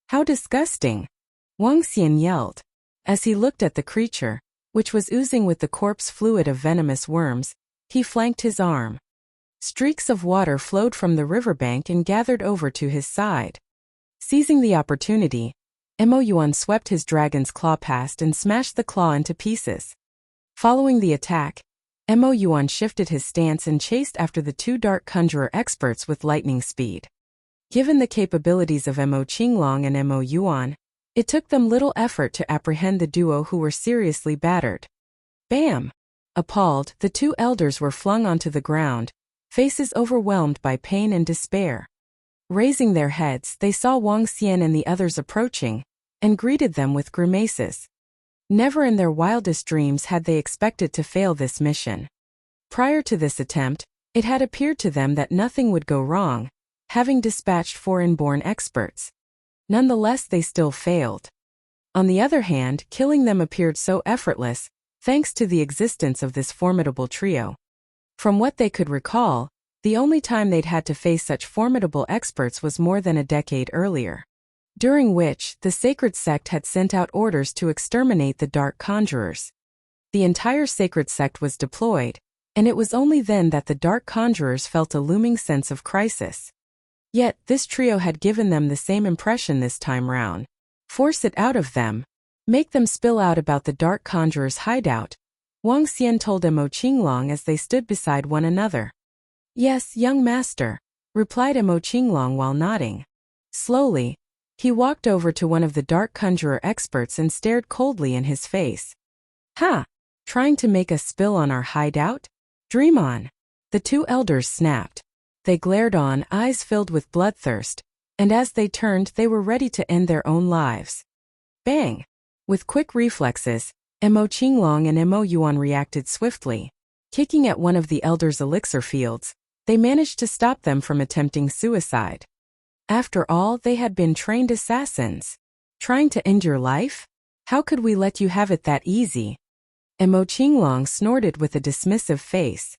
How disgusting! Wang Xian yelled. As he looked at the creature, which was oozing with the corpse fluid of venomous worms, he flanked his arm. Streaks of water flowed from the riverbank and gathered over to his side. Seizing the opportunity, Mo Yuan swept his dragon's claw past and smashed the claw into pieces. Following the attack, Mo Yuan shifted his stance and chased after the two dark conjurer experts with lightning speed. Given the capabilities of Mo Qinglong and Mo Yuan, it took them little effort to apprehend the duo who were seriously battered. Bam! Appalled, the two elders were flung onto the ground, faces overwhelmed by pain and despair. Raising their heads, they saw Wang Xian and the others approaching, and greeted them with grimaces. Never in their wildest dreams had they expected to fail this mission. Prior to this attempt, it had appeared to them that nothing would go wrong, having dispatched foreign-born experts. Nonetheless, they still failed. On the other hand, killing them appeared so effortless, thanks to the existence of this formidable trio. From what they could recall, the only time they'd had to face such formidable experts was more than a decade earlier, during which the sacred sect had sent out orders to exterminate the dark conjurers. The entire sacred sect was deployed, and it was only then that the dark conjurers felt a looming sense of crisis. Yet, this trio had given them the same impression this time round. Force it out of them. Make them spill out about the dark conjurer's hideout, Wang Xian told Mo Qinglong as they stood beside one another. Yes, young master, replied Mo Qinglong while nodding. Slowly, he walked over to one of the dark conjurer experts and stared coldly in his face. Ha! Trying to make us spill on our hideout? Dream on! The two elders snapped. They glared on, eyes filled with bloodthirst, and as they turned they were ready to end their own lives. Bang! With quick reflexes, Mo Qinglong and Mo Yuan reacted swiftly. Kicking at one of the elders' elixir fields, they managed to stop them from attempting suicide. After all, they had been trained assassins. Trying to end your life? How could we let you have it that easy? Mo Qinglong snorted with a dismissive face.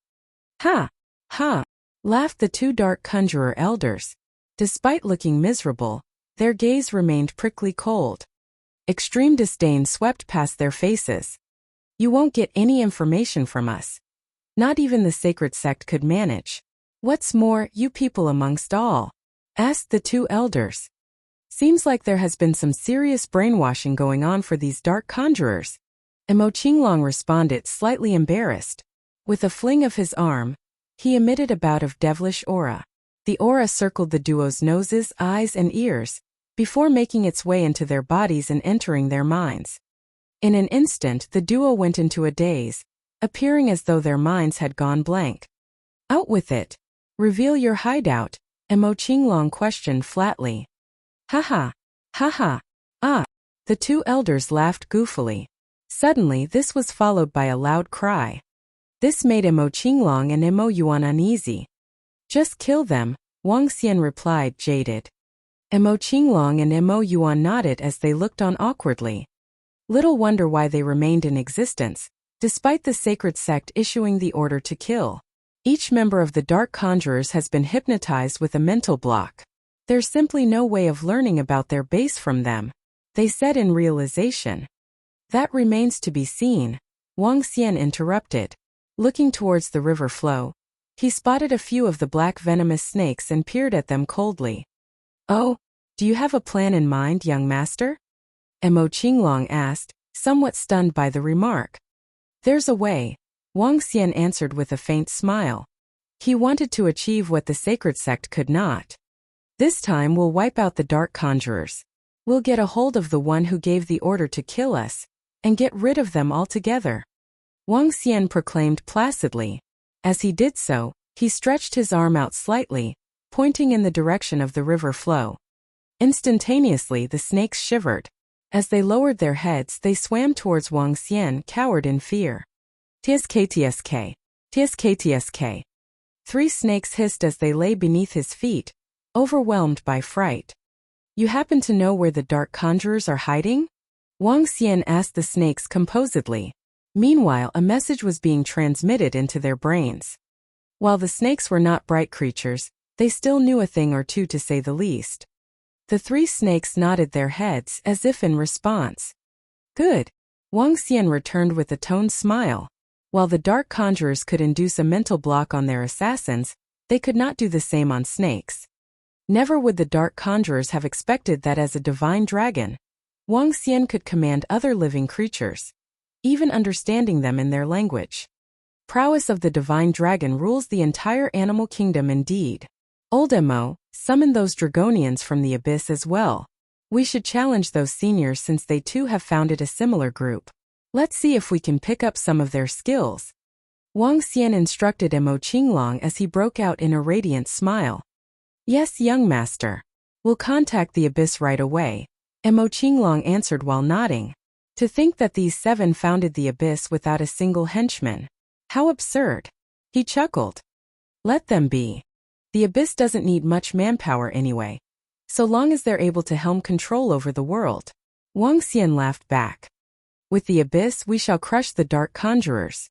Ha! Ha! Laughed the two dark conjurer elders. Despite looking miserable, their gaze remained prickly cold. Extreme disdain swept past their faces. You won't get any information from us. Not even the sacred sect could manage. What's more, you people amongst all? Asked the two elders. Seems like there has been some serious brainwashing going on for these dark conjurers. Mo Qinglong responded, slightly embarrassed. With a fling of his arm, he emitted a bout of devilish aura. The aura circled the duo's noses, eyes, and ears, before making its way into their bodies and entering their minds. In an instant, the duo went into a daze, appearing as though their minds had gone blank. Out with it. Reveal your hideout, Mo Qinglong questioned flatly. Ha ha. Ha ha. Ah. The two elders laughed goofily. Suddenly, this was followed by a loud cry. This made Mo Qinglong and Mo Yuan uneasy. Just kill them, Wang Xian replied, jaded. Mo Qinglong and Mo Yuan nodded as they looked on awkwardly. Little wonder why they remained in existence, despite the sacred sect issuing the order to kill. Each member of the dark conjurers has been hypnotized with a mental block. There's simply no way of learning about their base from them, they said in realization. That remains to be seen, Wang Xian interrupted. Looking towards the river flow, he spotted a few of the black venomous snakes and peered at them coldly. Oh, do you have a plan in mind, young master? Mo Qinglong asked, somewhat stunned by the remark. There's a way, Wang Xian answered with a faint smile. He wanted to achieve what the sacred sect could not. This time we'll wipe out the dark conjurers. We'll get a hold of the one who gave the order to kill us, and get rid of them altogether. Wang Xian proclaimed placidly. As he did so, he stretched his arm out slightly, pointing in the direction of the river flow. Instantaneously the snakes shivered. As they lowered their heads, they swam towards Wang Xian, cowered in fear. Tsk tsk. Tsk tsk. 3 snakes hissed as they lay beneath his feet, overwhelmed by fright. You happen to know where the dark conjurers are hiding? Wang Xian asked the snakes composedly. Meanwhile, a message was being transmitted into their brains. While the snakes were not bright creatures, they still knew a thing or two to say the least. The 3 snakes nodded their heads as if in response. Good. Wang Xian returned with a toned smile. While the dark conjurers could induce a mental block on their assassins, they could not do the same on snakes. Never would the dark conjurers have expected that as a divine dragon, Wang Xian could command other living creatures, even understanding them in their language. Prowess of the divine dragon rules the entire animal kingdom indeed. Old Mo, summon those dragonians from the abyss as well. We should challenge those seniors since they too have founded a similar group. Let's see if we can pick up some of their skills. Wang Xian instructed Mo Qinglong as he broke out in a radiant smile. Yes, young master. We'll contact the abyss right away. Mo Qinglong answered while nodding. To think that these 7 founded the abyss without a single henchman. How absurd. He chuckled. Let them be. The abyss doesn't need much manpower anyway. So long as they're able to helm control over the world. Wang Xian laughed back. With the abyss we shall crush the dark conjurers.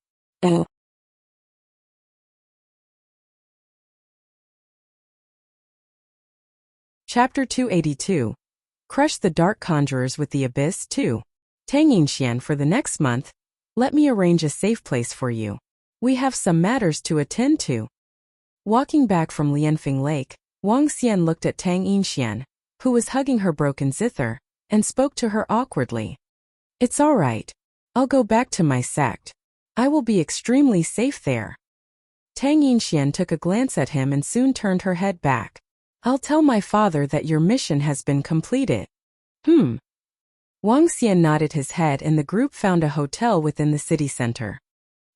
Chapter 282. Crush the dark conjurers with the abyss too. Tang Yinshan, for the next month, let me arrange a safe place for you. We have some matters to attend to. Walking back from Lianfeng Lake, Wang Xian looked at Tang Yinshan, who was hugging her broken zither, and spoke to her awkwardly. It's all right. I'll go back to my sect. I will be extremely safe there. Tang Yinshan took a glance at him and soon turned her head back. I'll tell my father that your mission has been completed. Wang Xian nodded his head and the group found a hotel within the city center.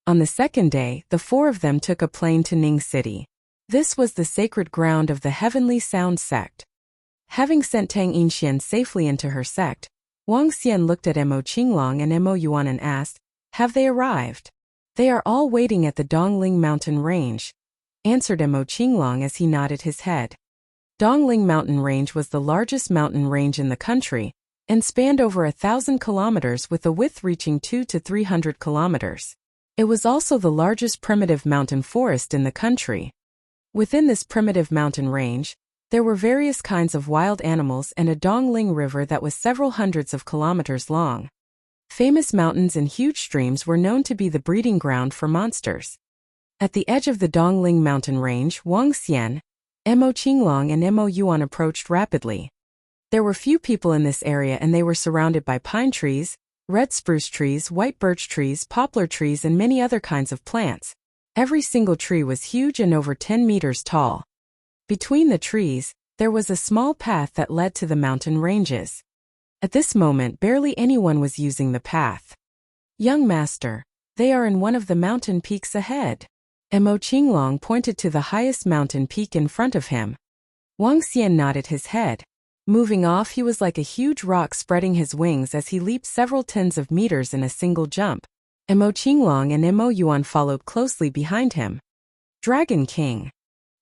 On the second day, the 4 of them took a plane to Ning City. This was the sacred ground of the Heavenly Sound sect. Having sent Tang Yinshan safely into her sect, Wang Xian looked at Mo Qinglong and Mo Yuan and asked, have they arrived? They are all waiting at the Dongling Mountain Range, answered Mo Qinglong as he nodded his head. Dongling Mountain Range was the largest mountain range in the country, and spanned over 1,000 kilometers with a width reaching 200 to 300 kilometers. It was also the largest primitive mountain forest in the country. Within this primitive mountain range, there were various kinds of wild animals and a Dongling River that was several hundreds of kilometers long. Famous mountains and huge streams were known to be the breeding ground for monsters. At the edge of the Dongling Mountain Range, Wang Xian, Mo Qinglong and Mo Yuan approached rapidly. There were few people in this area and they were surrounded by pine trees, red spruce trees, white birch trees, poplar trees and many other kinds of plants. Every single tree was huge and over 10 meters tall. Between the trees, there was a small path that led to the mountain ranges. At this moment, barely anyone was using the path. Young master, they are in one of the mountain peaks ahead. Mo Qinglong pointed to the highest mountain peak in front of him. Wang Xian nodded his head. Moving off, he was like a huge rock spreading his wings as he leaped several tens of meters in a single jump. Mo Qinglong and Mo Yuan followed closely behind him. Dragon King.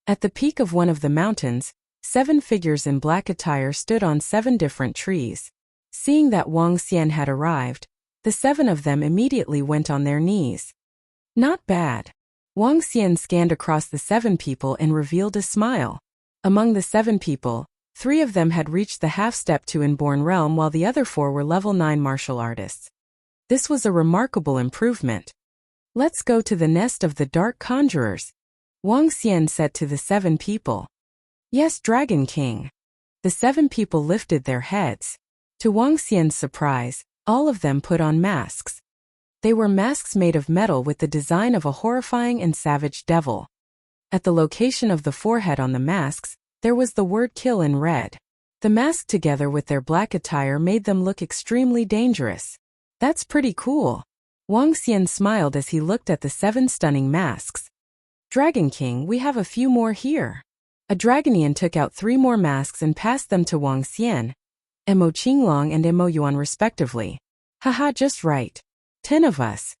At the peak of one of the mountains, 7 figures in black attire stood on 7 different trees. Seeing that Wang Xian had arrived, the 7 of them immediately went on their knees. Not bad. Wang Xian scanned across the 7 people and revealed a smile. Among the 7 people, 3 of them had reached the half-step to Inborn Realm while the other 4 were level 9 martial artists. This was a remarkable improvement. Let's go to the nest of the dark conjurers, Wang Xian said to the 7 people. Yes, Dragon King. The 7 people lifted their heads. To Wang Xian's surprise, all of them put on masks. They were masks made of metal with the design of a horrifying and savage devil. At the location of the forehead on the masks, there was the word kill in red. The mask together with their black attire made them look extremely dangerous. That's pretty cool. Wang Xian smiled as he looked at the 7 stunning masks. Dragon King, we have a few more here. A Dragonian took out 3 more masks and passed them to Wang Xian, Mo Qinglong and Mo Yuan respectively. Haha, just right. 10 of us.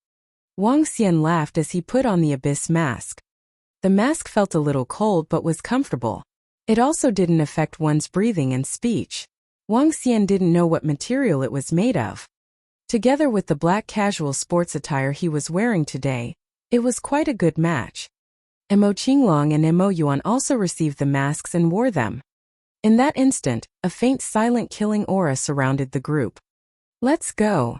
Wang Xian laughed as he put on the abyss mask. The mask felt a little cold but was comfortable. It also didn't affect one's breathing and speech. Wang Xian didn't know what material it was made of. Together with the black casual sports attire he was wearing today, it was quite a good match. Mo Qinglong and Mo Yuan also received the masks and wore them. In that instant, a faint silent killing aura surrounded the group. Let's go.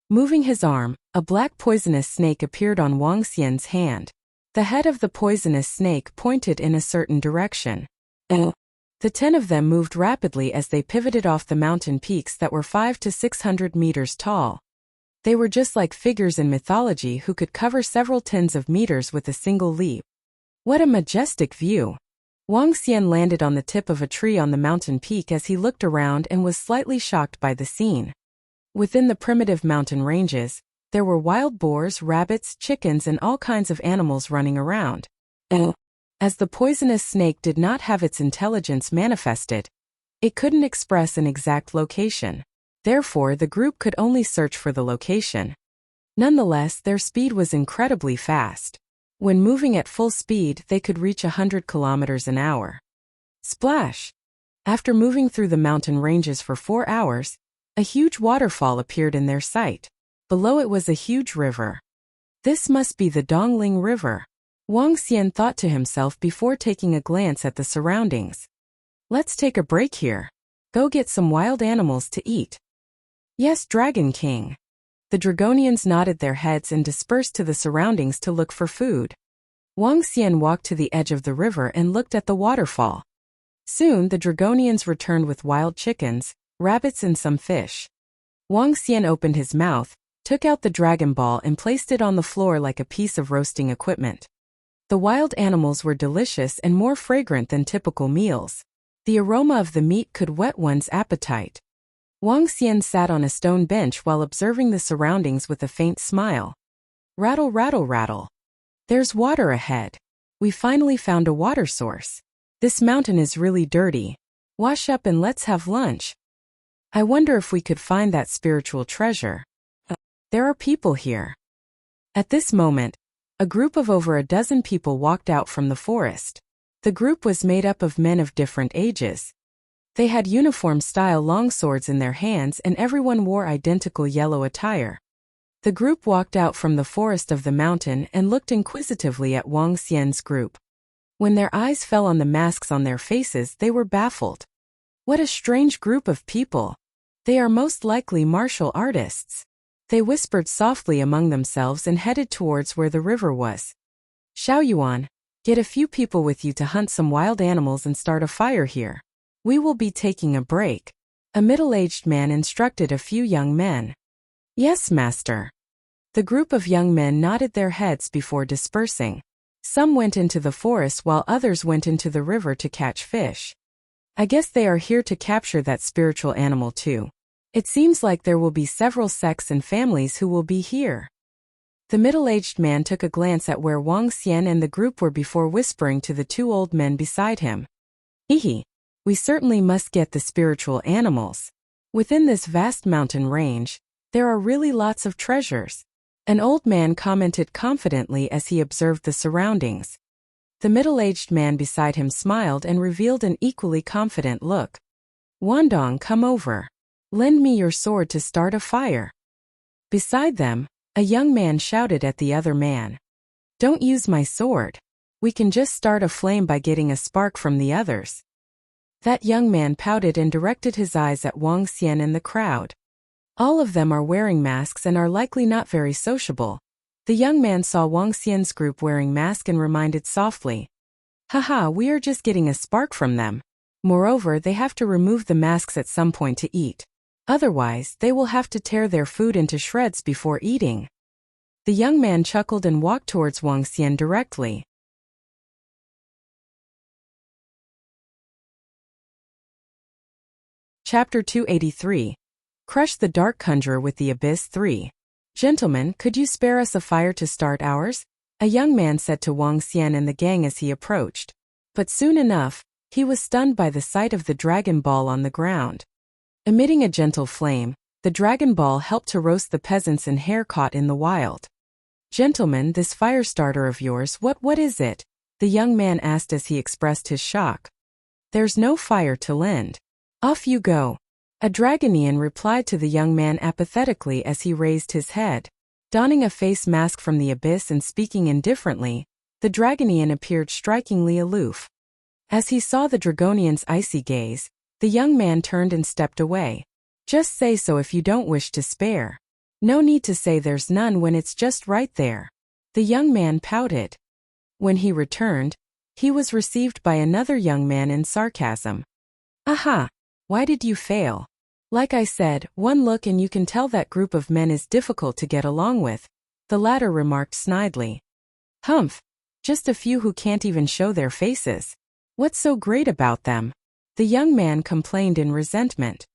Moving his arm, a black poisonous snake appeared on Wang Xian's hand. The head of the poisonous snake pointed in a certain direction. The 10 of them moved rapidly as they pivoted off the mountain peaks that were 500 to 600 meters tall. They were just like figures in mythology who could cover several tens of meters with a single leap. What a majestic view! Wang Xian landed on the tip of a tree on the mountain peak as he looked around and was slightly shocked by the scene. Within the primitive mountain ranges, there were wild boars, rabbits, chickens, and all kinds of animals running around. As the poisonous snake did not have its intelligence manifested, it couldn't express an exact location. Therefore, the group could only search for the location. Nonetheless, their speed was incredibly fast. When moving at full speed, they could reach 100 kilometers an hour. Splash! After moving through the mountain ranges for 4 hours, a huge waterfall appeared in their sight. Below it was a huge river. This must be the Dongling River. Wang Xian thought to himself before taking a glance at the surroundings. Let's take a break here. Go get some wild animals to eat. Yes, Dragon King. The Dragonians nodded their heads and dispersed to the surroundings to look for food. Wang Xian walked to the edge of the river and looked at the waterfall. Soon the Dragonians returned with wild chickens, rabbits, and some fish. Wang Xian opened his mouth, took out the Dragon Ball and placed it on the floor like a piece of roasting equipment. The wild animals were delicious and more fragrant than typical meals. The aroma of the meat could whet one's appetite. Wang Xian sat on a stone bench while observing the surroundings with a faint smile. Rattle, rattle, rattle. There's water ahead. We finally found a water source. This mountain is really dirty. Wash up and let's have lunch. I wonder if we could find that spiritual treasure. There are people here. At this moment, a group of over a dozen people walked out from the forest. The group was made up of men of different ages. They had uniform-style longswords in their hands and everyone wore identical yellow attire. The group walked out from the forest of the mountain and looked inquisitively at Wang Xian's group. When their eyes fell on the masks on their faces, they were baffled. What a strange group of people! They are most likely martial artists. They whispered softly among themselves and headed towards where the river was. Xiaoyuan, get a few people with you to hunt some wild animals and start a fire here. We will be taking a break. A middle-aged man instructed a few young men. Yes, master. The group of young men nodded their heads before dispersing. Some went into the forest while others went into the river to catch fish. I guess they are here to capture that spiritual animal too. It seems like there will be several sects and families who will be here. The middle-aged man took a glance at where Wang Xian and the group were before whispering to the 2 old men beside him. Hehe. We certainly must get the spiritual animals. Within this vast mountain range, there are really lots of treasures. An old man commented confidently as he observed the surroundings. The middle-aged man beside him smiled and revealed an equally confident look. Wandong, come over. Lend me your sword to start a fire. Beside them, a young man shouted at the other man. Don't use my sword. We can just start a flame by getting a spark from the others. That young man pouted and directed his eyes at Wang Xian and the crowd. All of them are wearing masks and are likely not very sociable. The young man saw Wang Xian's group wearing masks and reminded softly. Haha, we are just getting a spark from them. Moreover, they have to remove the masks at some point to eat. Otherwise, they will have to tear their food into shreds before eating. The young man chuckled and walked towards Wang Xian directly. Chapter 283. Crush the Dark Conjurer with the Abyss 3. Gentlemen, could you spare us a fire to start ours? A young man said to Wang Xian and the gang as he approached. But soon enough, he was stunned by the sight of the Dragon Ball on the ground. Emitting a gentle flame, the Dragon Ball helped to roast the peasants and hare caught in the wild. Gentlemen, this fire starter of yours, what is it? the young man asked as he expressed his shock. There's no fire to lend. Off you go. A Dragonian replied to the young man apathetically as he raised his head. Donning a face mask from the abyss and speaking indifferently, the Dragonian appeared strikingly aloof. As he saw the Dragonian's icy gaze, the young man turned and stepped away. Just say so if you don't wish to spare. No need to say there's none when it's just right there. The young man pouted. When he returned, he was received by another young man in sarcasm. Aha! Why did you fail? Like I said, one look and you can tell that group of men is difficult to get along with, the latter remarked snidely. Humph! Just a few who can't even show their faces. What's so great about them? The young man complained in resentment.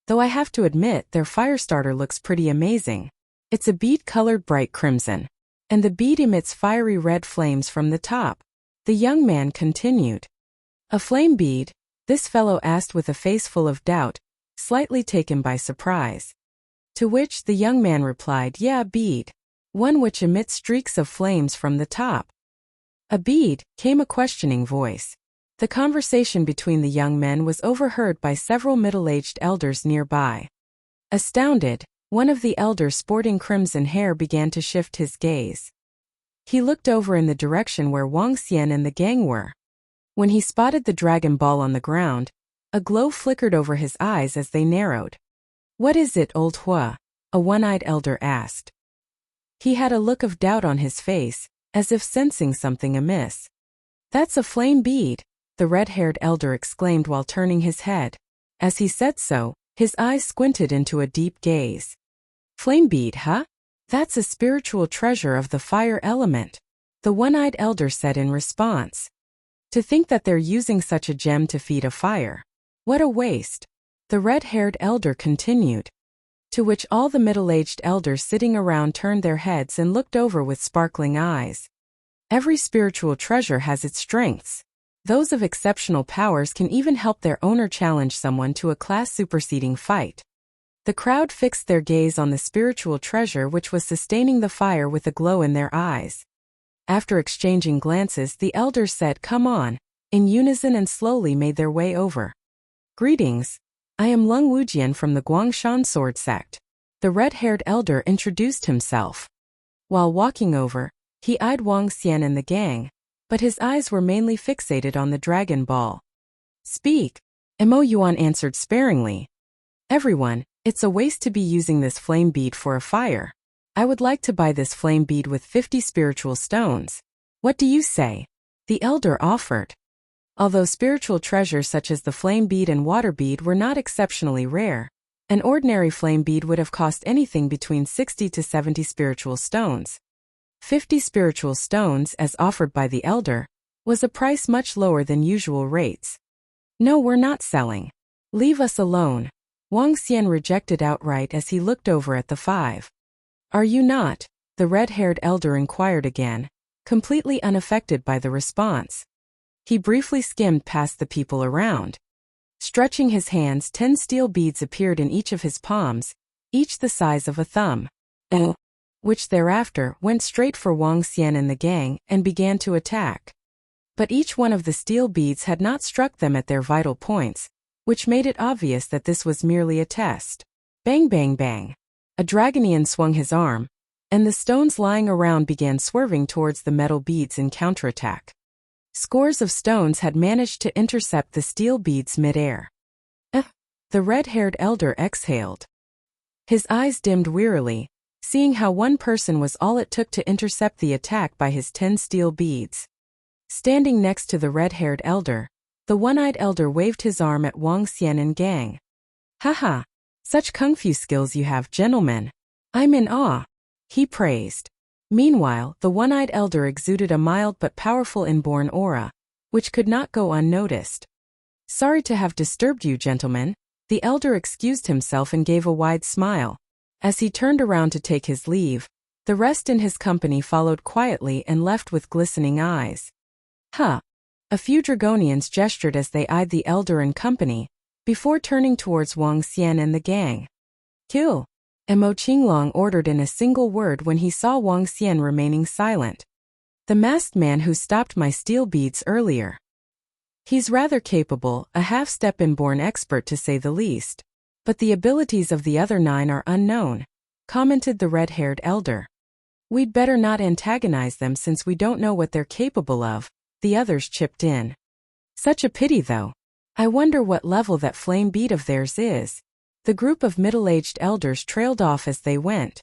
Though I have to admit their fire starter looks pretty amazing. It's a bead-colored bright crimson, and the bead emits fiery red flames from the top. The young man continued. A flame bead? This fellow asked with a face full of doubt, slightly taken by surprise. To which the young man replied, yeah, bead. One which emits streaks of flames from the top. A bead, came a questioning voice. The conversation between the young men was overheard by several middle-aged elders nearby. Astounded, one of the elders sporting crimson hair began to shift his gaze. He looked over in the direction where Wang Xian and the gang were. When he spotted the dragon ball on the ground, a glow flickered over his eyes as they narrowed. What is it, old Hua? A one-eyed elder asked. He had a look of doubt on his face, as if sensing something amiss. That's a flame bead, the red-haired elder exclaimed while turning his head. As he said so, his eyes squinted into a deep gaze. Flame bead, huh? That's a spiritual treasure of the fire element, the one-eyed elder said in response. To think that they're using such a gem to feed a fire. What a waste, the red-haired elder continued. To which all the middle-aged elders sitting around turned their heads and looked over with sparkling eyes. Every spiritual treasure has its strengths. Those of exceptional powers can even help their owner challenge someone to a class-superseding fight. The crowd fixed their gaze on the spiritual treasure which was sustaining the fire with a glow in their eyes. After exchanging glances, the elders said, "Come on," in unison and slowly made their way over. Greetings. I am Lung Wujian from the Guangshan sword sect. The red-haired elder introduced himself. While walking over, he eyed Wang Xian and the gang, but his eyes were mainly fixated on the dragon ball. Speak, Mo Yuan answered sparingly. Everyone, it's a waste to be using this flame bead for a fire. I would like to buy this flame bead with 50 spiritual stones. What do you say? The elder offered. Although spiritual treasures such as the flame bead and water bead were not exceptionally rare, an ordinary flame bead would have cost anything between 60 to 70 spiritual stones. 50 spiritual stones, as offered by the elder, was a price much lower than usual rates. No, we're not selling. Leave us alone. Wang Xian rejected outright as he looked over at the five. Are you not? The red-haired elder inquired again, completely unaffected by the response. He briefly skimmed past the people around. Stretching his hands, 10 steel beads appeared in each of his palms, each the size of a thumb, which thereafter went straight for Wang Xian and the gang and began to attack. But each one of the steel beads had not struck them at their vital points, which made it obvious that this was merely a test. Bang bang bang. A Dragonian swung his arm, and the stones lying around began swerving towards the metal beads in counterattack. Scores of stones had managed to intercept the steel beads mid-air. The red-haired elder exhaled. His eyes dimmed wearily, seeing how one person was all it took to intercept the attack by his 10 steel beads. Standing next to the red-haired elder, the one-eyed elder waved his arm at Wang Xian and gang. Haha, such kung fu skills you have, gentlemen. I'm in awe, he praised. Meanwhile, the one-eyed elder exuded a mild but powerful inborn aura, which could not go unnoticed. Sorry to have disturbed you, gentlemen. The elder excused himself and gave a wide smile. As he turned around to take his leave, the rest in his company followed quietly and left with glistening eyes. A few Dragonians gestured as they eyed the elder and company, before turning towards Wang Xian and the gang. Kill! Mo Qinglong ordered in a single word when he saw Wang Xian remaining silent. The masked man who stopped my steel beads earlier. He's rather capable, a half-step inborn expert to say the least. But the abilities of the other 9 are unknown, commented the red-haired elder. We'd better not antagonize them since we don't know what they're capable of, the others chipped in. Such a pity though. I wonder what level that flame bead of theirs is. The group of middle-aged elders trailed off as they went.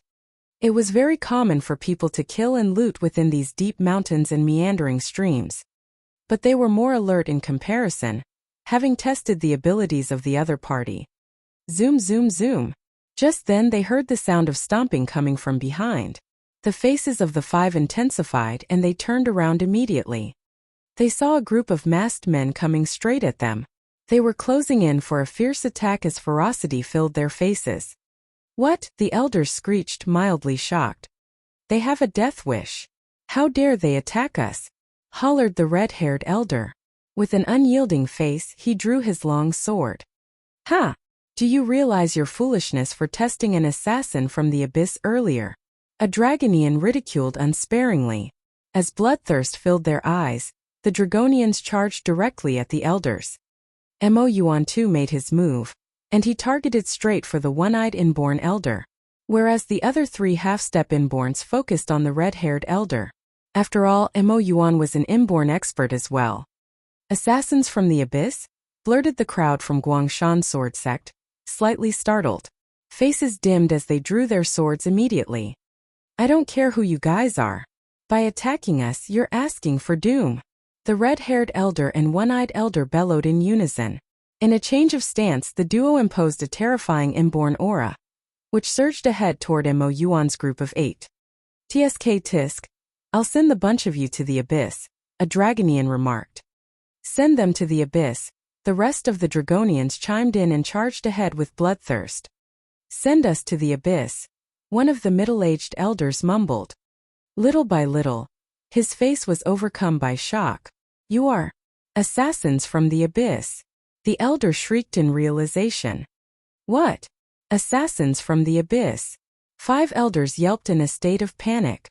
It was very common for people to kill and loot within these deep mountains and meandering streams. But they were more alert in comparison, having tested the abilities of the other party. Zoom, zoom, zoom. Just then they heard the sound of stomping coming from behind. The faces of the 5 intensified and they turned around immediately. They saw a group of masked men coming straight at them. They were closing in for a fierce attack as ferocity filled their faces. What? The elders screeched, mildly shocked. They have a death wish. How dare they attack us? Hollered the red-haired elder. With an unyielding face, he drew his long sword. Ha! Do you realize your foolishness for testing an assassin from the abyss earlier? A Dragonian ridiculed unsparingly. As bloodthirst filled their eyes, the Dragonians charged directly at the elders. Mo Yuan too made his move, and he targeted straight for the one-eyed inborn elder, whereas the other 3 half-step inborns focused on the red-haired elder. After all, Mo Yuan was an inborn expert as well. Assassins from the abyss? Blurted the crowd from Guangshan sword sect, slightly startled. Faces dimmed as they drew their swords immediately. I don't care who you guys are. By attacking us, you're asking for doom. The red-haired elder and one-eyed elder bellowed in unison. In a change of stance, the duo imposed a terrifying inborn aura, which surged ahead toward Mo Yuan's group of 8. TSK Tisk, I'll send the bunch of you to the abyss, a Dragonian remarked. Send them to the abyss. The rest of the Dragonians chimed in and charged ahead with bloodthirst. Send us to the abyss, one of the middle-aged elders mumbled. Little by little, his face was overcome by shock. You are assassins from the abyss. The elder shrieked in realization. What? Assassins from the abyss? 5 elders yelped in a state of panic.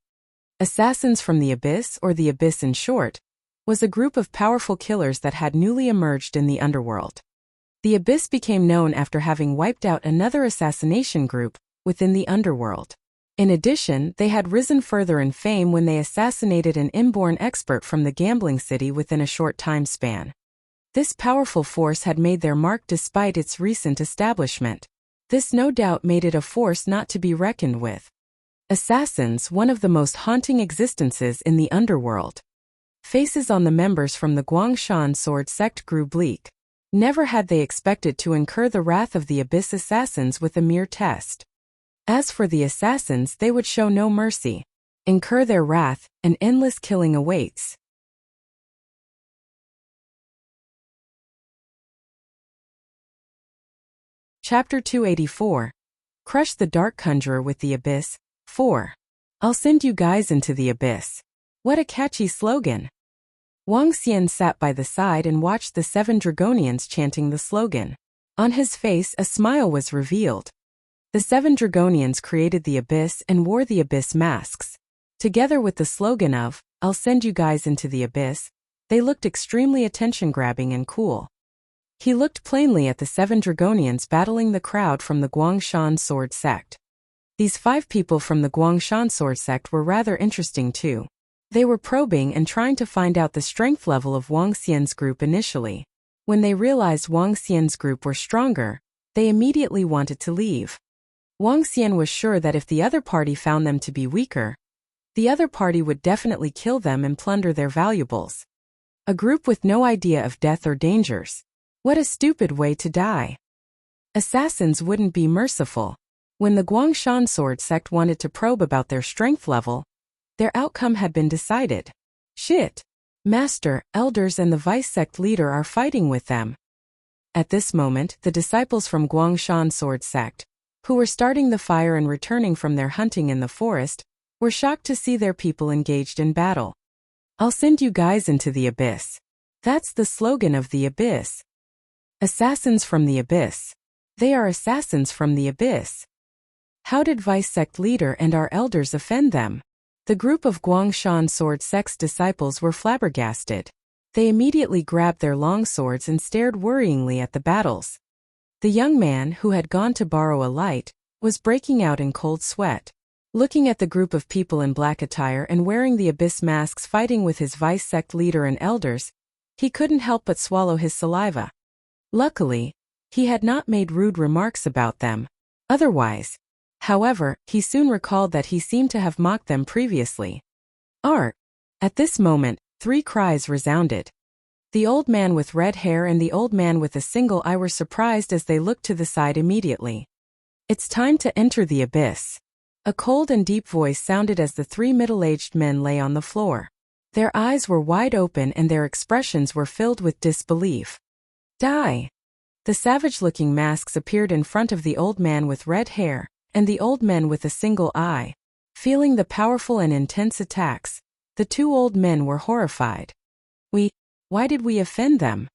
Assassins from the abyss, or the abyss in short, was a group of powerful killers that had newly emerged in the underworld. The abyss became known after having wiped out another assassination group within the underworld. In addition, they had risen further in fame when they assassinated an inborn expert from the gambling city within a short time span. This powerful force had made their mark despite its recent establishment. This no doubt made it a force not to be reckoned with. Assassins, one of the most haunting existences in the underworld. Faces on the members from the Guangshan sword sect grew bleak. Never had they expected to incur the wrath of the abyss assassins with a mere test. As for the assassins, they would show no mercy. Incur their wrath, and endless killing awaits. Chapter 284. Crush the Dark Conjurer with the Abyss. 4. I'll send you guys into the abyss. What a catchy slogan. Wang Xian sat by the side and watched the 7 Dragonians chanting the slogan. On his face, a smile was revealed. The 7 Dragonians created the abyss and wore the abyss masks. Together with the slogan of, I'll send you guys into the abyss, they looked extremely attention-grabbing and cool. He looked plainly at the 7 Dragonians battling the crowd from the Guangshan sword sect. These 5 people from the Guangshan sword sect were rather interesting too. They were probing and trying to find out the strength level of Wang Xian's group initially. When they realized Wang Xian's group were stronger, they immediately wanted to leave. Wang Xian was sure that if the other party found them to be weaker, the other party would definitely kill them and plunder their valuables. A group with no idea of death or dangers. What a stupid way to die. Assassins wouldn't be merciful. When the Guangshan sword sect wanted to probe about their strength level, their outcome had been decided. Shit. Master, elders and the vice sect leader are fighting with them. At this moment, the disciples from Guangshan sword sect, who were starting the fire and returning from their hunting in the forest, were shocked to see their people engaged in battle. I'll send you guys into the abyss. That's the slogan of the abyss. Assassins from the abyss. They are assassins from the abyss. How did vice sect leader and our elders offend them? The group of Guangshan sword sect's disciples were flabbergasted. They immediately grabbed their long swords and stared worryingly at the battles. The young man, who had gone to borrow a light, was breaking out in cold sweat. Looking at the group of people in black attire and wearing the abyss masks fighting with his vice sect leader and elders, he couldn't help but swallow his saliva. Luckily, he had not made rude remarks about them. Otherwise, however, he soon recalled that he seemed to have mocked them previously. Art! At this moment, 3 cries resounded. The old man with red hair and the old man with a single eye were surprised as they looked to the side immediately. It's time to enter the abyss. A cold and deep voice sounded as the 3 middle-aged men lay on the floor. Their eyes were wide open and their expressions were filled with disbelief. Die! The savage-looking masks appeared in front of the old man with red hair and the old men with a single eye. Feeling the powerful and intense attacks, the 2 old men were horrified. Why did we offend them?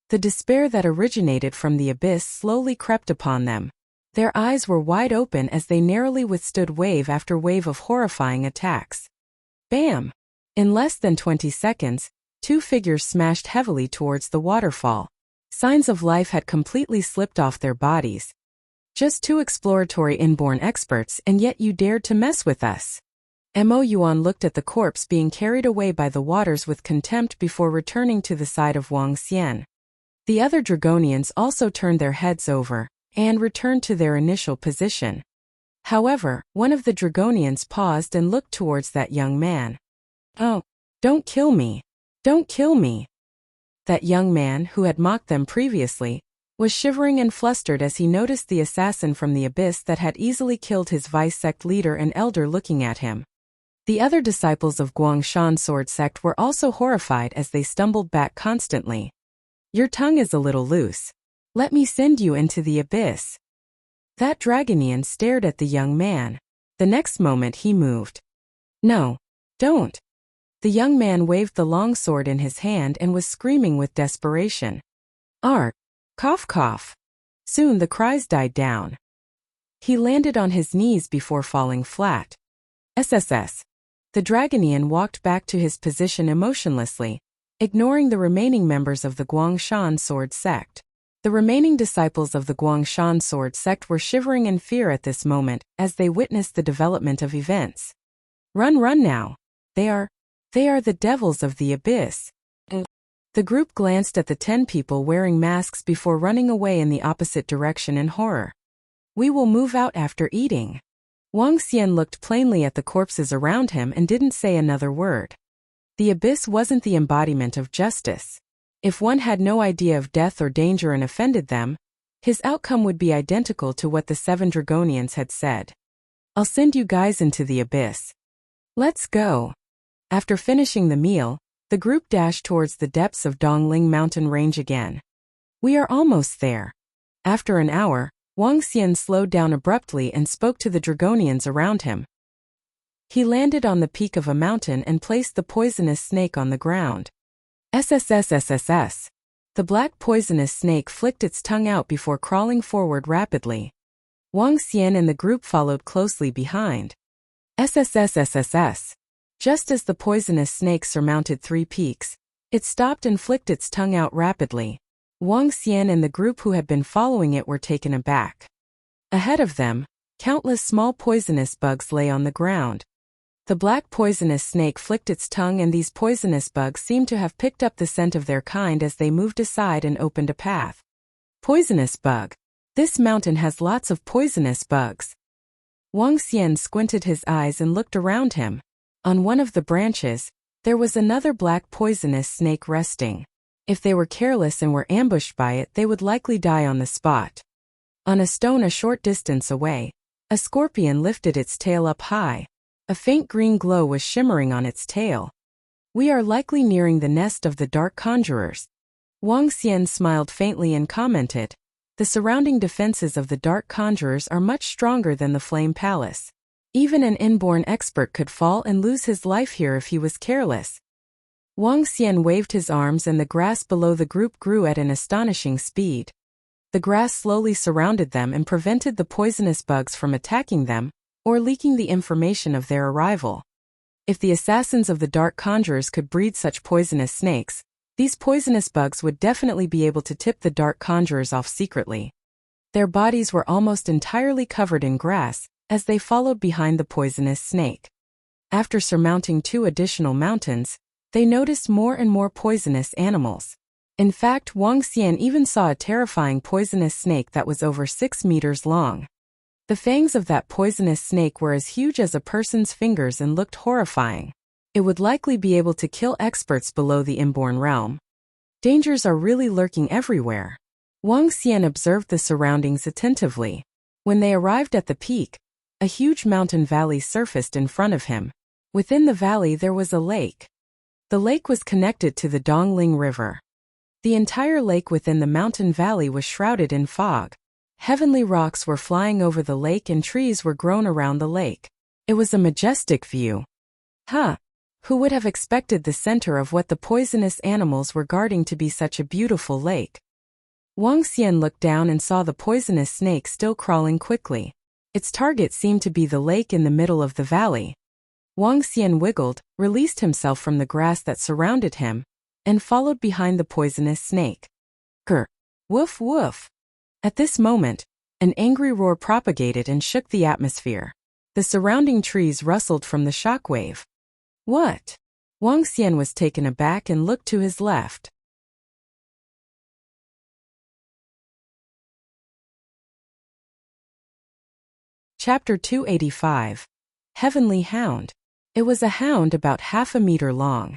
The despair that originated from the abyss slowly crept upon them. Their eyes were wide open as they narrowly withstood wave after wave of horrifying attacks. Bam! In less than 20 seconds, 2 figures smashed heavily towards the waterfall. Signs of life had completely slipped off their bodies. Just 2 exploratory inborn experts, and yet you dared to mess with us. Mo Yuan looked at the corpse being carried away by the waters with contempt before returning to the side of Wang Xian. The other Dragonians also turned their heads over and returned to their initial position. However, one of the Dragonians paused and looked towards that young man. Oh, don't kill me. Don't kill me. That young man, who had mocked them previously, was shivering and flustered as he noticed the assassin from the abyss that had easily killed his vice sect leader and elder looking at him. The other disciples of Guangshan sword sect were also horrified as they stumbled back constantly. Your tongue is a little loose. Let me send you into the abyss. That Dragonian stared at the young man. The next moment he moved. No, don't. The young man waved the long sword in his hand and was screaming with desperation. Ark! Cough cough. Soon the cries died down. He landed on his knees before falling flat. SSS. The Dragonian walked back to his position emotionlessly, ignoring the remaining members of the Guangshan sword sect. The remaining disciples of the Guangshan sword sect were shivering in fear at this moment as they witnessed the development of events. Run now. They are the devils of the abyss. The group glanced at the 10 people wearing masks before running away in the opposite direction in horror. We will move out after eating. Wang Xian looked plainly at the corpses around him and didn't say another word. The abyss wasn't the embodiment of justice. If one had no idea of death or danger and offended them, his outcome would be identical to what the 7 Dragonians had said. I'll send you guys into the abyss. Let's go. After finishing the meal, the group dashed towards the depths of Dongling mountain range again. We are almost there. After an hour, Wang Xian slowed down abruptly and spoke to the Dragonians around him. He landed on the peak of a mountain and placed the poisonous snake on the ground. SSS. The black poisonous snake flicked its tongue out before crawling forward rapidly. Wang Xian and the group followed closely behind. SSS. Just as the poisonous snake surmounted 3 peaks, it stopped and flicked its tongue out rapidly. Wang Xian and the group who had been following it were taken aback. Ahead of them, countless small poisonous bugs lay on the ground. The black poisonous snake flicked its tongue and these poisonous bugs seemed to have picked up the scent of their kind as they moved aside and opened a path. Poisonous bug. This mountain has lots of poisonous bugs. Wang Xian squinted his eyes and looked around him. On one of the branches, there was another black poisonous snake resting. If they were careless and were ambushed by it, they would likely die on the spot. On a stone a short distance away, a scorpion lifted its tail up high. A faint green glow was shimmering on its tail. We are likely nearing the nest of the dark conjurers. Wang Xian smiled faintly and commented, the surrounding defenses of the dark conjurers are much stronger than the Flame Palace. Even an inborn expert could fall and lose his life here if he was careless. Wang Xian waved his arms and the grass below the group grew at an astonishing speed. The grass slowly surrounded them and prevented the poisonous bugs from attacking them or leaking the information of their arrival. If the assassins of the Dark Conjurers could breed such poisonous snakes, these poisonous bugs would definitely be able to tip the Dark Conjurers off secretly. Their bodies were almost entirely covered in grass, as they followed behind the poisonous snake. After surmounting 2 additional mountains, they noticed more and more poisonous animals. In fact, Wuxia even saw a terrifying poisonous snake that was over 6 meters long. The fangs of that poisonous snake were as huge as a person's fingers and looked horrifying. It would likely be able to kill experts below the inborn realm. Dangers are really lurking everywhere. Wuxia observed the surroundings attentively. When they arrived at the peak, a huge mountain valley surfaced in front of him. Within the valley there was a lake. The lake was connected to the Dongling River. The entire lake within the mountain valley was shrouded in fog. Heavenly rocks were flying over the lake and trees were grown around the lake. It was a majestic view. Who would have expected the center of what the poisonous animals were guarding to be such a beautiful lake? Wuxia looked down and saw the poisonous snake still crawling quickly. Its target seemed to be the lake in the middle of the valley. Wuxia wiggled, released himself from the grass that surrounded him, and followed behind the poisonous snake. Grr! Woof woof! At this moment, an angry roar propagated and shook the atmosphere. The surrounding trees rustled from the shockwave. What? Wuxia was taken aback and looked to his left. Chapter 285. Heavenly Hound. It was a hound about half a meter long.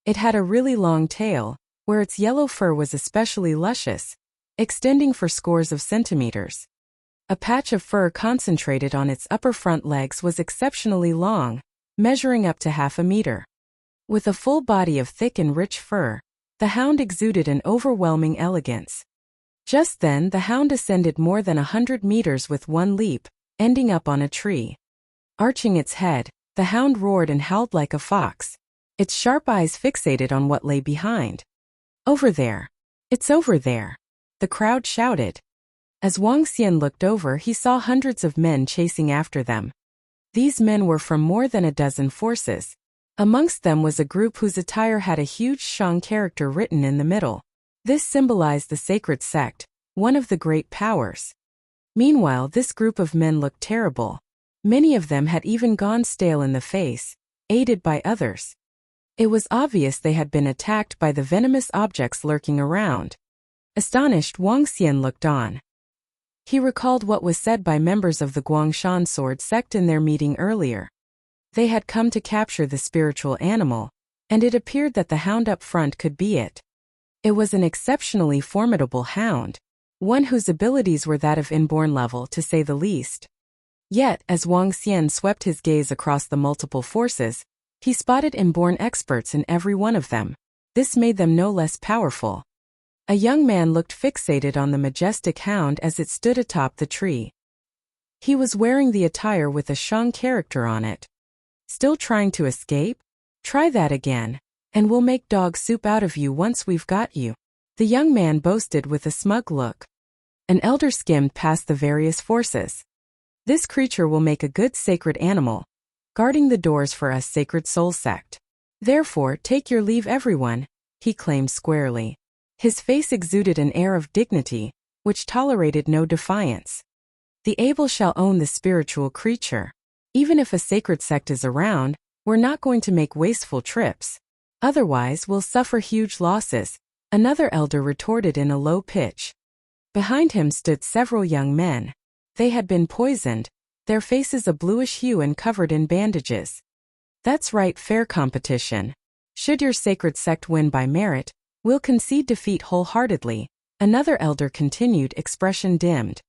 It had a really long tail, where its yellow fur was especially luscious, extending for scores of centimeters. A patch of fur concentrated on its upper front legs was exceptionally long, measuring up to half a meter. With a full body of thick and rich fur, the hound exuded an overwhelming elegance. Just then the hound ascended more than 100 meters with one leap, ending up on a tree. Arching its head, the hound roared and howled like a fox, its sharp eyes fixated on what lay behind. Over there! It's over there! The crowd shouted. As Wuxia looked over, he saw hundreds of men chasing after them. These men were from more than a dozen forces. Amongst them was a group whose attire had a huge Shang character written in the middle. This symbolized the sacred sect, one of the great powers. Meanwhile, this group of men looked terrible. Many of them had even gone stale in the face, aided by others. It was obvious they had been attacked by the venomous objects lurking around. Astonished, Wuxia looked on. He recalled what was said by members of the Guangshan sword sect in their meeting earlier. They had come to capture the spiritual animal, and it appeared that the hound up front could be it. It was an exceptionally formidable hound, one whose abilities were that of inborn level to say the least. Yet, as Wuxia swept his gaze across the multiple forces, he spotted inborn experts in every one of them. This made them no less powerful. A young man looked fixated on the majestic hound as it stood atop the tree. He was wearing the attire with a Shang character on it. Still trying to escape? Try that again, and we'll make dog soup out of you once we've got you. The young man boasted with a smug look. An elder skimmed past the various forces. This creature will make a good sacred animal, guarding the doors for us sacred soul sect. Therefore, take your leave everyone, he claimed squarely. His face exuded an air of dignity, which tolerated no defiance. The able shall own the spiritual creature. Even if a sacred sect is around, we're not going to make wasteful trips. Otherwise, we'll suffer huge losses, another elder retorted in a low pitch. Behind him stood several young men. They had been poisoned, their faces a bluish hue and covered in bandages. That's right, fair competition. Should your sacred sect win by merit, we'll concede defeat wholeheartedly, another elder continued, expression dimmed.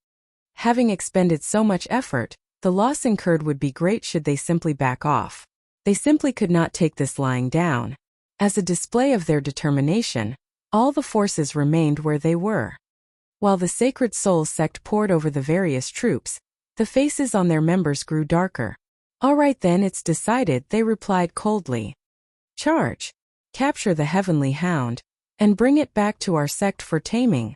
Having expended so much effort, the loss incurred would be great should they simply back off. They simply could not take this lying down. As a display of their determination, all the forces remained where they were. While the Sacred Soul sect poured over the various troops, the faces on their members grew darker. All right then, it's decided, they replied coldly. Charge! Capture the Heavenly Hound, and bring it back to our sect for taming.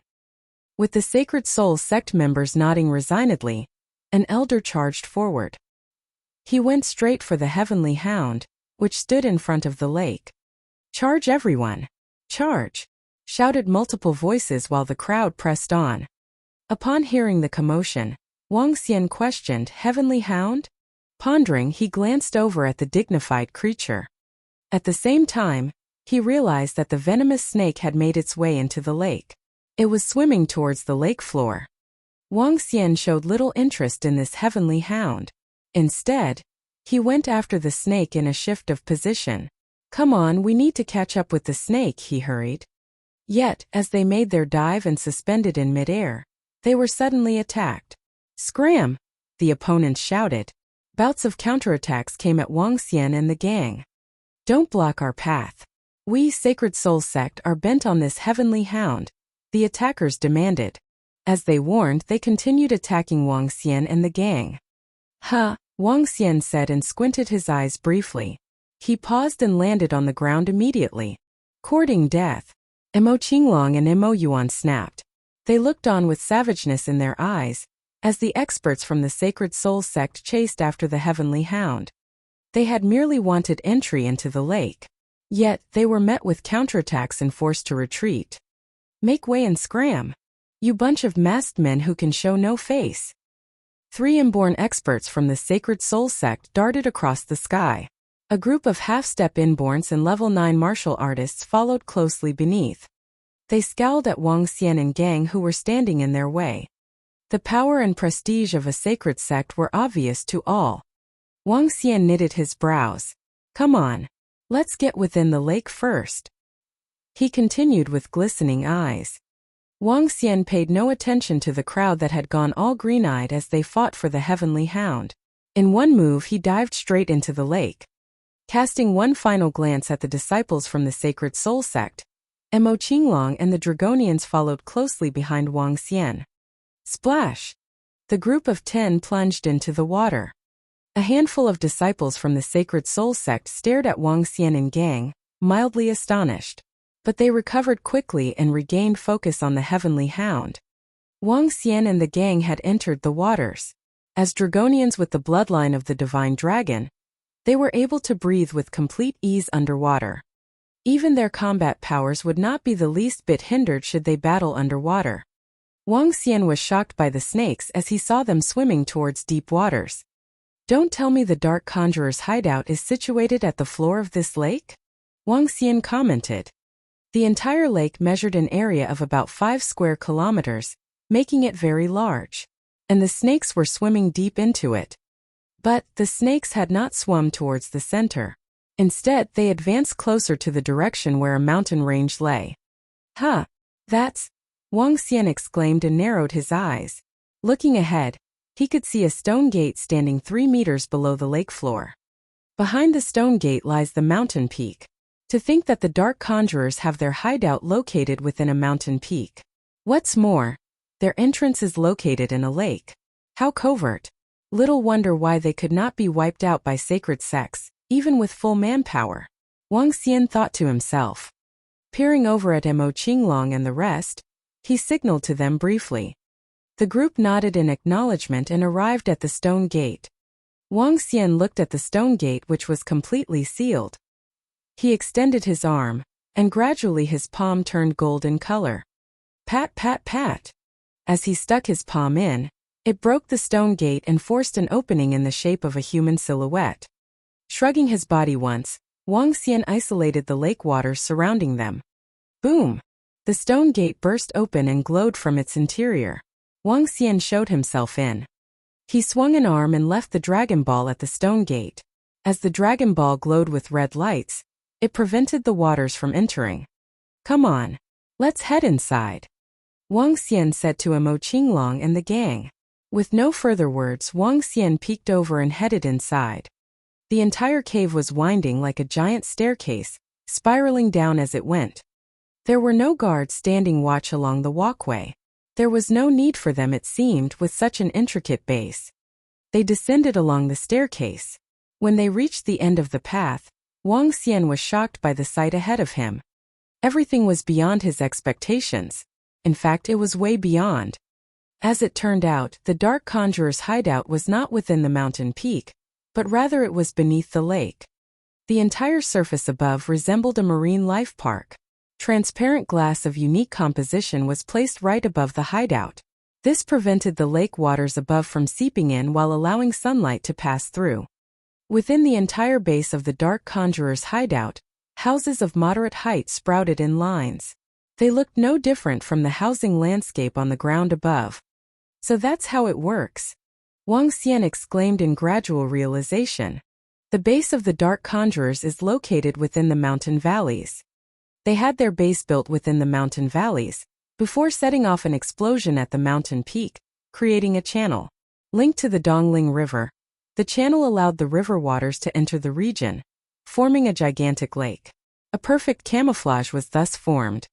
With the Sacred Soul sect members nodding resignedly, an elder charged forward. He went straight for the Heavenly Hound, which stood in front of the lake. "Charge everyone! Charge!" shouted multiple voices while the crowd pressed on. Upon hearing the commotion, Wuxia questioned, "Heavenly Hound?" Pondering, he glanced over at the dignified creature. At the same time, he realized that the venomous snake had made its way into the lake. It was swimming towards the lake floor. Wuxia showed little interest in this heavenly hound. Instead, he went after the snake in a shift of position. "Come on, we need to catch up with the snake," he hurried. Yet, as they made their dive and suspended in midair, they were suddenly attacked. "Scram!" the opponents shouted. Bouts of counterattacks came at Wuxia and the gang. "Don't block our path. We, Sacred Soul Sect, are bent on this heavenly hound," the attackers demanded. As they warned, they continued attacking Wuxia and the gang. "Huh," Wuxia said and squinted his eyes briefly. He paused and landed on the ground immediately. Courting death. Mo Qinglong and Mo Yuan snapped. They looked on with savageness in their eyes, as the experts from the Sacred Soul Sect chased after the heavenly hound. They had merely wanted entry into the lake. Yet, they were met with counterattacks and forced to retreat. "Make way and scram! You bunch of masked men who can show no face!" 3 inborn experts from the Sacred Soul Sect darted across the sky. A group of half-step inborns and level 9 martial artists followed closely beneath. They scowled at Wuxia and gang who were standing in their way. The power and prestige of a sacred sect were obvious to all. Wuxia knitted his brows. "Come on. Let's get within the lake first," he continued with glistening eyes. Wuxia paid no attention to the crowd that had gone all green-eyed as they fought for the heavenly hound. In one move he dived straight into the lake. Casting one final glance at the disciples from the Sacred Soul Sect, Mo Qinglong and the Dragonians followed closely behind Wuxia. Splash! The group of 10 plunged into the water. A handful of disciples from the Sacred Soul Sect stared at Wuxia and gang, mildly astonished. But they recovered quickly and regained focus on the heavenly hound. Wuxia and the gang had entered the waters. As Dragonians with the bloodline of the divine dragon, they were able to breathe with complete ease underwater. Even their combat powers would not be the least bit hindered should they battle underwater. Wuxia was shocked by the snakes as he saw them swimming towards deep waters. "Don't tell me the Dark Conjurer's hideout is situated at the floor of this lake?" Wuxia commented. The entire lake measured an area of about 5 square kilometers, making it very large. And the snakes were swimming deep into it. But the snakes had not swum towards the center. Instead, they advanced closer to the direction where a mountain range lay. "Huh! That's..." Wuxia exclaimed and narrowed his eyes. Looking ahead, he could see a stone gate standing 3 meters below the lake floor. Behind the stone gate lies the mountain peak. To think that the Dark Conjurers have their hideout located within a mountain peak. What's more, their entrance is located in a lake. How covert. Little wonder why they could not be wiped out by sacred sects, even with full manpower. Wuxia thought to himself. Peering over at Mo Qinglong and the rest, he signaled to them briefly. The group nodded in acknowledgement and arrived at the stone gate. Wuxia looked at the stone gate, which was completely sealed. He extended his arm, and gradually his palm turned golden color. Pat, pat, pat. As he stuck his palm in, it broke the stone gate and forced an opening in the shape of a human silhouette. Shrugging his body once, Wuxia isolated the lake waters surrounding them. Boom! The stone gate burst open and glowed from its interior. Wuxia showed himself in. He swung an arm and left the Dragon Ball at the stone gate. As the Dragon Ball glowed with red lights, it prevented the waters from entering. "Come on, let's head inside," Wuxia said to Mo Qinglong and the gang. With no further words, Wuxia peeked over and headed inside. The entire cave was winding like a giant staircase, spiraling down as it went. There were no guards standing watch along the walkway. There was no need for them, it seemed, with such an intricate base. They descended along the staircase. When they reached the end of the path, Wuxia was shocked by the sight ahead of him. Everything was beyond his expectations. In fact, it was way beyond. As it turned out, the Dark Conjurer's hideout was not within the mountain peak, but rather it was beneath the lake. The entire surface above resembled a marine life park. Transparent glass of unique composition was placed right above the hideout. This prevented the lake waters above from seeping in while allowing sunlight to pass through. Within the entire base of the Dark Conjurer's hideout, houses of moderate height sprouted in lines. They looked no different from the housing landscape on the ground above. So that's how it works, Wang Xian exclaimed in gradual realization. The base of the Dark Conjurers is located within the mountain valleys. They had their base built within the mountain valleys, before setting off an explosion at the mountain peak, creating a channel. Linked to the Dongling River, the channel allowed the river waters to enter the region, forming a gigantic lake. A perfect camouflage was thus formed.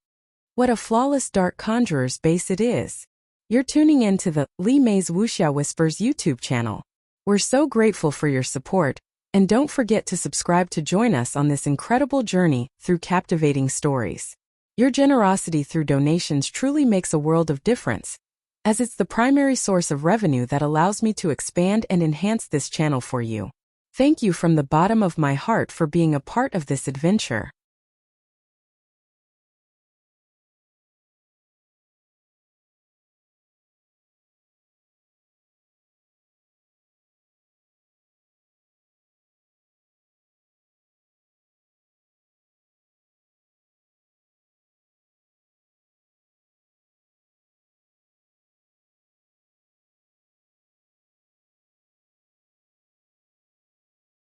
What a flawless Dark Conjurer's base it is. You're tuning in to the Li Mei's Wuxia Whispers YouTube channel. We're so grateful for your support, and don't forget to subscribe to join us on this incredible journey through captivating stories. Your generosity through donations truly makes a world of difference, as it's the primary source of revenue that allows me to expand and enhance this channel for you. Thank you from the bottom of my heart for being a part of this adventure.